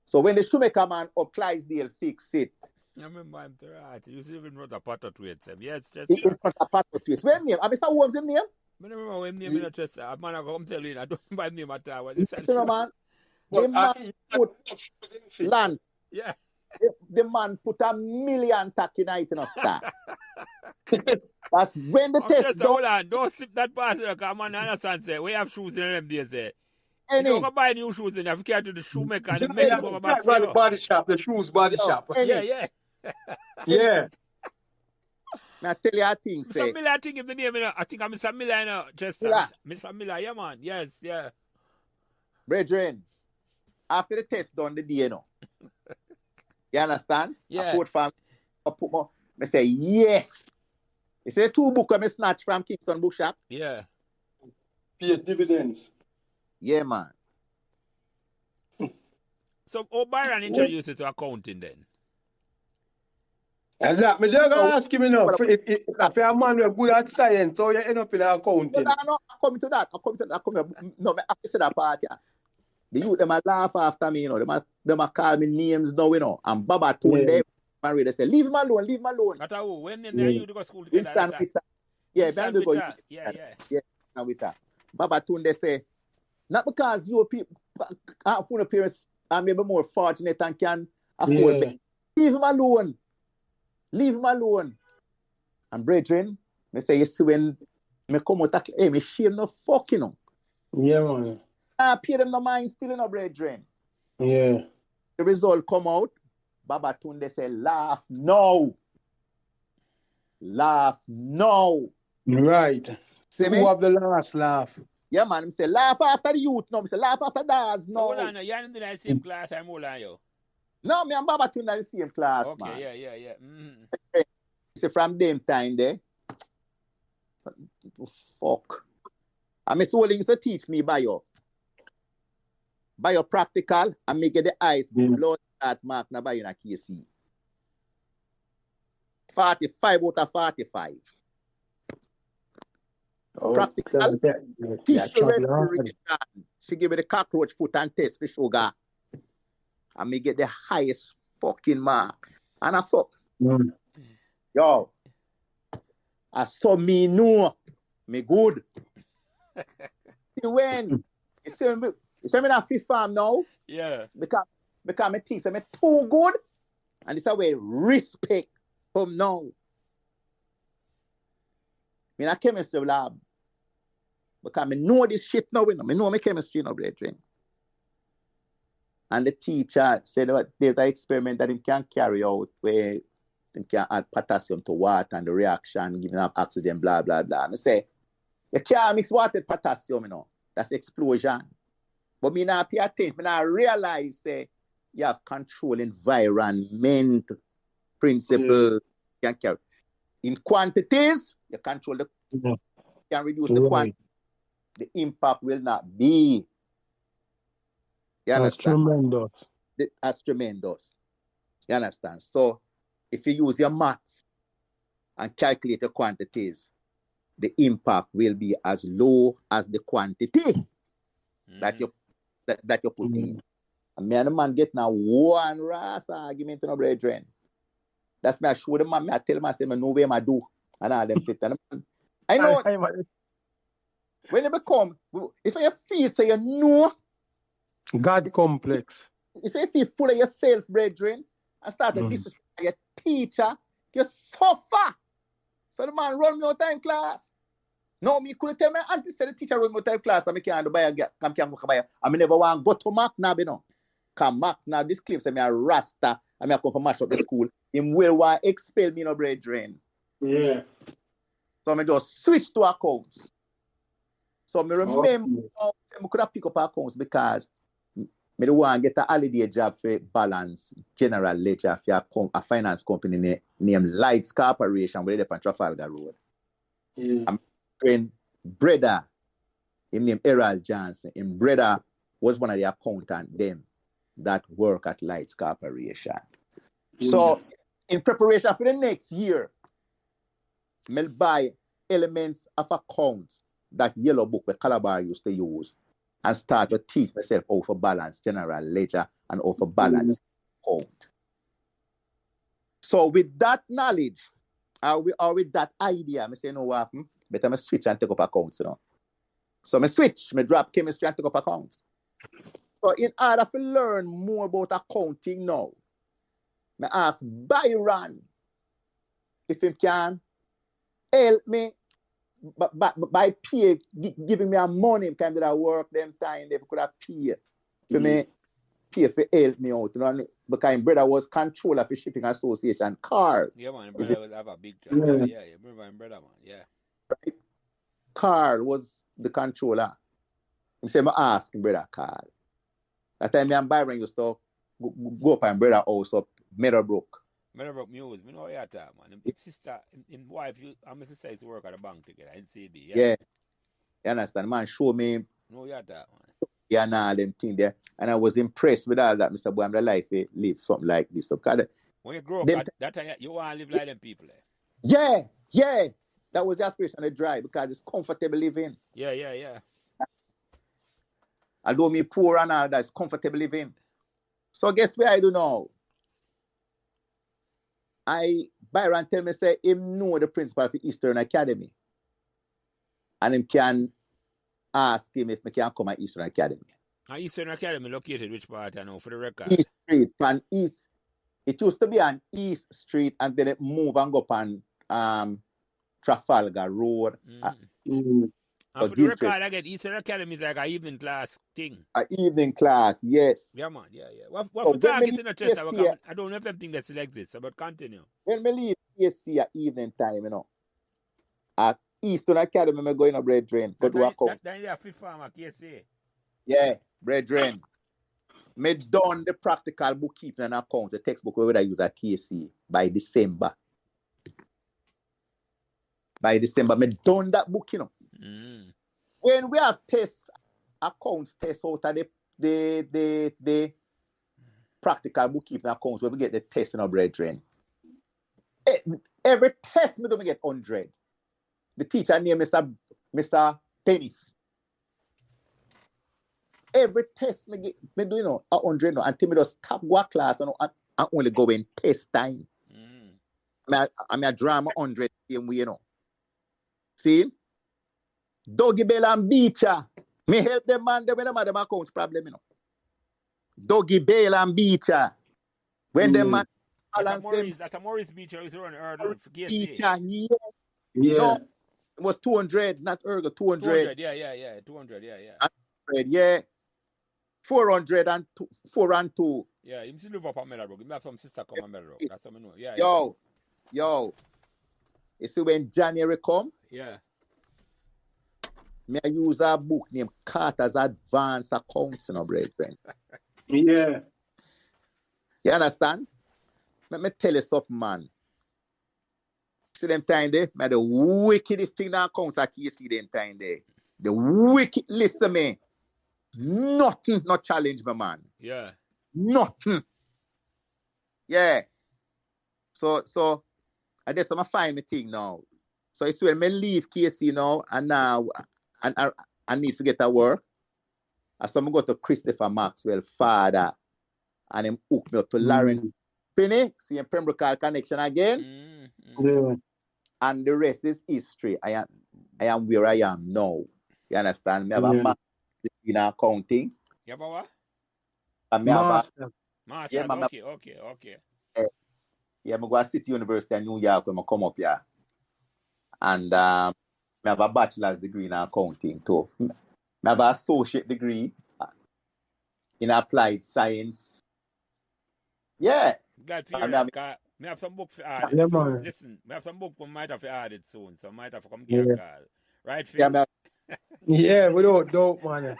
So when the shoemaker man up Clydesdale fix it. I remember him to right. You see him wrote a pattern to it. Yes, just. He wrote a pattern to it. Where name? Mr. Holmes' name? I don't remember when name in just a man I come tell you I don't remember name at all. What you said? Man. The man put land. Yeah. The man put $1 million tack in it in a star. That's when the test hold on, don't slip that pass there, because man understand say we have shoes in them days there. You don't go buy new shoes and you have to carry to the shoemaker and make it over back for you. The body shop, the shoes body shop. Yeah. Yeah. Now tell you a thing, say. Mr. Miller, I think if the name, I think I'm Mr. Miller, you know, just Mr. Miller, yeah, man. Yes, yeah. Brethren, after the test done the day, you know. You understand? Yeah. I put more. I say, yes. You see the 2 books I snatch from Kingston bookshop? Yeah. Pay dividends. Yeah, man. So, Byron introduced you to accounting then? And that, me just gonna ask him, you know, if a man who good at science, so you end up in accounting. No, I'm coming to that. No, I have to say that part, yeah. The youth, them a laugh after me, you know. Them a call me names now, you know. And Baba told them, married, they say, leave him alone, leave him alone. But when they you to go to school together? Yeah, with that. Baba Tunde say, not because your people, parents are maybe more fortunate and can afford me. Leave him alone. Leave him alone. And brethren, they say, you see, when me come out, hey, me shame no fuck, you know. Yeah, man. I pay them no mind still, you know, brethren. Yeah. The result come out, Baba Tunde say, laugh now. Laugh now. Right. So who have the last laugh? Yeah, man. I say, laugh after the youth now. I say, laugh after Dawes now. So hold on, you're in the same class I'm older than you? No, me and Baba Tunde in the same class, okay, man. Yeah. Mm-hmm. See, from them time there, fuck. And Miss Walling used to teach me by your practical and make the eyes blood that mark now by you in a KC. 45 out of 45. Practical. Tissue respiration. She give me the cockroach foot and test for sugar. And me get the highest fucking mark. And I saw, yo, I saw me know, me good. See when, you see me na fifth farm now? Yeah. Because me think, say me too good. And this is way respect from now. Me na chemistry lab. Because me know this shit now, you know. Me know my chemistry now, brethren. And the teacher said that there's an experiment that he can carry out where he can add potassium to water and the reaction, giving up oxygen, blah, blah, blah. I say, you can't mix water with potassium, you know. That's explosion. But me not pay attention. Me not realize you have control environment principle. You can carry. In quantities, you control you can reduce the quantity. The impact will not be. You understand? That's tremendous. That's tremendous. You understand? So, if you use your maths and calculate the quantities, the impact will be as low as the quantity that you put in. And me and the man get now one ras argument, no brethren. That's me. I show the man. I tell him, I say, I know where I do. And all them sit. And I know. When you become, it's when you feel so you know. God complex. It's when you feel full of yourself, brethren, and start to disrespect your teacher, you suffer. So the man run me out of class. No, me couldn't tell my auntie said the teacher run me out of class and I can't buy I never want to go to Mac now, you know. Come Mac now, this claim say me a rasta and me a come from mash up the school. Him will want to expel me, no brethren. Yeah. So I just switch to accounts. So I remember I could have picked up accounts because Me the one get a holiday job for balance general ledger for a finance company named Lights Corporation where they on Trafalgar Road. Yeah. I'm friend brother, him named Errol Johnson. Him brother was one of the accountant them that work at Lights Corporation. So in preparation for the next year, I'll buy elements of accounts that yellow book where Calabar used to use and start to teach myself how to balance general ledger and how to balance account. So with that knowledge, or with that idea, I say, you know what happened? Better I switch and take up accounts, you know. So I switch, I drop chemistry and take up accounts. So in order to learn more about accounting now, I ask Byron if he can help me by pay, giving me a money kind of work them time they could have pay for me, pay for help me out, you know, because my brother was controller for shipping association Carl. Yeah, man, brother will have a big job. Yeah. Remember my brother, man. Yeah. Right? Carl was the controller. He said, I ask him, brother Carl. That time me and Byron used to go up and brother house up Meadowbrook. Meadowbrook Muse, me know your time, man. His sister, his wife, and my sister used to work at the bank together in CB. Yeah. You understand? Man, show me. Know your time, man. Yeah, and them thing there. And I was impressed with all that, Mr. Boy. I'm the life live something like this. So, when you grow up, that time, you want to live like them people. Yeah. That was the aspiration of the drive because it's comfortable living. Yeah. Although me poor and all that, it's comfortable living. So guess where I do now? Byron tell me say him know the principal of the Eastern Academy. And him can ask him if me can come at Eastern Academy. Eastern Academy located which part I know for the record? East Street, from East. It used to be on East Street and then it move and go up on Trafalgar Road. And for the record, again, Eastern Academy is like an evening class thing. An evening class, yes. Yeah, man, yeah. What for targets in the chest? I don't know if everything that's like this, but continue. When me leave ESC at evening time, you know, at Eastern Academy, me going to Brethren. Go to account. That's the fifth farm at KSA. Yeah, Brethren. Me done the practical bookkeeping and accounts, the textbook where I use at KSC by December. Me done that book, you know. When we have accounts tests out of the practical bookkeeping accounts where we get the test in our Brethren. Every test me do me get 100. The teacher named Mr. Dennis. Every test me do, you know, 100 now, until me just stop go class and only go in test time. I'm a drama 100 same way, you know. See? Dougie Bell and Beecher. Me help them man when them have them accounts problem, you know. Dougie Bell and Beecher. When them man balance them. That's a Maurice Beecher who's running Ergo for KSA. Beecher, yeah. No, it was 200, not Ergo, 200. 200, yeah. 200, yeah. 100, yeah. 400 and 4 and 2. Yeah, you still live up on Meadowbrook. You have some sister come on Meadowbrook. That's what I know. Yeah. Yo. You see when January come? Yeah. Me I use a book named Carter's Advanced Accounts, you know, brethren. Yeah. You understand? Let me tell you something, man. See them time there? Man, the wickedest thing that accounts that you see them time there. The wicked, listen me. Nothing not challenge me, man. Yeah. Nothing. Yeah. So I guess I'm find my thing now. So it's when I leave KC now and now I need to get to work. And so I go to Christopher Maxwell, father, and him hook me up to Lawrence Finney, see him Pembroke Hall connection again. Yeah. And the rest is history. I am where I am now. You understand? Me have a master in accounting. You have a what? And me have Master. Master, Yeah, okay. Yeah, I go to City University in New York when I come up here. And I have a bachelor's degree in accounting too. I have an associate degree in applied science. Yeah. Glad to hear that. I have some book for added Yeah, soon. man. Listen, I have some book for might have added soon, so I might have to come get a call. Right, Phil? Yeah, Yeah, without doubt, man.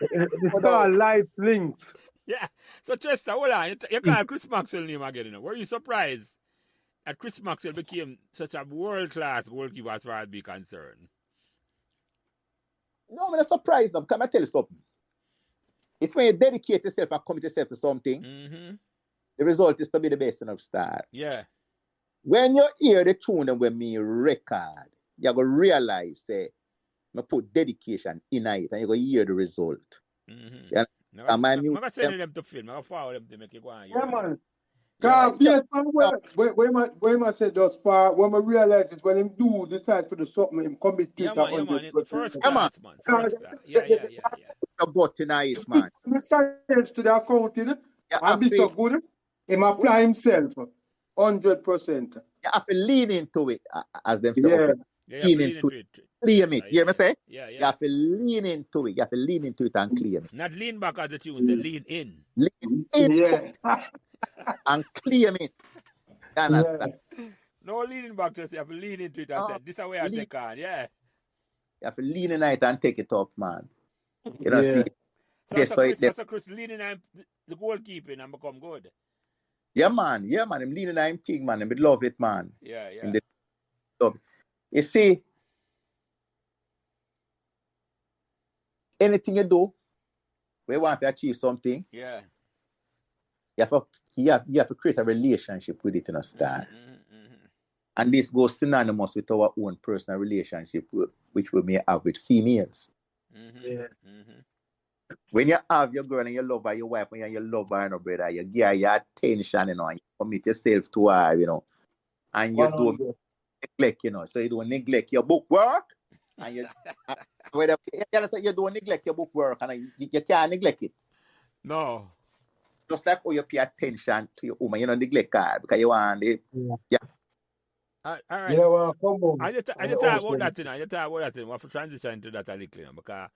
It's called life links. Yeah. So Chester, hold on. You call Chris Maxwell name again, you know. Were you surprised that Chris Maxwell became such a world-class goalkeeper as far as be concerned? No, I'm not surprised. Now, come and tell you something. It's when you dedicate yourself and commit yourself to something, the result is to be the best in the start. Yeah. When you hear the tune and when me record, you're going to realize, say, I put dedication in it and you're going to hear the result. Yeah. I'm going to send them to film. I'm going to forward them to make you go on. Yeah, man. Yeah. When I said those part, when I realize it, when him do decide for the something, him commit to Yeah, it. man. First class, man. First class. Yeah. About tonight, man. The science to the accounting and be so good, him apply himself 100%. You have to lean into it, as them say. Yeah. Okay. Yeah, Lean into it. Claim it. You hear me say? Yeah. You have to lean into it. You have to lean into it and claim it. Not lean back as the tune say, lean in. Lean in Yeah. and claim it. You understand? No leaning back, just you have to lean into it and say, this is where I take on, yeah. You have to lean in it and take it up, man. You know, Yeah. see? So Chris leaning on the goalkeeping and become good. Yeah, man. I'm leaning on him thing, man. I love it, man. Yeah. Love it. You see, anything you do, where you want to achieve something, Yeah. you have to create a relationship with it in a start. And this goes synonymous with our own personal relationship, which we may have with females. Yeah. When you have your girl and you love her, your wife, and you love her and her brother, you give her your attention, you know, and you commit yourself to her, you know, and you don't neglect, you know, so you don't neglect your book work, and you don't neglect your book work, and you can't neglect it. No. Just like how you pay attention to your woman, you don't neglect her because you want it. Yeah. All right. Yeah, well, come on. I just talk about that, you know. I just talk about that, you know. We have to transition into that a little, you know, because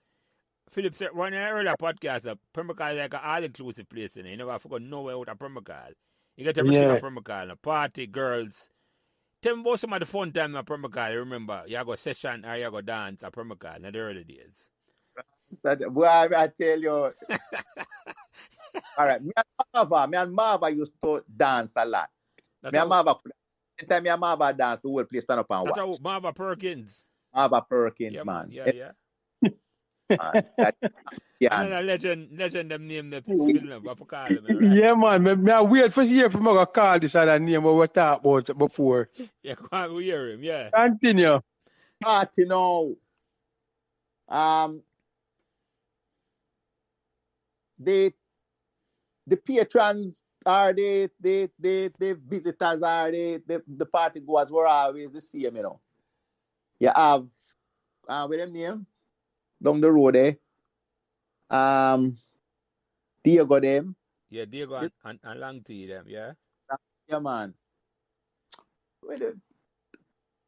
Philip said, when I heard that podcast, Pembroke Hall is like an all-inclusive place, you know. You never have to go nowhere out of Pembroke Hall. You get everything at Pembroke Hall, a party, girls. Tell me about some of the fun time at Pembroke Hall. You remember, you go session or you go dance at Pembroke Hall in the early days. Well, I tell you. All right, me and Marva used to dance a lot. Anytime me and Marva dance, the whole place stand up and watch. That's how Marva Perkins. Marva Perkins, Yeah, man. Yeah. Yeah. And legend them name that film, I forgot them. Right? Yeah, man. I wait for years for me to call this other name what we talked about it before. Yeah, we hear him, yeah. Continue. Party now. The patrons are the visitors are the party goers were always the same, you know. You have with them name down the road there. Diego them. Yeah, Diego and Long T them, yeah. Yeah, man.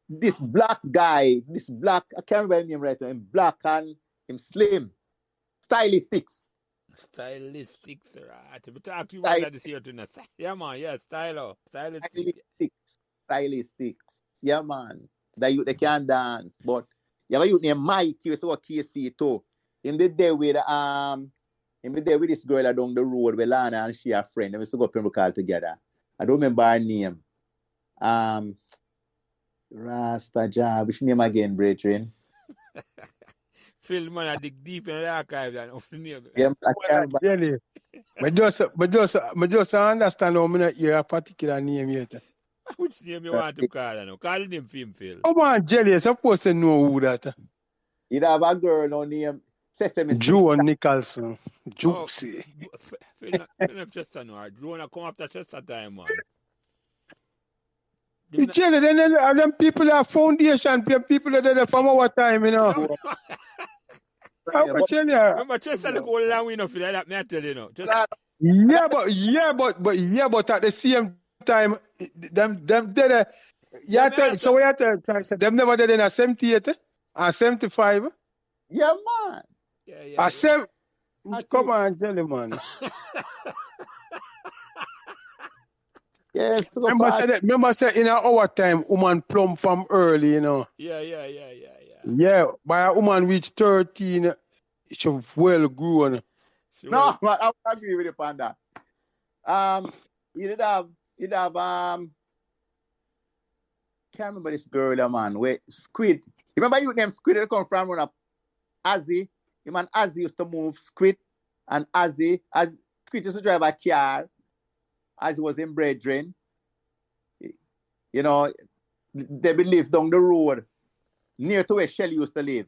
This black guy, I can't remember his name right now. Him black and him slim. Stylistics. Stylistics, right. We talk you about this here tonight. Yeah, man, yeah, Stylistics. Yeah, man. They can dance, but you have a youth named Mike, you saw KC too. In the day with this girl down the road with Lana and she a friend, and we used to go Pembroke Hall together. I don't remember her name. Rasta Job, which name again, brethren? Phil, man, I dig deep in the archives and off the name. Yeah, I can't remember. But just understand how I'm not hear a particular name yet. Which name you want to call her? Call him film, Phil. Come on, Jelly, you're supposed to know who that. You have a girl no name Sesame Joe Nicholson. Juicy. Phil, not Chester no. Joe come after Chester time, man. Jelly, then them people are foundation, people that are there from our time, you know. Remember Chester the go long way enough, Phil, that me I tell you, know. Just... but at the same time, them did so we have to them never did in a 78 or 75. Yeah, man. Yeah. Come on, Jelly, man. Yeah, remember say in our time, woman plumb from early, you know. Yeah. Yeah, by a woman reach 13, she well grown. No, man, I would agree with you on that. You'd have can't remember this girl, man. Where Squid. Remember you name Squid? They come from one of Azzy. Your man Azzy used to move Squid, and Azzy, as Squid used to drive a car, as he was in Brethren. You know, they be live down the road near to where Shelly used to live.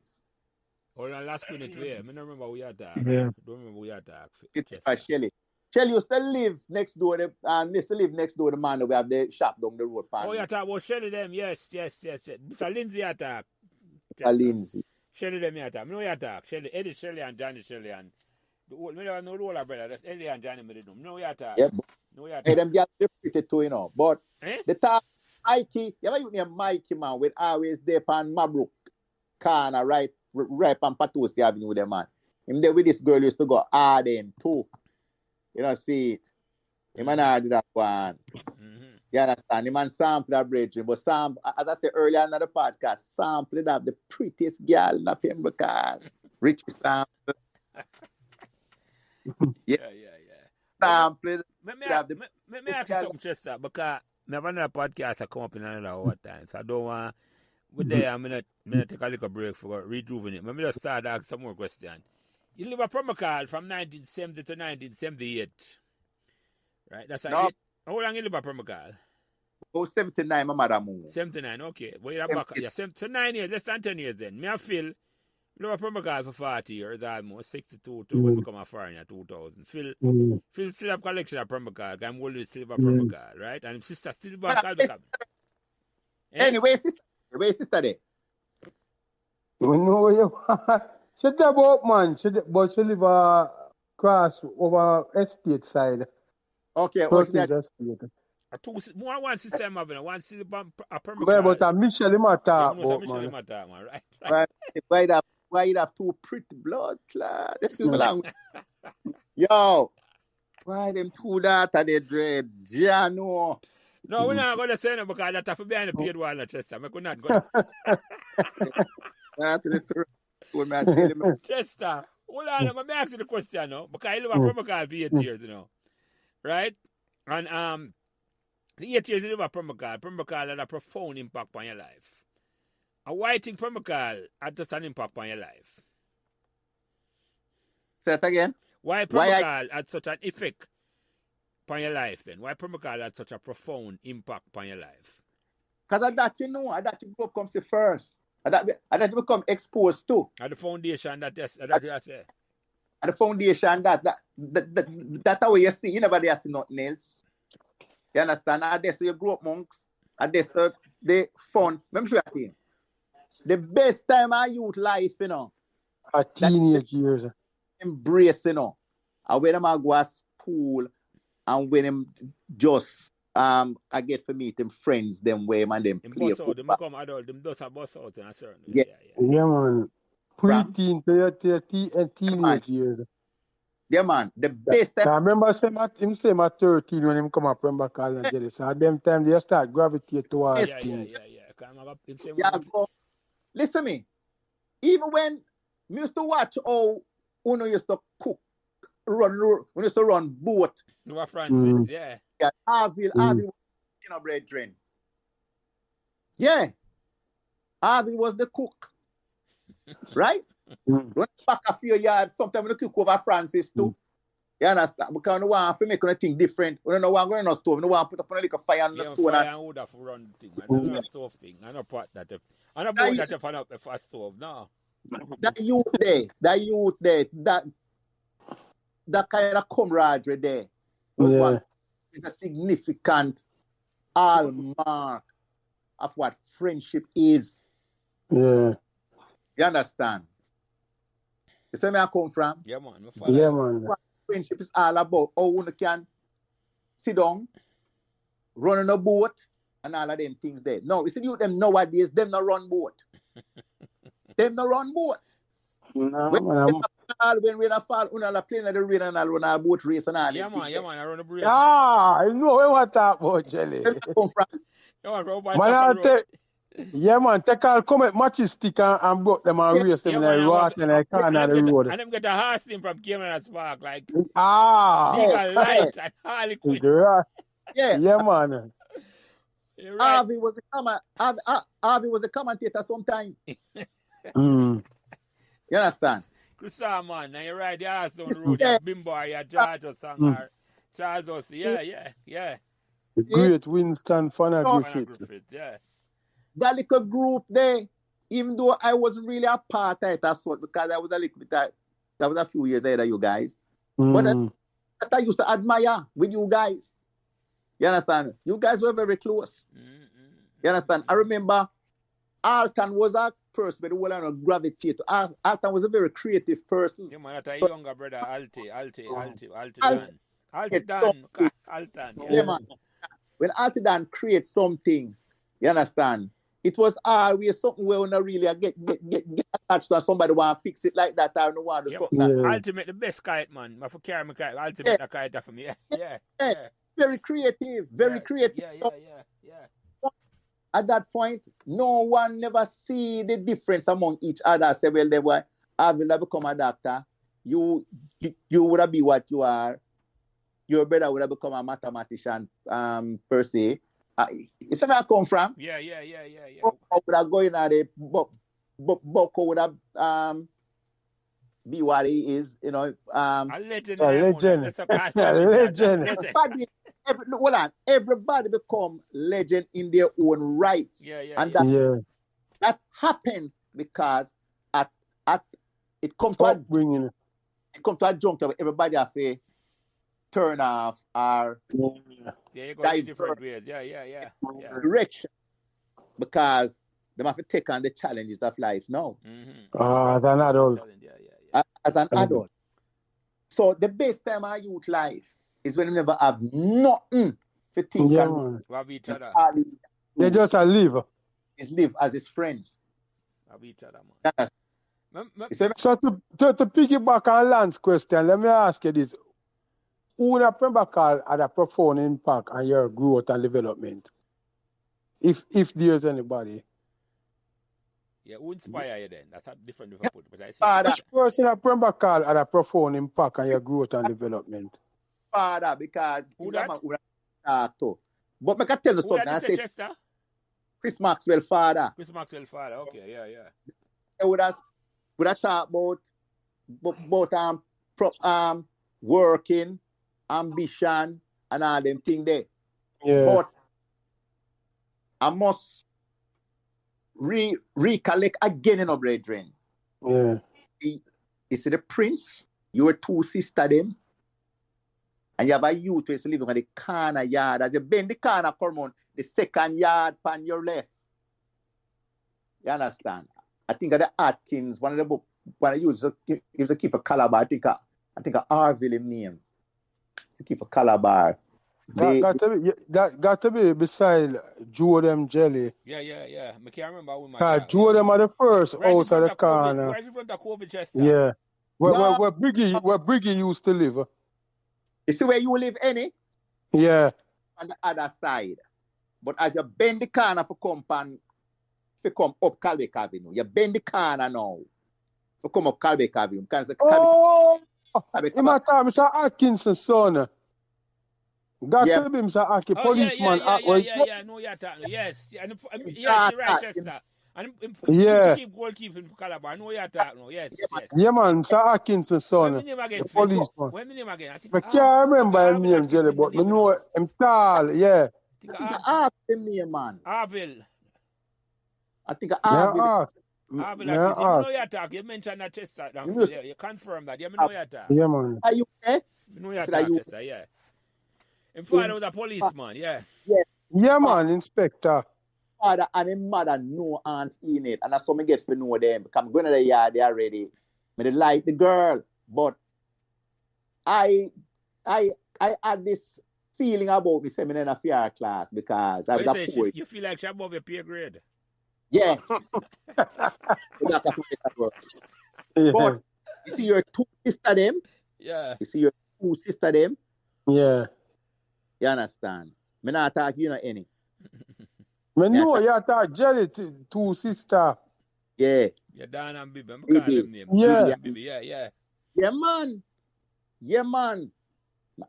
Hold on, last minute, where? I don't remember who you attack. Yeah. Don't remember who you attack. It's Shelly. Shelly used to live next door. Used to live next door. The man that we have the shop down the road. Oh, you attack about Shelly them? Yes. Mr. Lindsay attack. Lindsay. Shelly them you attack. I know you attack. Shelly, Eddie Shelly and Johnny Shelly and me don't know the older brother. That's Eddie and Johnny me know. No you attack. Yep. No you attack. Hey, them get pretty too, you know. But the top Mikey, you ever you name Mikey, man, with always there on Pembroke Hall, right on Patosi Avenue with them, man. Him there with this girl used to go hard in too. You know, see it. Him and I did that one. You understand? Him and sample that bridging. But Sam, as I said earlier in the podcast, sample that the prettiest girl in the Pembroke Hall. Richie sample. Yeah. Sample. Let me ask you something, Chester, because I have another podcast that come up in another hour time. So I don't want I'm gonna take a little break for rejuvenate. Let me just start asking some more questions. You live at Pembroke Hall from 1970 to 1978. Right? That's no. How long you live at Pembroke Hall? Oh, 79, my mother moved. 79, okay. Well, you're back. Yeah, 9 years, less than 10 years then. Me and Phil live at Pembroke Hall for 40 years, almost 62 to when we become a foreigner, 2000. Phil still have collection at Pembroke Hall. I'm always still live at Pembroke Hall, right? And his sister still live at Pembroke Hall. Anyway, where's sister there? You know where you she about man, but she live across over estate side. Okay, one sister I'm having, one still at Pembroke Hall. Hall. But Michelle Mata, man. Right? Why you have two pretty blood clots? Let's go along. Yo, why them two that are they dread? Jano. No, we're not going to say no because that's for behind the paid wall, Chester. I could not go. That's the truth. Chester, hold on, I'm asking the question now. Because I live at Pembroke Hall for 8 years, you know. Right? And the 8 years you live at Pembroke Hall had a profound impact on your life. And why you think Pembroke Hall had just an impact on your life? Say it again. Why Pembroke Hall had such an effect on your life then? Why Pembroke Hall had such a profound impact on your life? Because I that you grow up comes first. I that you become exposed to. And the foundation that you say. And the foundation that's how you see. You never see nothing else. You understand? And they say you grow up monks. And they say they fun. Let me show you a thing. The best time of youth life, you know. A teenage years. Embrace, you know. And when I go to school and when I'm just I get to meet them friends them way man them play football. Them become adult, them does a bus out in a certain way. Yeah, man. Pre-teen to your teenage years. Yeah, man. The best time. I remember him say my 13 when him come up Pembroke Hall and get it. So at them time they start gravitate towards things. Yeah, listen to me. Even when we used to watch how Uno used to cook, we used to run boat. You were Francis, yeah. Yeah, Harville was brethren. Yeah. Harville was the cook. Right? Run back a few yards, sometimes we cook over Francis too. You understand? Because we want to make anything different. We don't know what going on stove. We don't want to put up a little fire on the stove. Fire and wood have run thing. I don't know a stove thing. I don't pot that. I don't put that if a stove. No. That youth there, that kind of camaraderie there is a significant hallmark of what friendship is. Yeah. You understand? You see where I come from? Yeah, man. Yeah, man. What friendship is all about. How one can sit down, run on a boat, and all of them things there. No, you see you them nowadays, them not run boat. Them not run boat. No, when rain fall, we all playing at the rain and all run our boat race and all. Yeah, man. I run a break. Ah, I know what I talk about, Jelly. Where come from? Yeah, man, Yeah, man. Take all come at matches stick and broke them and race them in the rot and the corner of the road. And them get a horse thing from Cayman Spark, like Yeah. legal light and Harlequin. Yeah, man. You're right. Harvey was the commentator sometime. Mm. You understand? Chris man, now you ride the horse on the road, you Bimbo or you George or song or Charles Hussey. Yeah. The great Winston Fanner Griffith. Yeah. That little group there, even though I wasn't really a part of it as well, because I was a little bit, that was a few years ahead of you guys. But that I used to admire with you guys. You understand? You guys were very close. You understand? I remember Alton was a person with the whole lot of gravitate. Alton was a very creative person. Yeah, man, that's a younger brother, Alton. Yeah, man. When Alton creates something, you understand? It was always something where we not really get attached to somebody want to fix it like that. I don't want to something that. Ultimate the best kite, man. I for carry my kite. Ultimate the kite for me. Yeah. Very creative. Very creative. Yeah. At that point, no one never see the difference among each other. Say, well, they were having to become a doctor. You would have been what you are. Your brother would have become a mathematician, per se. You see where I come from? Yeah. Boko would have gone at it. Boko would have be what he is, you know. A legend. A legend. A legend. Everybody become legend in their own rights. That happened because it comes to a juncture where everybody have to turn off or you go in different ways. Yeah. Direction, because they have to take on the challenges of life now. As an adult. As an adult. So the best time of youth life is when you never have nothing to think and love each other. They just live. Is live as his friends. Love each other, man. So to piggyback on Lance's question, let me ask you this. Who in a Pembroke Hall had a profound impact on your growth and development? If there's anybody. Yeah, who inspire you then? That's a different put. But I see which person at Pembroke Hall had a profound impact on your growth and development? Father, because who that? But I can tell you something. I say Chester? Chris Maxwell father. Okay, yeah. I would have talked about working, ambition, and all them things there. Yeah. But I must recollect again, you know, brethren. Yeah. You see the prince, you were two sisters them, and you have a youth who is living on the corner yard. As you bend the corner, come on, the second yard on your left. You understand? I think of the Atkins, one of the book, when I used to keep a Calabar, I think of Arville him name. To keep a Calabar. Got to be beside Joe them Jelly. Yeah. I can't remember who my Joe them are the first house of the corner. Right in front of Kobe Chester. Yeah. Where Briggy used to live. You see where you live, any? Yeah. On the other side. But as you bend the corner to come up Calbeck Avenue, you bend the corner now to come up Calbeck Avenue. Mr. Atkinson's son. Got to be Mr. Aki, policeman. Yeah, no, you're talking. Yes. You're right, Chester. And keep goalkeeping for Calabar. I know you're talking. Yes. Yeah, man, Mr. Atkinson's son. The policeman. What's the name again? I can't remember his name, Jelly, but I know him tall, yeah. I think name, man. Arville. I think Arville. You know you're talking. You mentioned that Chester. You confirm that. You know you're talking. Yeah, man. Are you there? You know you're talking, Chester, yeah. His father was a policeman, yeah. Yeah, man, inspector. Father and his mother know aunt in it, and that's how I get to know them. Because I'm going to the yard, they already. I like the girl, but I had this feeling about me saying in a fair class because I was a poet. You feel like she's above your peer grade? Yes. But you see your two sister them? Yeah. You see your two sister them? Yeah. You understand? Me not talk, you know, any. Me know you talk jelly two sister. Yeah. Yeah, Dan and Bibi. I'm Bibi. call them name. Yeah. Dan and Bibi. Yeah. Yeah, man. Yeah, man.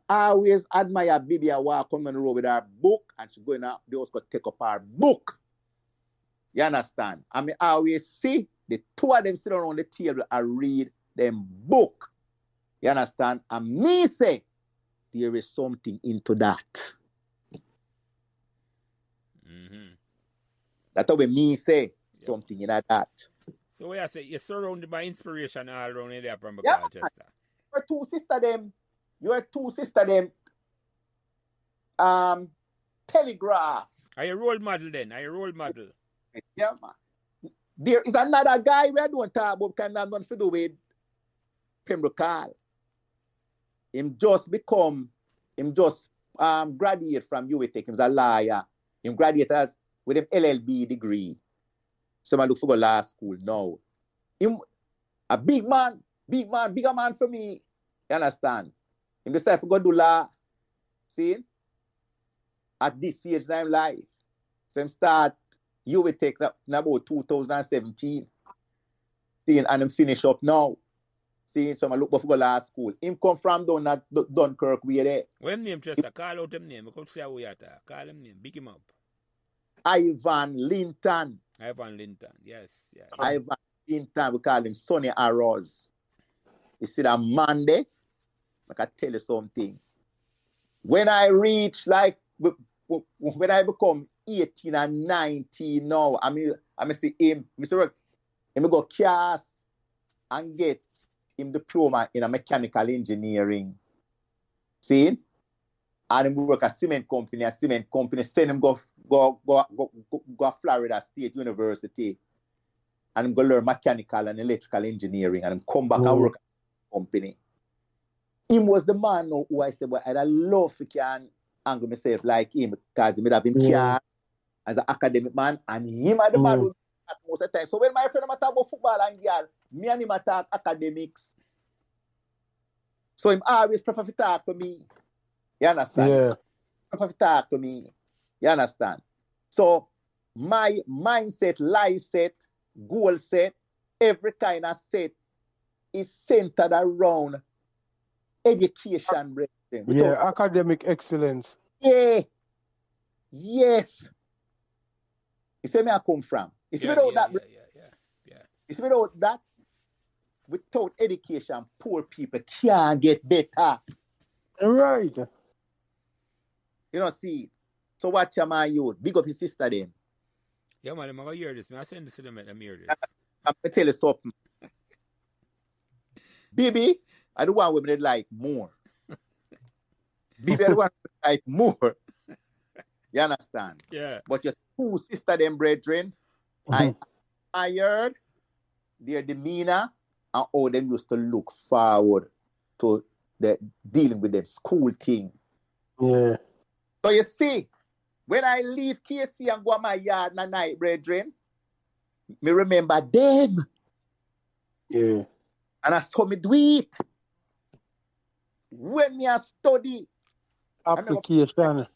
I always admire Bibi. I walk on the road with her book and she going out. They also take up her book. You understand? I mean, I always see the two of them sit around the table and read them book. You understand? And me say, there is something into that. Mm-hmm. That's what me say, something in that. So what I say, you're surrounded by inspiration all around in there from Yeah, Chester. Your two sister them, telegraph. Are you role model then? Are you role model? Yeah, man. There is another guy we don't talk about kind of nothing to do with Pembroke Hall. Him just graduate from UWTech. He's a lawyer. Him graduated with an LLB degree. So I look for go law school now. Him a big man, bigger man for me. You understand? Him decide to go do law. See? At this stage in life. So him start UWTech in about 2017. See, and him finish up now. See, so I look for go law school. Him come from down at Dunkirk way there. What name, Chester? Call out him name. I could say how you talk. Call him name. Big him up. Ivan Linton. Yes. Yeah. Ivan Linton, we call him Sonny Arroz. You see that Monday? I can tell you something. When I reach when I become 18 and 19 now, I see him, Mr. Him go cast and get him diploma in a mechanical engineering. See? And him work at cement company, send him go Florida State University and him go learn mechanical and electrical engineering and him come back and work at the company. Him was the man who I said, well, I'd love to can angle myself like him because he would have been care as an academic man and him at the man who at most of the time. So when my friend talk about football and girl, me and him talk academics. So him always prefer to talk to me. You understand? Yeah. Prefer to talk to me. You understand? So my mindset, life set, goal set, every kind of set is centered around education. Yeah, academic excellence. Yeah. Yes. You see where I come from? You see without that. You see without that, without education, poor people can't get better. Right. You know, see. So watch your my youth. Big up his sister then. Yeah, man, I'm going to hear this. I send this to them and hear this. I'm going to tell you something. Baby, I don't want women like more. Baby, I don't want women like more. You understand? Yeah. But your two sister them brethren, I admired their demeanor and how them used to look forward to the dealing with them school thing. Yeah. So you see, when I leave KC and go to my yard in the night, brethren, me remember them. Yeah. And I saw me do it. When me a study, application.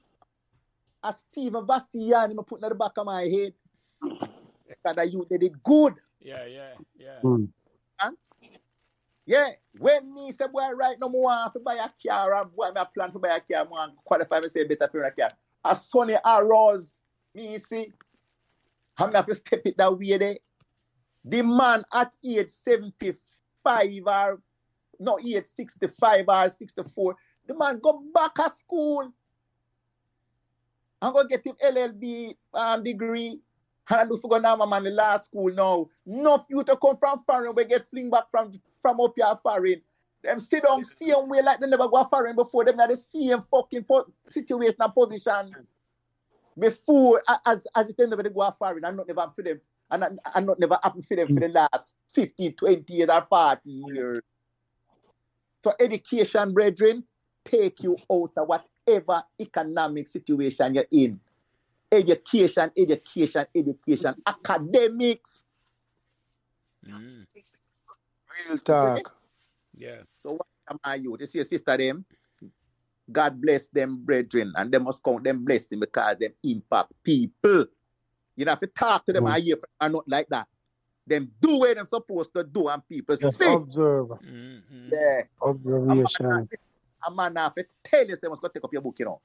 A Stephen Vassian, me put in the back of my head. That you did it good. Yeah. Yeah, when me say, boy, right now, I want to buy a car, and boy, I plan to buy a car, I want to qualify me say better for a car. A Sonny Arrows, me see, I'm going to step it that way there. The man at age 75 or, no, age 65 or 64, the man go back to school. I'm going to get him LLB degree. And I do forget now, my man, the last school now. Enough you to come from foreign, we get fling back from up here foreign. Them sit down same way like they never go foreign before. Them are the same fucking situation and position before as it never go foreign. I'm not never happen for them. And I'm not never happen for them for the last 15, 20 years or 40 years. So education, brethren, take you out of whatever economic situation you're in. Education, academics. Real talk. Yeah. So what am I you? You see your sister them? God bless them, brethren, and they must count them blessing because them impact people. You don't have to talk to them a year or not like that. Them do what they're supposed to do and people Just see. observe. Yeah. Observation. A man have to tell you someone's going to take up your book, you know.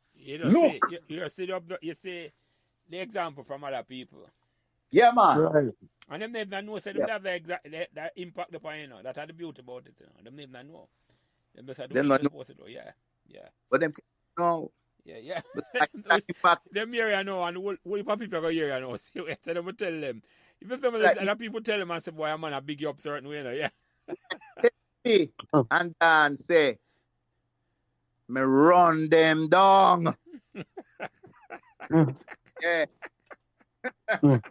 Look. You see the example from other people. Yeah, man. Right. And them never know, so them have that impact upon you know. That's the beauty about it, you know. Them never know. Them just do what they're supposed to do. Yeah. But them no. Yeah. But impact. Them here you know, and what people go here you know. So them will tell them. If some of those other people tell them and say, boy, I'm gonna big you up certain way, you know, yeah. And then say, me run them down. Yeah. Hold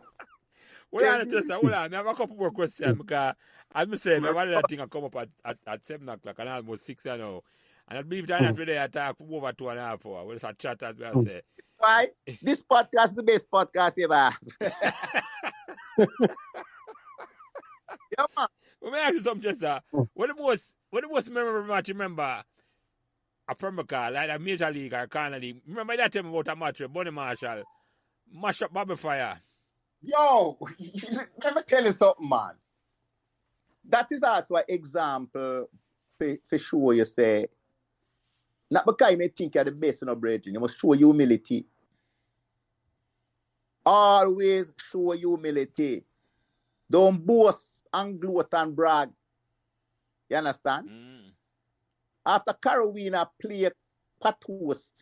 on. I have a couple more questions because as I say, I have another thing come up at 7 o'clock and almost 6 now. And I believe that today I talk for over 2.5 hours. We'll just chat as well say. Why? This podcast is the best podcast ever. Yeah, man. Let me ask you something, Chester. What the most memorable match you remember a Pembroke Hall, like a Major League or Corner League? Remember that time about a match with Bonnie Marshall, mash up Bobby Fire? Yo, let me tell you something, man. That is also an example for sure you say, not because you may think you're the best in a brethren, you must show humility. Always show humility. Don't boast and gloat and brag. You understand? After Carolina played Patos,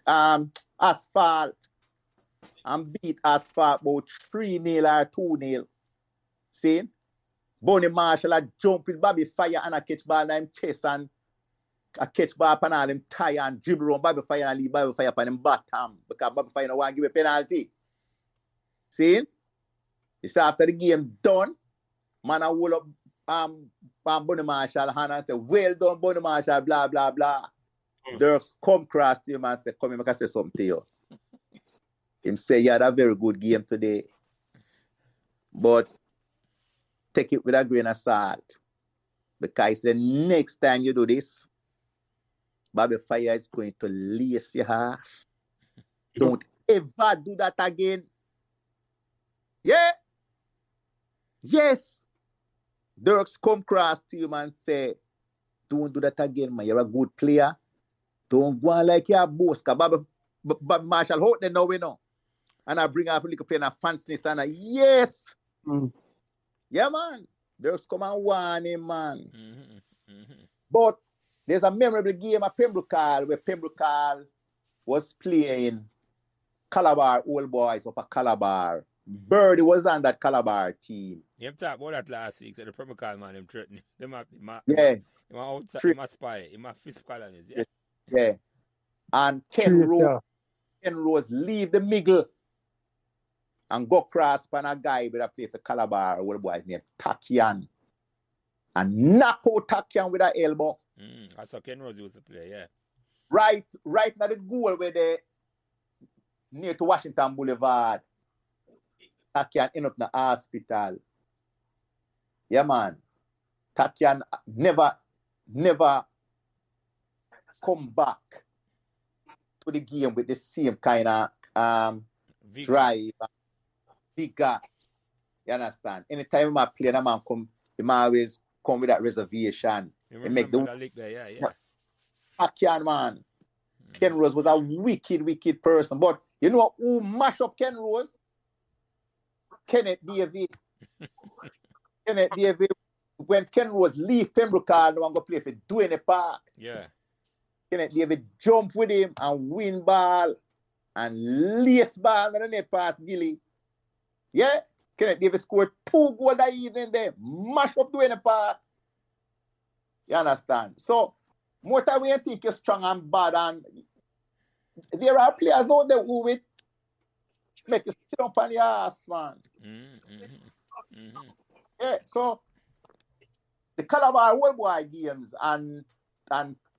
Asphalt, and beat Asphalt about 3-0 or 2-0. See? Bonnie Marshall a jump with Bobby Fire and a catch ball in him chest and a catch ball upon all him tie and dribble around Bobby Fire and leave Bobby Fire upon him bottom because Bobby Fire no want to give a penalty. See? It's after the game done, man I hold up Bonnie Marshall hand and say, well done Bonnie Marshall, blah, blah, blah. Dirks come across to him and say, come here, I can say something to you. Him say, you had a very good game today. But take it with a grain of salt. Because the next time you do this, Bobby Fire is going to lace your ass. Don't ever do that again. Yeah. Yes. Dirks come across to you and say, don't do that again, man. You're a good player. Don't go on like you're a boss. Because Bobby Marshall out there now, we know. And I bring up a little pen of fanciness and yes. Yeah, man. Dirks come and warn him, man. But there's a memorable game at Pembroke Hall where Pembroke Hall was playing Calabar Old Boys up at Calabar. Birdie was on that Calabar team. You talked about that last week. So the Pembroke Hall man, him threatening. Yeah. He outside, he must spy. He must fist colonies. Yeah. Yeah. And Ken Rose leave the middle and go cross on a guy with a play for Calabar Old Boys named Takian. And knock out Takian with an elbow. That's how Ken Rose used to play, yeah. Right now the goal where they near to Washington Boulevard. Takian end up in the hospital. Yeah, man. Takian never come back to the game with the same kind of drive, vigor. You understand? Anytime I play, that man come, he always come with that reservation. He make the league there, yeah. Takian, man. Ken Rose was a wicked person. But you know who mashed up Ken Rose? Kenneth David. Kenneth David, when Ken Rose leave Pembroke Hall, no one go play for Duane Park. Yeah. Kenneth David jump with him and win ball and lace ball in the net past Gilly. Yeah. Kenneth David scored 2 goals that evening there. Mash up Duane Park. You understand? So, more time when you think you're strong and bad, and there are players out there who will make you sit up on your ass, man. Yeah, so the Calabar World Boy games and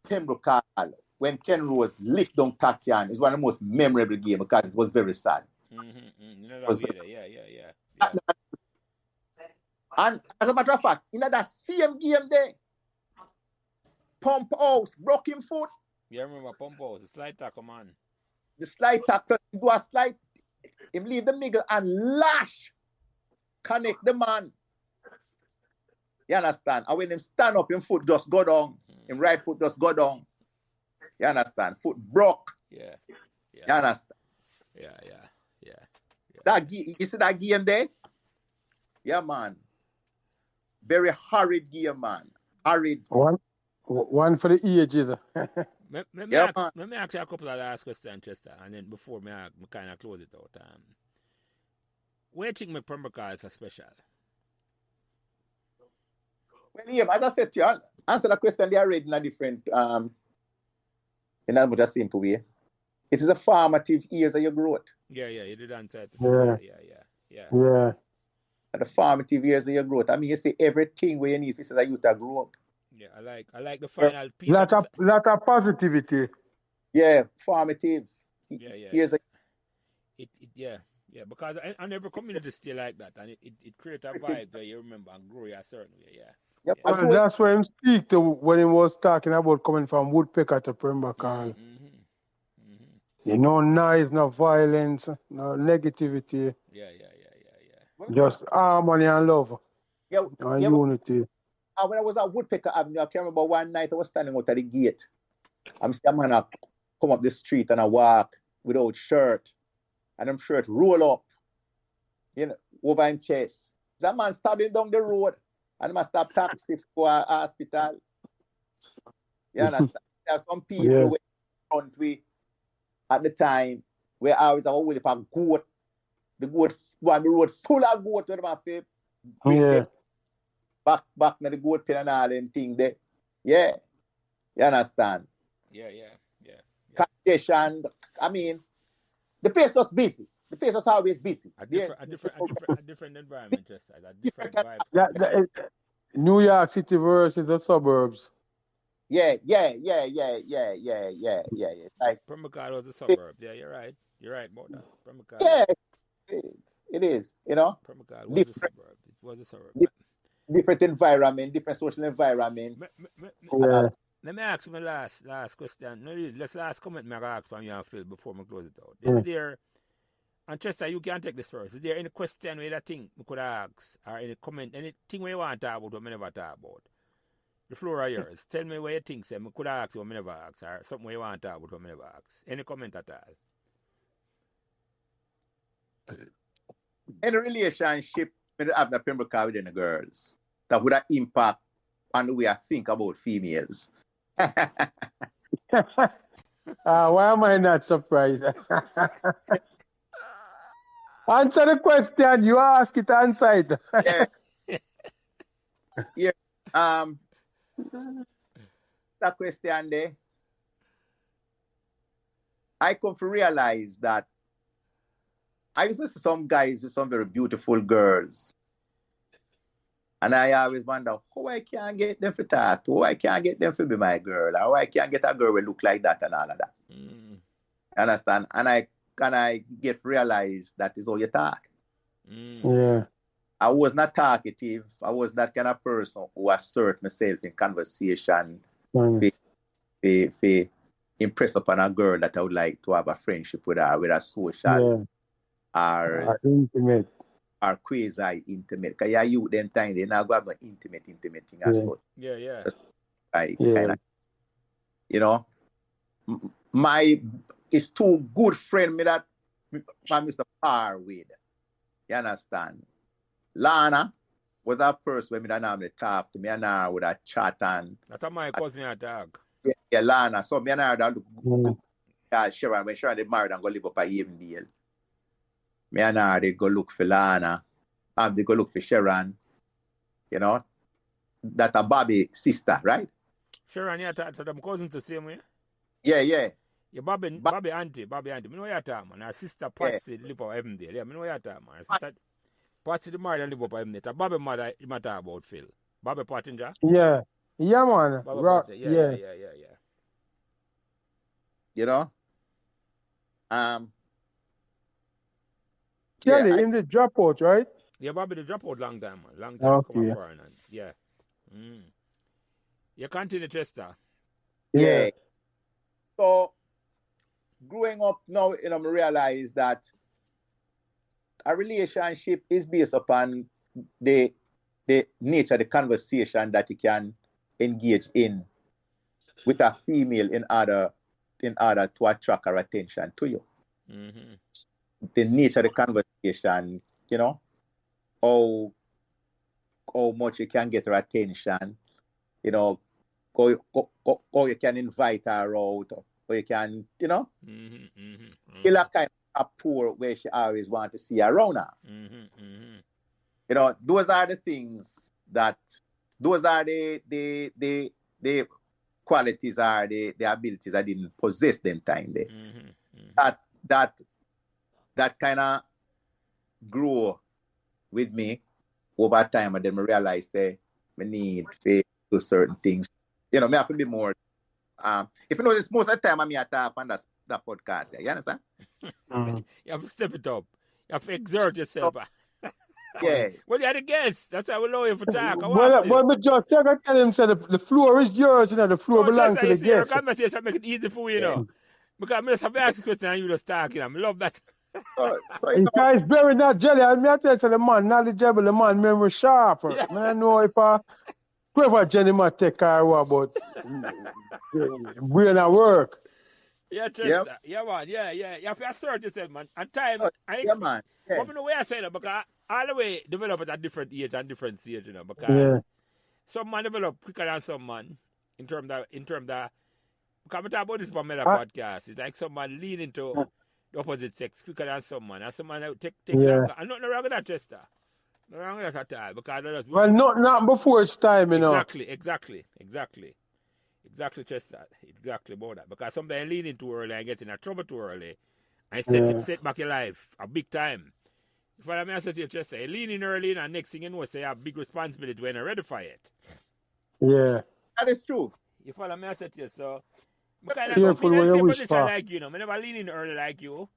Pembroke Hall, when Ken Rose lift down Takian, is one of the most memorable games because it was very sad. Yeah. And as a matter of fact, in that same game there, Pump House broke him foot. Yeah, I remember Pump House, the slide tackle, man. The slide tackle, do a slide. Him leave the middle and lash. Connect the man. You understand? And when him stand up, him foot just go down. Him right foot just go down. You understand? Foot broke. Yeah. You understand? Yeah. You see that game there? Yeah, man. Very horrid game, man. Horrid. One for the ages. Let me ask you a couple of last questions, Chester, and then before me kind of close it out. Where do you think Pembroke Hall is so special? Well, yeah, as I said to you, answer the question they are read in a different, in a much a simple way. It is a formative years of your growth. Yeah, you did answer it. Yeah. The formative years of your growth. I mean, you see everything where you need to see that you to grow up. Yeah, I like the final piece. Lot of positivity. Yeah, formative. Yeah. Years of... Yeah, because I every community still like that, and it creates a vibe where you remember and grow a certain way. Yeah. Well, that's where him speak to when he was talking about coming from Woodpecker to Pembroke Hall. You know, noise, no violence, no negativity. Yeah. Just harmony and love. And unity. When I was at Woodpecker Avenue, I can remember one night I was standing out at the gate. I'm seeing a man come up the street and I walk without shirt. And them shirt roll up, over in chest. That man stopping down the road and I stop taxi for a hospital. You understand? There are some people who front way at the time where I was always a goat. The goat on the road full of goat with my face. Yeah. Back na the goat pen and all them thing there. Yeah. You understand? Yeah. Congestion. I mean, the place was busy. The place was always busy. A different environment, just a different vibe. New York City versus the suburbs. Yeah. Like Pembroke Hall was a suburb. Yeah, you're right. You're right about that. Pembroke Hall. Yeah, it is. Pembroke Hall was a suburb. It was a suburb. Different environment, different social environment. Let me ask my last question. No, let's last comment I ask from you and Phil before we close it out. Is there, and Chester, you can take this first. Is there any question where that thing we could ask, or any comment, anything where you want to talk about what we never talk about? The floor is yours. Tell me where you think, say, we could ask what we never ask, or something where you want to talk about what we never ask. Any comment at all? Any relationship with the Pembroke Hall within the girls that would have impact on the way I think about females. Why am I not surprised? Answer the question. You ask it, answer it. Yeah. That question there, I come to realize that I used to see some guys with some very beautiful girls. And I always wonder how I can't get them to talk, how I can't get them to be my girl, how I can't get a girl who look like that and all of that. Understand? And I get realized that is how you talk. Yeah. I was not talkative. I was that kind of person who assert myself in conversation to impress upon a girl that I would like to have a friendship with her, with a social or intimate. Or quasi-intimate. Because you them time they now go have no intimate thing as such. Yeah. Kind of, it's two good friend me that I used to par with. You understand? Lana was a person when I normally talk to me and her with a chat and that's my cousin a dog. Yeah, Lana. So me and her that look Sharon, when Sharon they married and go live up at Avondale. Me and her they go look for Lana. They go look for Sharon. That a Bobby sister, right? Sharon, you talk to them cousins the same way? Yeah. Yeah, Bobby auntie. Me know you talk, man. Her sister Patsy live up Avondale. Yeah, me know you talk, man. Her sister Patsy the married and live up Avondale. Bobby mother, you might talk about Phil. Bobby Pottinger? Yeah, man. Yeah. Kelly in the dropout, right? Yeah, Bobby the dropout long time, man. Long time come foreign. Yeah. You continue, Chester. Yeah. So growing up now, I realize that a relationship is based upon the nature of the conversation that you can engage in with a female in order to attract her attention to you. Mm-hmm. The nature of the conversation, you know, how much you can get her attention, you know, how you can invite her out, or you can, you know, feel a kind of rapport where she always want to see around her. You know, those are the things those are the qualities, are the abilities I didn't possess them time there. That kind of grow with me over time, and then I realized that I need to do certain things. You know, me have to be more. If you notice, most of the time I'm here talk on that podcast. Yeah, you understand? You have to step it up. You have to exert yourself. Yeah. Well, you're the guest. That's how we know you for talk. Well, but just tell him, say the floor is yours, you know, the floor belongs to the guest. Conversation make it easy for you, know. Because I just have to ask a question and you just talk, you know. I love that. So It's very not jelly. I mean, I tell you, the man knowledgeable, the man memory sharp. Yeah. I mean, I know if whoever Jenny might take care of, but brain at work. Yeah, Chester. Yeah, man. Yeah. You have to assert yourself, man. And time, yeah, man. Yeah. But the way I say that, because all the way develop at a different age and different stage, you know, because some man develop quicker than some man in terms of, because we talk about this on my podcast. It's like some man lean into the opposite sex quicker than some man, and some man take longer. And nothing wrong with that, Chester. No wrong with that at all, because well, not before it's time, you know. Exactly, Chester. Exactly about that. Because sometimes leaning too early and getting in trouble too early and set back your life a big time. If I say to you, Chester, you leaning early and next thing you know, say you have big responsibility when you're ready for it. Yeah. That is true. You follow me, I said to you, so I kind careful where you wish position for. like you know. I never leaning early like you.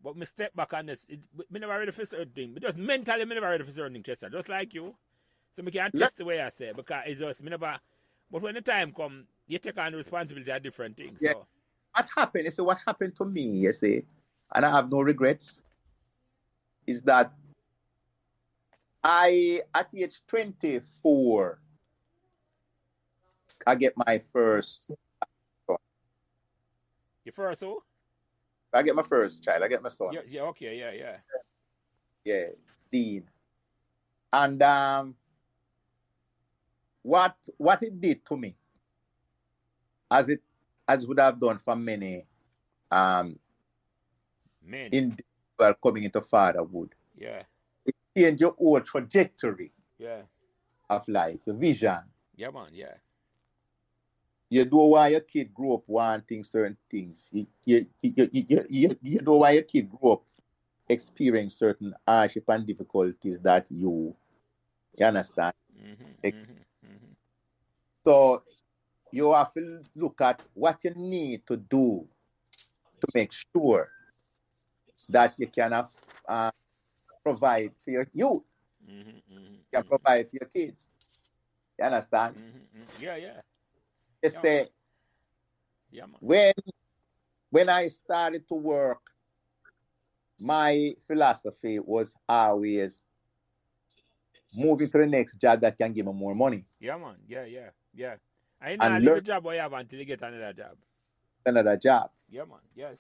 But me step back on this. Me never ready for certain thing. But just mentally, me never ready for certain thing, Chester. Just like you. So me can't test the way I say. Because it's just, me never... But when the time comes, you take on the responsibility of different things. Yeah. So. What happened to me, you see, and I have no regrets, is that at the age 24, I get my first son. Your first who? I get my first child. I get my son. Yeah, okay, yeah. Yeah, Dean. And what it did to me, as it would have done for many men coming into fatherhood. Yeah. It changed your whole trajectory of life, your vision. Yeah, man, yeah. You know why your kid grew up wanting certain things. You know why your kid grew up experiencing certain hardship and difficulties that you understand. So you have to look at what you need to do to make sure that you can provide for your youth. You can provide for your kids. You understand? Yeah. You say, when I started to work, my philosophy was always moving to the next job that can give me more money. Yeah, man. Yeah. I not leave the job I have until you get another job. Another job. Yeah, man. Yes.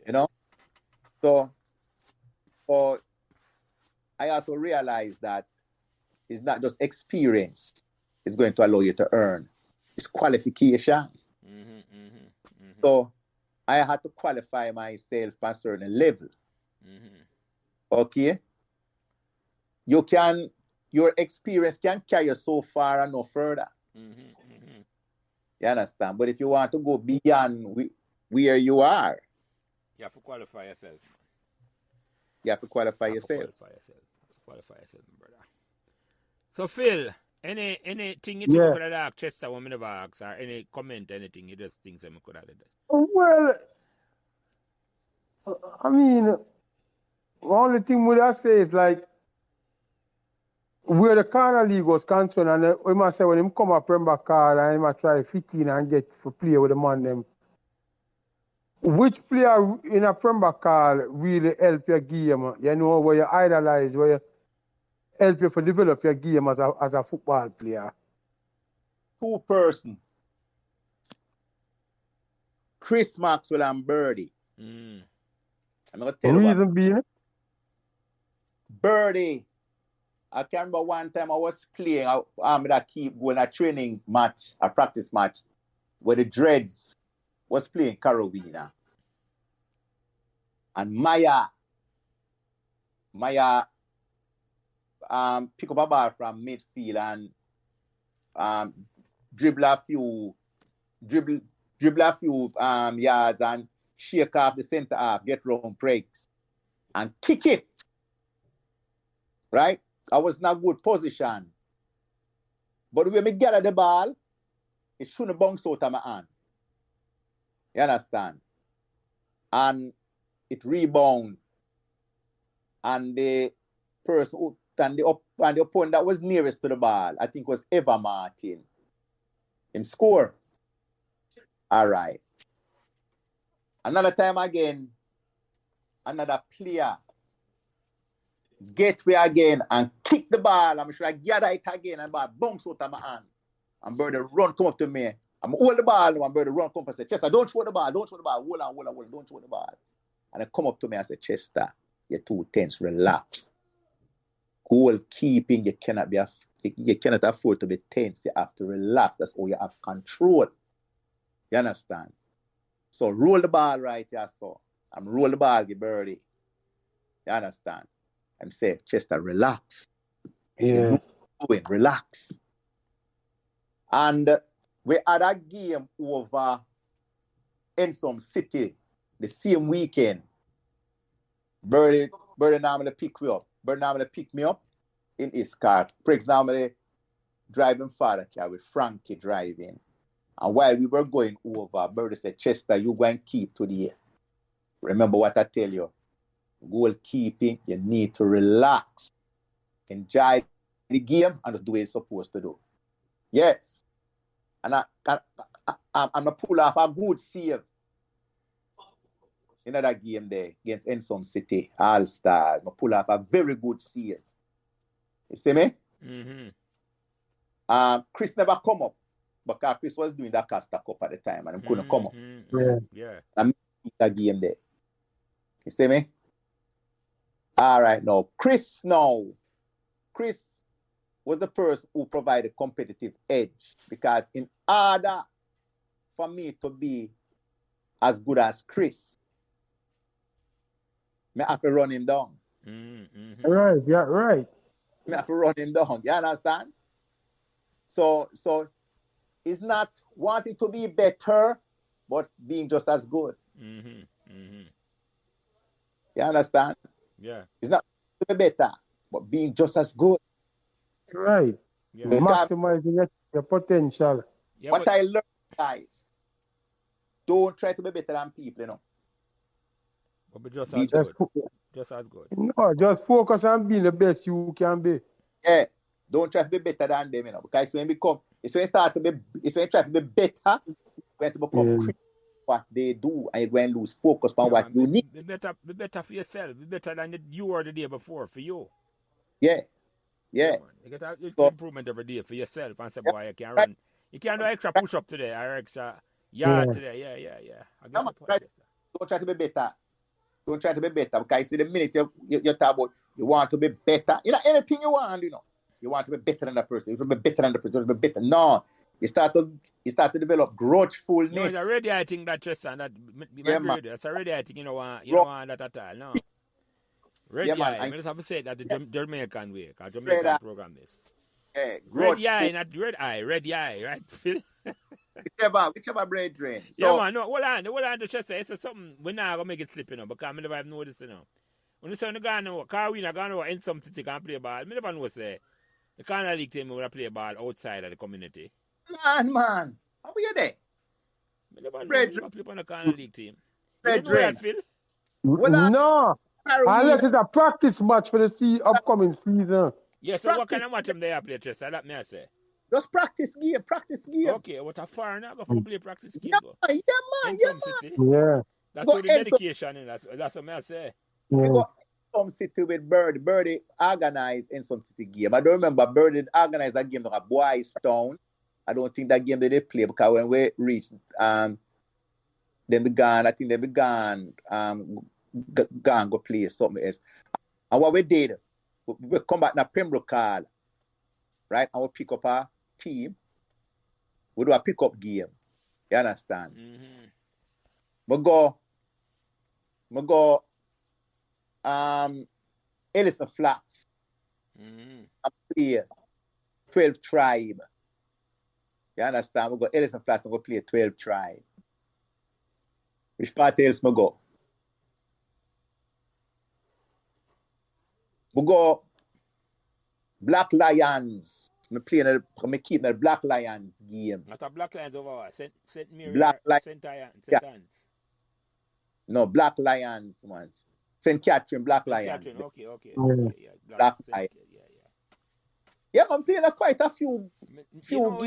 You know? So I also realized that it's not just experience it's going to allow you to earn. It's qualification. So I had to qualify myself at a certain level. Okay? Your experience can carry you so far and no further. You understand? But if you want to go beyond where you are, you have to qualify yourself. You have to qualify yourself. Qualify yourself, brother. So Phil, anything you think you could have asked Chester when we never asked, or any comment, anything you just think that we could have done? Well, I mean, the only thing would I say is like where the corner league was concerned, and we must say when him come up Pembroke Hall and he must try 15 and get to play with the man them. Which player in a Pembroke Hall really help your game? You know, where you idolize, where you help you to develop your game as a football player? 2 person. Chris Maxwell and Birdie. I'm going to tell you what. Reason being? Birdie. I can remember one time I was playing. I keep going a training match, a practice match, where the Dreads was playing Carolina. And Maya pick up a ball from midfield and dribble a few yards and shake off the center half, get round breaks, and kick it. Right? I was in a good position. But when I gather the ball, it shouldn't bounce out of my hand. You understand? And it rebounds. And the person who and the opponent that was nearest to the ball, I think was Eva Martin. Him score. All right. Another time again, another player get way again and kick the ball. I'm sure I gather it again and ball bounce out of my hand. And Birdie run come up to me. I'm hold the ball and Birdie run come up and say, Chester, don't throw the ball, don't throw the ball. Hold on, don't throw the ball. And they come up to me and say, Chester, you're too tense, relax. Goalkeeping, you cannot afford to be tense. You have to relax. That's how you have control. You understand? So roll the ball right here, so. I'm roll the ball, give Birdie. You understand? And say, Chester, relax. Yeah. Relax. And we had a game over in some city the same weekend. Birdie normally pick me up. Birdie normally pick me up in his car. Prigs normally driving father car with Frankie driving. And while we were going over, Birdie said, Chester, you go and keep to the end. Remember what I tell you. Goalkeeping, you need to relax. Enjoy the game and do what you're supposed to do. Yes. And I'm going to pull off a good save in that game there against Ensom City, All-Star. I'm going to pull off a very good save. You see me? Mm-hmm. Chris never come up because Chris was doing that Costa Cup at the time and he couldn't come up. Yeah. I missed that game there. You see me? All right, now, Chris was the person who provided competitive edge because in order for me to be as good as Chris, I have to run him down. Mm-hmm. Right, yeah, right. I have to run him down. You understand? So it's not wanting to be better, but being just as good. Mm-hmm. Mm-hmm. You understand? Yeah. It's not to be better, but being just as good. Right. Yeah. Maximizing your potential. Yeah, What I learned, guys, don't try to be better than people, you know. but just Be as good. Just as good. No, just focus on being the best you can be. Yeah. Don't try to be better than them, you know. Because when you try to be better, when to become critical what they do, and you're going to lose focus on what you need. Be better for yourself. Be better than you were the day before for you. Yeah. You get improvement every day for yourself and say, boy, you can run. You can do extra push up today or extra yard today. Yeah. I get the point. Don't try to be better. Don't try to be better. Because see, the minute you talk about you want to be better, you know, anything you want, you know. You want to be better than that person. You want to be better than the person. You want to be better. No. You start to develop grudgefulness. No, it's already I think that just and that it's already I think you don't want that at all. No. Red eye. I just have to say that the Jamaican way, because Jamaican program is. Yeah, red eye, not red eye, right, Phil? whichever bread drain. So, yeah, man, no, hold on, just say, it's something, we're not going to make it slip, you know, because I never have noticed, you know. When you say, you're going to Carolina, going to in some city, can play ball, I never know, say, the kind of league team will play ball outside of the community. Man, how are you there? I never know, you play on the kind of league team. Red you know that, Phil? No. Unless it's a practice match for the upcoming season. Yeah, so what kind of match them they play, Chester? That may I say. Just practice game. Okay, what a far now go for play practice game. Yeah, man. City. Yeah. That's Go through the end some, dedication, and that's what I say. we Yeah. go some city with Birdie. Birdie organized in some city game. I don't remember Birdie organized that game like a Boys Town. I don't think that game they play because when we reached then we gone, I think they began gone go play something else. And what we did, we come back to Pembroke Hall, right? And we pick up our team. We do a pickup game. You understand? Mm-hmm. We go Ellison Flats Mm-hmm. and play 12 tribe. You understand? We go Ellison Flats and we play 12 tribe. Which part else we go? We go Black Lions. Me keep the Black Lions game. Not a Black Lions over what? St. Mary Black or St. Yeah. Anne's. No, Black Lions ones. St. Catherine, Black St. Lions. Catherine, okay. Yeah. Yeah. Black St. Lions. Yeah. Yeah, I'm playing quite a few games.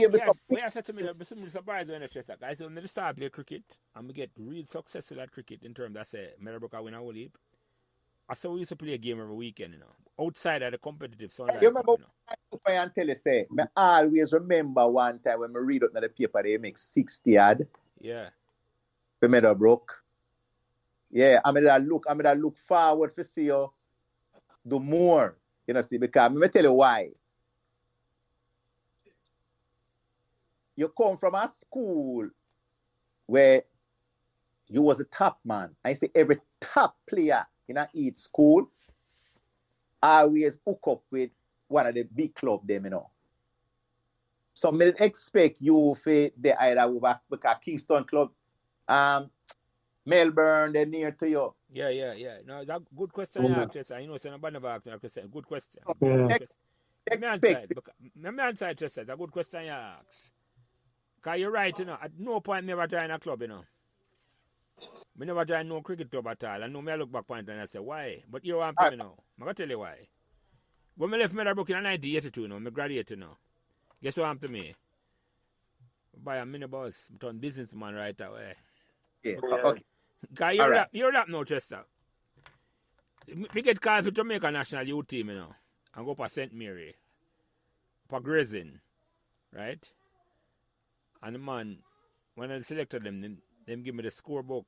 We are said to me, I'm surprised when I stress that. Guys, when I start play cricket, and we get real successful at cricket in terms of, say, Meadowbrook win a whole heap. I saw we used to play a game every weekend, outside of the competitive sunlight. You remember I and tell you, say, I always remember one time when I read up in the paper, they make 60 odd Yeah. for Meadowbrook. Yeah, I'm gonna look forward to see you do more. See, because I'm gonna tell you why. You come from a school where you was a top man. I say every top player in each school always hook up with one of the big club them, So I expect you for the either over because Kingston club, Melbourne, they're near to you. Yeah. No, that's a good question you asked, Chester. Nobody never asked that question. Good question. Yeah. Let me answer it, Chester. It's a good question you asked. Because you're right, at no point me ever join a club, Me never join no cricket club at all. I know me I look back point and I say, why? But you want to me now. I'm going to tell you why. When I left Meadowbrook in 1982, I graduated now. Guess what happened to me? Buy a minibus, become businessman right away. Yeah. Okay. Because you're that now, Chester. We get called for Jamaica national youth team, and go for St. Mary, for grazing, right? And the man, when I selected them give me the scorebook.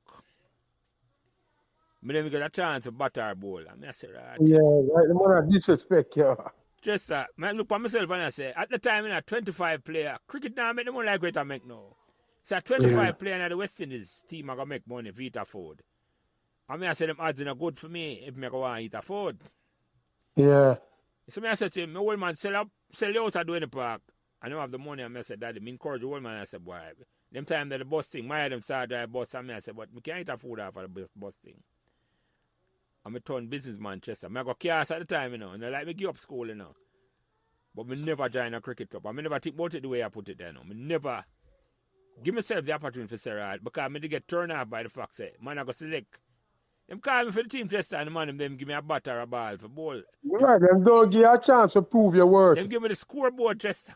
Me then we get a chance to batter our ball. I say, right. Yeah, right. The man of disrespect, yeah. Just I look at myself and I say, at the time, 25 player, cricket now make the money like what I make now. So 25 player in the West Indies team I gonna make money if eat a food. I say them odds are good for me if I go and eat a food. Yeah. So I said to him, my old man sell you out at the park. I don't have the money, and I said, Daddy, me encourage the old man. I said, boy, them time that the bus thing, my them started drive bus, and I said, but we can't eat a food off of the bus thing. I'm a turn businessman, Chester. I go chaos at the time, and I like me give up school, But me never join a cricket club. I never think about it the way I put it there, Me never give myself the opportunity to say, right, because I may get turned off by the fact, say, man, I go select. Them call me for the team, Chester, and the man, them give me a bat or a ball for ball. Right, them don't give you a chance to prove your worth. Them give me the scoreboard, Chester.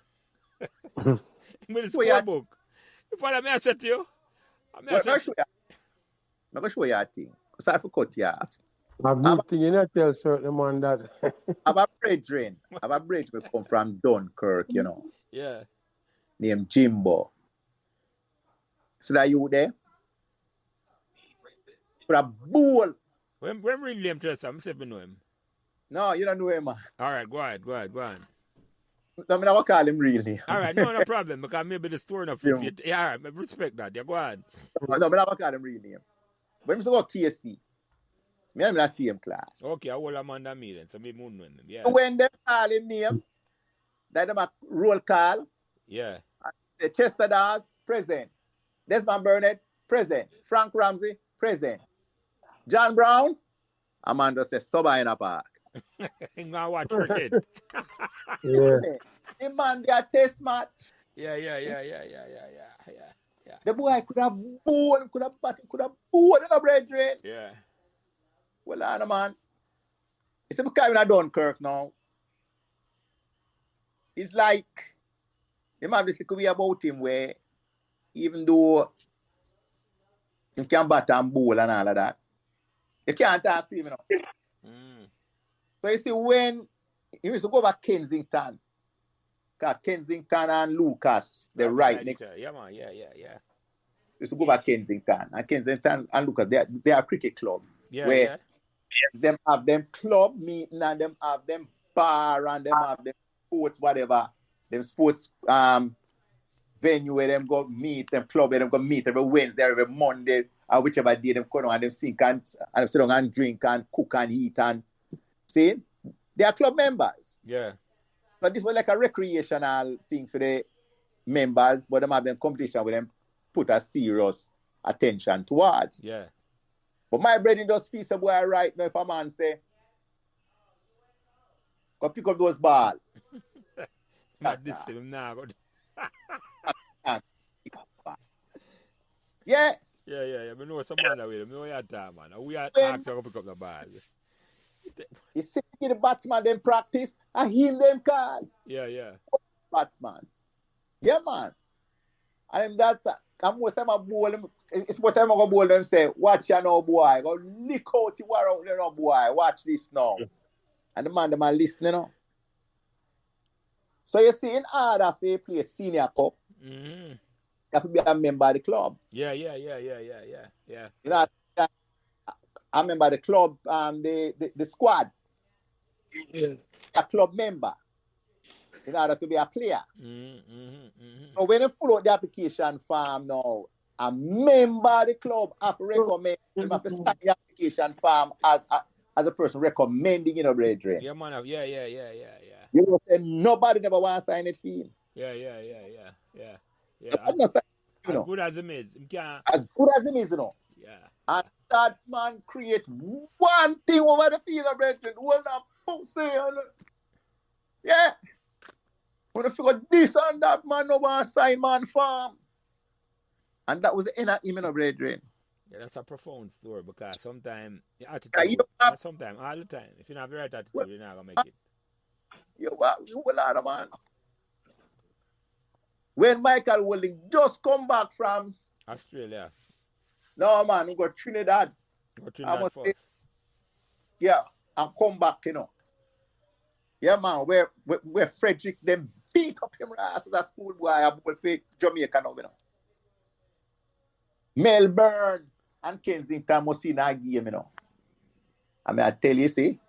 Give me the scorebook. You follow me, I said to you? I'm going to show you a thing. Sorry for cut you off. A good thing you not tell certain man that. I have a brethren come from Dunkirk, Yeah. named Jimbo. So that you there? For a bull. When really him, Chester, I'm saying I know him. No, you don't know him, man. All right, go ahead. No, I never call him real name. All right, no problem, because maybe the story enough. All right, I respect that. Yeah, go ahead. No, I never call him real name. When I go KC, me and him in the same class. Okay, I will Amanda me then, so me moon know him. Yeah. So when they call him name, they them a roll call. Yeah. Chester Dawes, present. Desmond Burnett, present. Frank Ramsey, present. John Brown, Amanda says, Soba in a park. I'm going to watch cricket. Yeah. The man, they are test match. Yeah. The boy could have bowled, could have batted, could have bowled in a brethren. Yeah. Well, I know, man. It's because we're not Dunkirk now. It's like, him obviously could be about him where, even though Him can bat and bowl and all of that. You can't talk to him, you know. So you see, when he used to go over Kensington, because Kensington and Lucas, they're right next. Yeah, man. Yeah. Used to go over Kensington, and Kensington and Lucas, they are a cricket club. Yeah, where yeah. them have them club meeting and them have them bar and them have them sports whatever, them sports venue where them go meet, them club where them go meet every Wednesday, every Monday, or whichever day them come on and them sing and sit down and drink and cook and eat and see, they are club members. Yeah. So this was like a recreational thing for the members, but them have them competition with them put a serious attention towards. Yeah. But my brethren just piece of boy right now if a man say, go pick up those balls. Yeah. Yeah. We know some man away. We know your time, man. We are asked to pick up the ball. You see the batsman them practice, and him them call. Yeah. Batsman. Yeah, man. And that's and most time I bowl them, it's what time I go bowl them say, watch ya now, boy. Go lick out the war out there now, boy. Watch this now. And the man them are listening now. So you see, in order to play a senior cup, you have to be a member of the club. Yeah. You know, I remember the club, the squad. Yeah. A club member in order to be a player. So when you fill out the application form now, a member of the club have to recommend, you have to sign the application form as a person recommending, you know, brethren. Yeah, man. Yeah. You know, say nobody never want to sign it for him. Yeah. I'm not saying, you know, As good as him is. as good as him is, you know. Yeah. And that man create one thing over the field, brethren. Hold up, pussy. Yeah. When I figure this and that, man, no one sign man farm. And that was the end of him, you know, brethren. Yeah, that's a profound story because sometimes your attitude, sometimes, all the time, if you don't have the right attitude, you're not going to make it. You a man. When Michael Wilding just come back from Australia. No, man, he got Trinidad. First. Yeah, and come back, you know. Yeah, man, where Frederick them beat up him as a schoolboy, I ball for Jamaica now, you know. Melbourne and Kensington must see that game, you know. I mean, I tell you, see,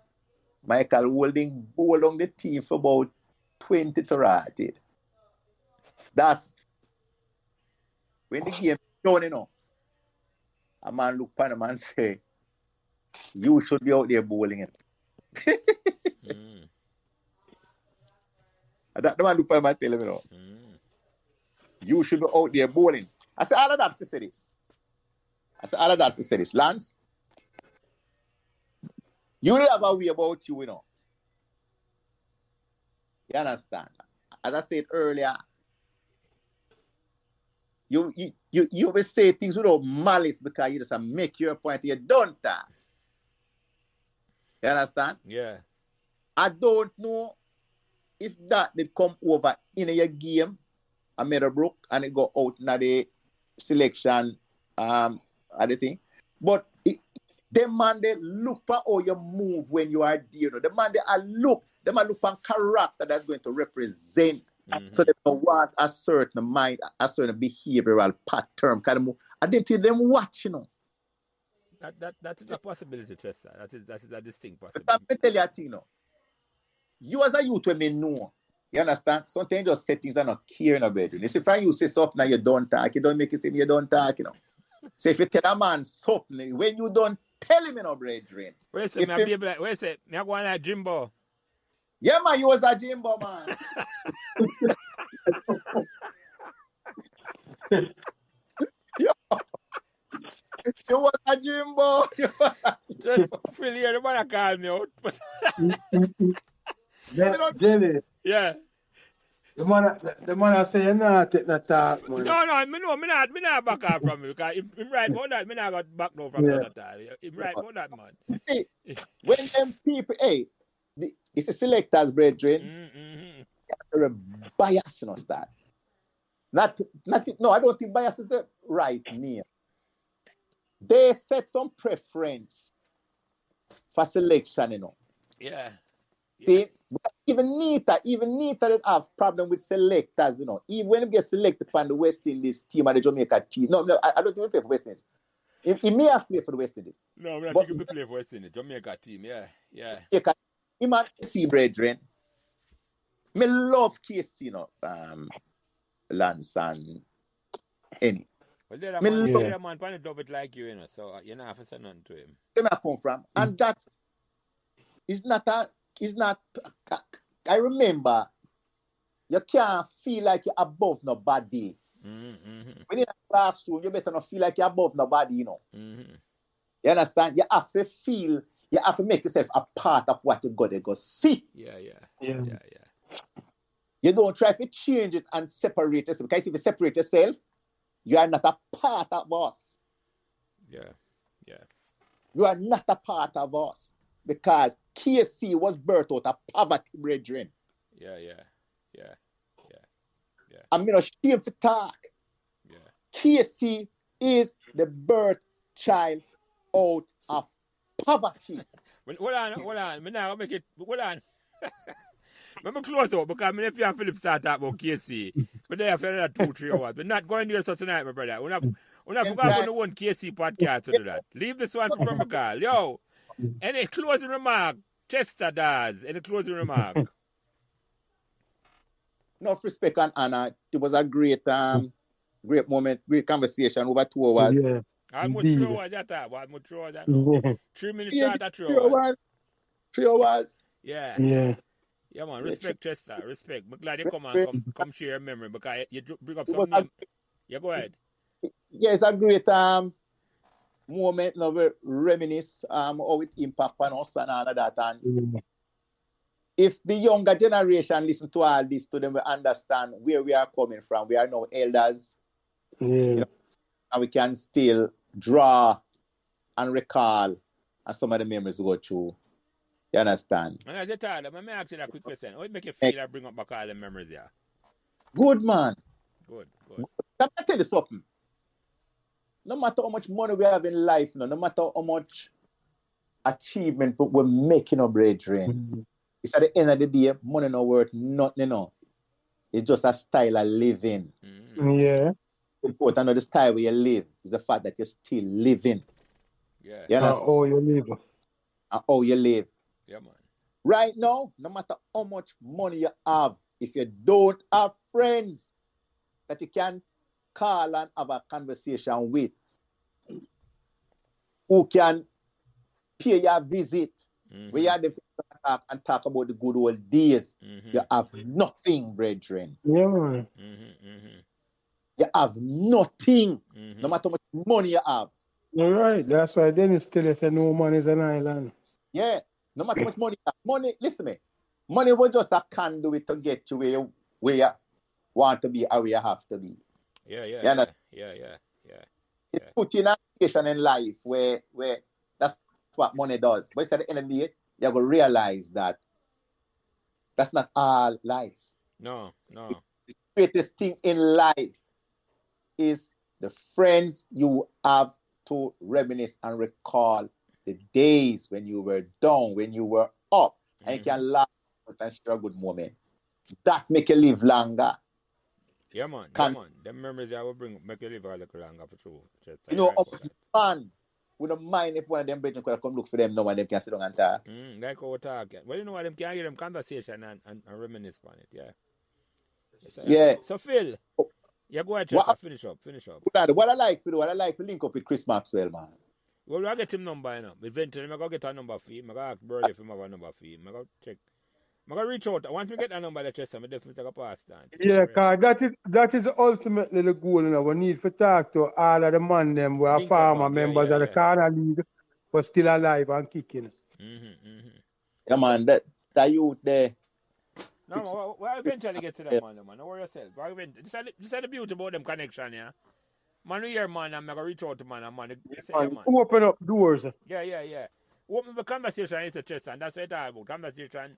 Michael Wilding bowled on the team for about 20 to right. That's when the game done, you know. A man look at him and say, you should be out there bowling it. That the man look at him and tell him, you know, you should be out there bowling. I said, all of that to say this. Lance, you really have a way about you, you know. You understand? As I said earlier, you will say things without malice because you just make your point. You don't talk. You understand? Yeah. I don't know if that did come over in your game, a Meadowbrook, and it go out in the selection, the thing. But the man they look for how you move when you are there. You know? The man they look for character that's going to represent. So they want a certain mind, a certain behavioral pattern. I didn't tell them watch, you know. That is a possibility, Chester. That is a distinct possibility. Let me tell you a thing, you know. You as a youth when me know, you understand? Sometimes you just say things and not caring about it. You see, if you say something and you don't talk, you don't make it seem you don't talk, you know. So if you tell a man something, when you don't tell him, you know, brethren. Where say, me go on like Jimbo? Yeah, man, you was a Jimbo, man. You was a Jimbo. Just feel here, the man call me out. Jelly, Yeah. the man say you not take no talk, man. No, me not back off from him because him right about that, me not got back now from that time. Him right about that, man. Hey, when them people, it's a selectors, brethren. They're a bias, you know, that. No, I don't think bias is the right name. they set some preference for selection, you know. Yeah. See, but even neater than have problem with selectors, you know. Even when he get selected from the West Indies team and the Jamaica team. No, I don't even play for West Indies. He may have played for the West Indies. No, I But think he play for West Indies, Jamaica team, yeah. He man see brethren. Me love KC, you know, Lance and any. Well, they're a Me man, love they're a man, pan it up it like you know, so you don't have to say nothing to him. where I come from. And that is not I remember you can't feel like you're above nobody. Mm-hmm. When you're in a classroom, you better not feel like you're above nobody, you know. Mm-hmm. You understand? You have to feel, you have to make yourself a part of what you got to go see. Yeah. You don't try to change it and separate yourself. Because if you separate yourself, you are not a part of us. Yeah. You are not a part of us. Because KC was birthed out of poverty, brethren. Yeah. I'm not ashamed to talk. Yeah. KC is the birth child out of poverty. Hold on. Me now make it. Hold on. Let me close out because if you and Philip start talking about KC, but they have another 2-3 hours. We're not going there so tonight, my brother. We're not forgot to one KC podcast to do that. Leave this one for Pembroke Hall. Yo, any closing remark? Chester Dawes, any closing remark? Enough respect and honor. It was a great moment, great conversation over 2 hours. Yeah. I'm much throw that. 3 minutes after 3 hours. 3 hours. Yeah. Yeah, man. Respect, Chester. Respect. I'm glad you come share your memory because you bring up some name. Yeah, go ahead. Yeah, it's a great moment. Now we reminisce how it impact on us and all of that. And if the younger generation listen to all this, to them we understand where we are coming from. We are now elders. You know, and we can still draw and recall and some of the memories go through. You understand? And as you tell them, let me ask you that quick question. How it make you feel that bring up back all the memories here? Good, man. Good. Can I tell you something? No matter how much money we have in life, no matter how much achievement we're making, brethren, it's at the end of the day, money not worth nothing, you know. It's just a style of living. Yeah. Important of the style where you live is the fact that you're still living. Yeah. You understand? How you live. And how you live. Yeah, man. Right now, no matter how much money you have, if you don't have friends that you can call and have a conversation with, who can pay your visit, where you have the talk and talk about the good old days, you have nothing, brethren. Yeah, man. You have nothing, no matter how much money you have. All right. That's why Dennis still say no money is an island. Yeah, no matter how much money you have. Money, listen to me. Money was just a conduit to get you where you want to be or where you have to be. Yeah. It's put in a situation in life where that's what money does. But at the end of the day, you have to realize that that's not all life. No. The greatest thing in life is the friends you have to reminisce and recall the days when you were down, when you were up, and you can laugh and share a good moment. That make you live longer. Yeah, man. Them memories that will make you live a little longer for true. You know, man, we don't mind if one of them brethren could come look for them now and they can sit down and talk. Like how we talk. Well, you know what, them can get them conversation and reminisce on it, yeah. So Phil, yeah, go ahead, Chester, finish up. What I like to link up with Chris Maxwell, man. Well, we'll get him number, you know. Eventually, I'm going to get a number for him. I'm going to ask Burley if he have a number for him. I'm going to check. I'm going to reach out. Once we get that number, let's I'm definitely take a pass time. Yeah, because that is ultimately the goal, you know. We need to talk to all of the man them who are farmer members of the Corner League but still alive and kicking. Yeah, man, that youth there. No, we'll eventually get to that, man. Don't worry yourself. This is the beauty about them connection, yeah. Man, we hear, man, I'm going to reach out to man. Open up doors. Yeah. Open the conversation is a chest, and that's what it's all about. Conversation and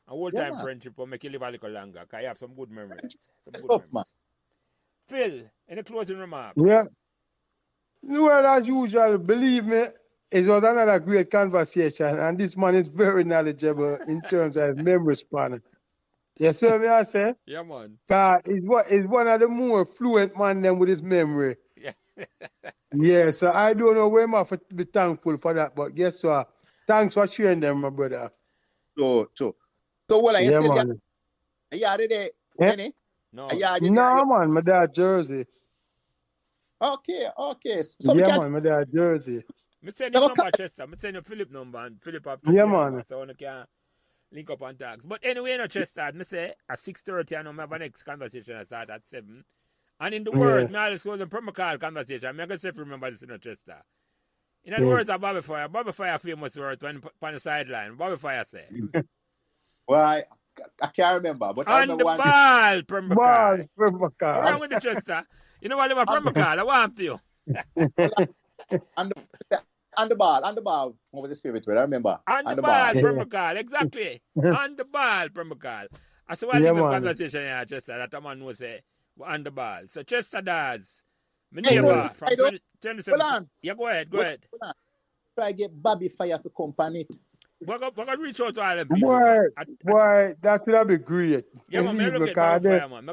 old-time friendship will make you live a little longer, because you have some good memories. Man. Phil, any closing remarks? Yeah. Well, as usual, believe me, it was another great conversation, and this man is very knowledgeable in terms of his memory span. Yes, sir, may I say? Yeah, man. He's one of the more fluent man them with his memory. Yeah. Yeah, so I don't know where I have to be thankful for that, but guess what? Thanks for sharing them, my brother. So what I Yeah, said, man. you are there, Yeah. Benny? No. No, man, my dad Jersey. Okay. So we Yeah, can man, my dad Jersey. Me send your number, Chester. Me send your Philip number, and Philip have to Yeah, your man. number, so I can link up and talk. But anyway, no, Chester, me say at 6:30, I know my next conversation I start at 7. And in the words, me always go to the Pembroke Hall conversation. I'm going to say remember this, Chester. In other words, Bobby Fire famous words when on the sideline. Bobby Fire say. Well, I can't remember, but I On the remember one. ball, Pembroke Hall. Pembroke What's Hall. wrong with the Chester? You know what about Pembroke Hall? I want to you. On the ball. What was his favorite word? I remember. On the ball, Pembroke Hall. Exactly. On the ball, Pembroke Hall. I said, what Yeah, is the man. conversation here, Chester? That a man will say, on the ball. So Chester Dawes, my neighbor from 27. Hold on. Yeah, go ahead. Hold on. Try get Bobby Fire to company. We're going to reach out to all them people. Boy, that would be great. Yeah, man, Believe I love me, get Bobby because Fire, man.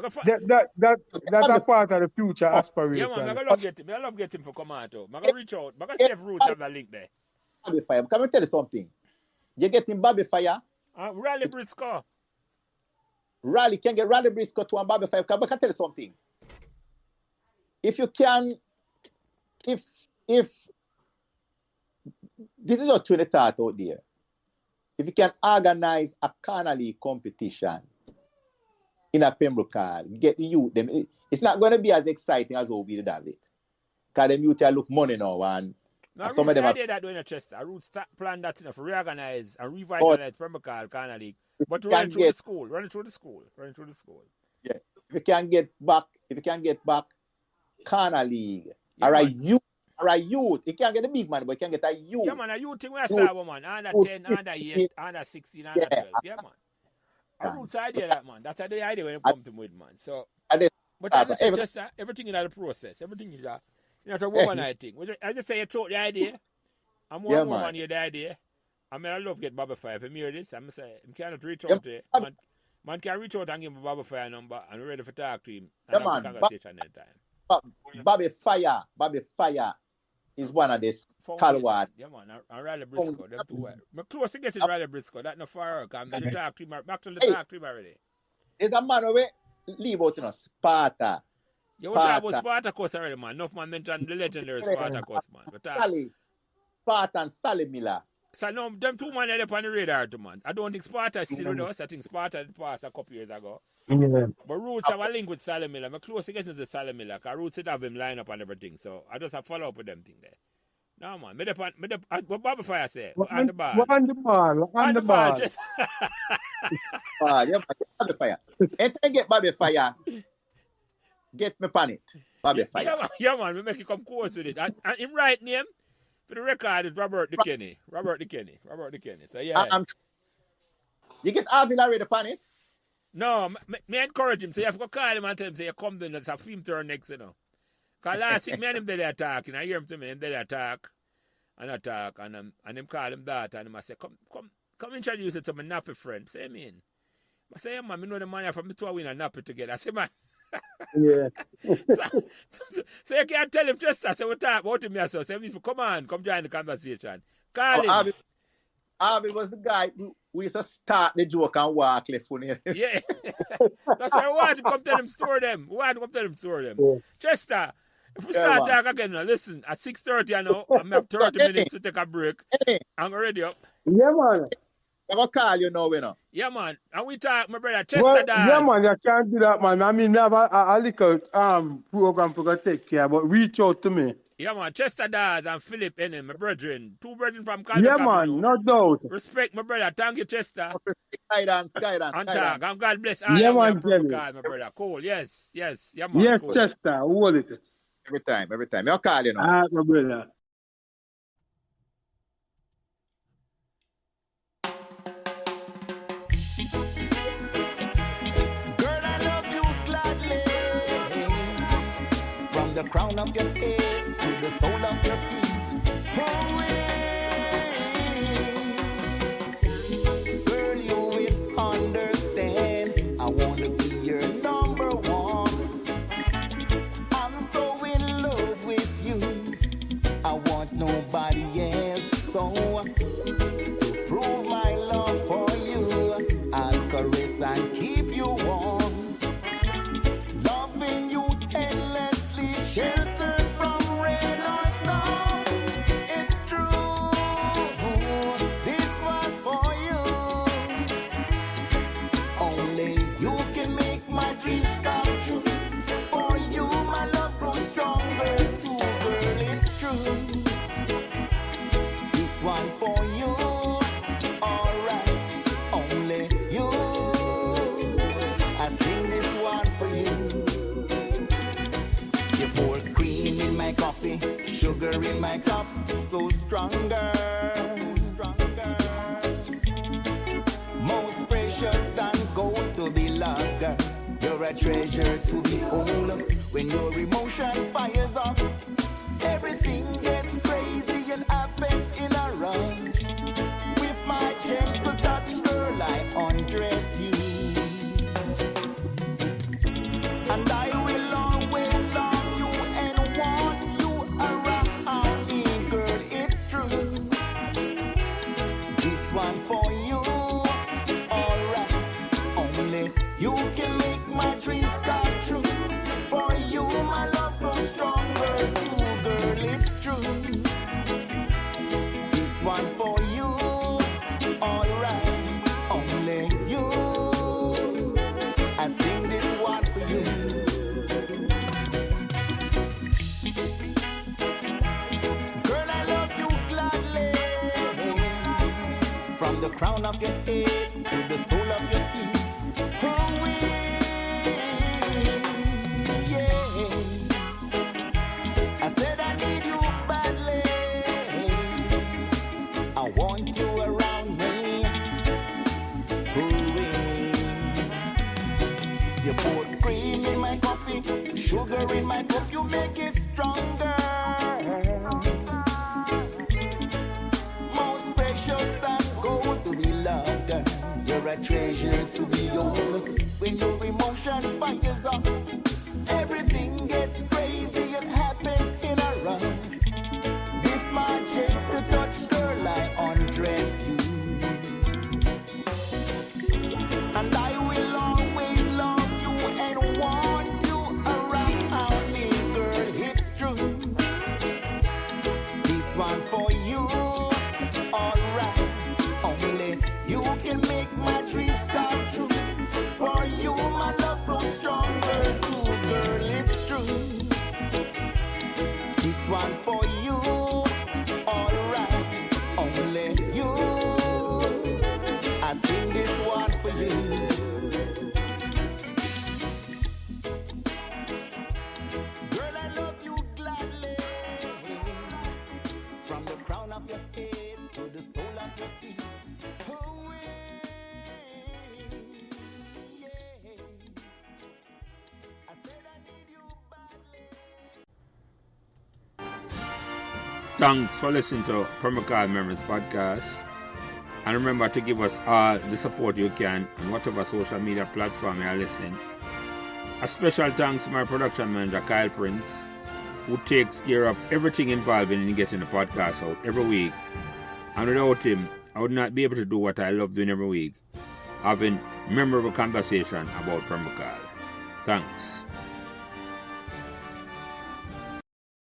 that's a part of the future aspiration. Yeah, man, I love get him for come out. I'm going to reach out. I'm going to see if Roots have the link there. Bobby Fire. Can I tell you something? You're getting Bobby Fire. Raleigh Briscoe. Raleigh can get Raleigh Briscoe to one Bobby Fire. But I can tell you something. If you can, if this is just to the thought out there. If you can organize a carnival competition in a Pembroke Hall, get the youth, them, it's not going to be as exciting as how we did have it. Because the youth look money now. And some of them idea that doing a Chester. Roots plan that enough, reorganize and revitalize Pembroke Hall Carnival League. But run it through the school. Yeah. If you can get back Carnival League, or a youth. You can't get a big man, but you can get a youth. Yeah, man, a youth thing we are saying, man. Under 10, under 8, under 16, under 12. Yeah, man. A Roots idea that, man. That's the idea when you come to with, man. So, but I just say, Chester, everything in the process. Everything is a, it's a overnight thing. I just say you throw the idea. I'm more man here the idea. I mean, I love get Bobby Fire. If you hear this, I'm going to say, I cannot reach out to him. Man can reach out and give him a Bobby Fire number and we're ready to talk to him. And have a conversation at the time. Bobby Fire is one of the stalwart. Yeah, man. I Raleigh Briscoe. Them two. My close to getting Raleigh Briscoe. That's not far. I'm going to talk to him. Back to the talk to him already. There's a man over leave out, Sparta. You want to talk about Spartacus already, man. Enough man mentioned the legendary Spartacus, man. Sparta and Sally Miller. So, no, them two men are up on the radar, too, man. I don't think Sparta is still with us. I think Sparta passed a couple years ago. Yeah. But Roots have a link with Sally Miller. I'm close to getting to Sally Miller because Roots would have him line up and everything. So, I just have to follow up with them thing there. No, man. What Bobby Fire say? On the ball. On the ball. Just... Yeah, Bobby Fire. Anytime get Bobby Fire, get me pan it. Bobby Fire. Yeah, man. We make you come close with it. And him right name, for the record, is Robert DeKenney. So, yeah. You get Arvin already pan it? No, me encourage him. So you have to call him and tell him, say, you come down, there's a film turn next, you know. Because last week, me and him did that talk, I hear him to me, him did that talk, and him call him that, and him I say, come introduce it to my nappy friend. Say, me in. I say, yeah, man, I know the man from the two win a nappy together. I say, man. Yeah. So you can't tell him just that. So we talk about him yourself. Say, come join the conversation. Call him. Arvin was the guy we used to start the joke and walk left on here. Yeah. That's why I want to come tell him store them. Yeah. Chester, if we start talk again now, listen, at 6:30 I know, I'm have 30 minutes to take a break. I'm already up. Yeah, man. I'm going to call you now, you know. Yeah, man. And we talk, my brother, Chester Dawes. Yeah, man, you can't do that, man. I mean, we have a little program to take care, but reach out to me. Yeah, man. Chester Dawes and Philip Ennis, my brethren. Two brethren from Calgary. Yeah, man. No doubt. Respect, my brother. Thank you, Chester. Guidance. And talk. And God bless all yeah, man, my brother. Cool. Yes. Yeah, man. Yes, cool. Chester. Hold it. Every time. I'll call you now. My brother. Girl, I love you gladly. From the crown of your head to the sole of your feet. Girl, you will understand. I wanna be your number one. I'm so in love with you. I want nobody else. So to prove my love for you, I'll caress and keep you warm. Loving you endlessly, sheltered from rain or storm. It's true, this was for you. Only you can make my dreams come true. For you, my love grows stronger too, girl, it's true. This one's for you, alright, only you. I sing this one for you. You pour cream in my coffee, sugar in my cup, so stronger, stronger. Most precious than gold to be loved, girl. You're a treasure to behold. When your emotion fires up, everything gets crazy and happens in a rush. With my gentle touch, girl, I undress you. And I will always love you and want you around me, girl, it's true. This one's for you, alright. Only you can make my dreams come true. For you, my love grows stronger too, girl, it's true. This one's for you, alright. Only you. I sing this one for you. Girl, I love you gladly. From the crown of your head to the sole of your feet. Oh, yeah. I said I need you badly. I want you around me. You pour cream in my coffee, sugar in my cup, you make it stronger. Most precious than gold to be loved, girl. You're a treasure to behold. When your emotion fires up, everything gets crazy and happens in a rush. With my gentle touch, girl, I undress you. And I will always love you and want you around me, girl, it's true. This one's for you, alright. Only you can make my dreams come true. For you, my love grows stronger too, girl, it's true. This one's for you, alright. Only you. I sing this one for you. Girl, I love you gladly. From the crown of your head to the sole of your feet. Oh, yes. I said I need you badly. Thanks for listening to Pembroke Hall Memories podcast. And remember to give us all the support you can on whatever social media platform you are listening. A special thanks to my production manager, Kyle Prince, who takes care of everything involved in getting the podcast out every week. And without him, I would not be able to do what I love doing every week, having memorable conversation about Pembroke Hall. Thanks.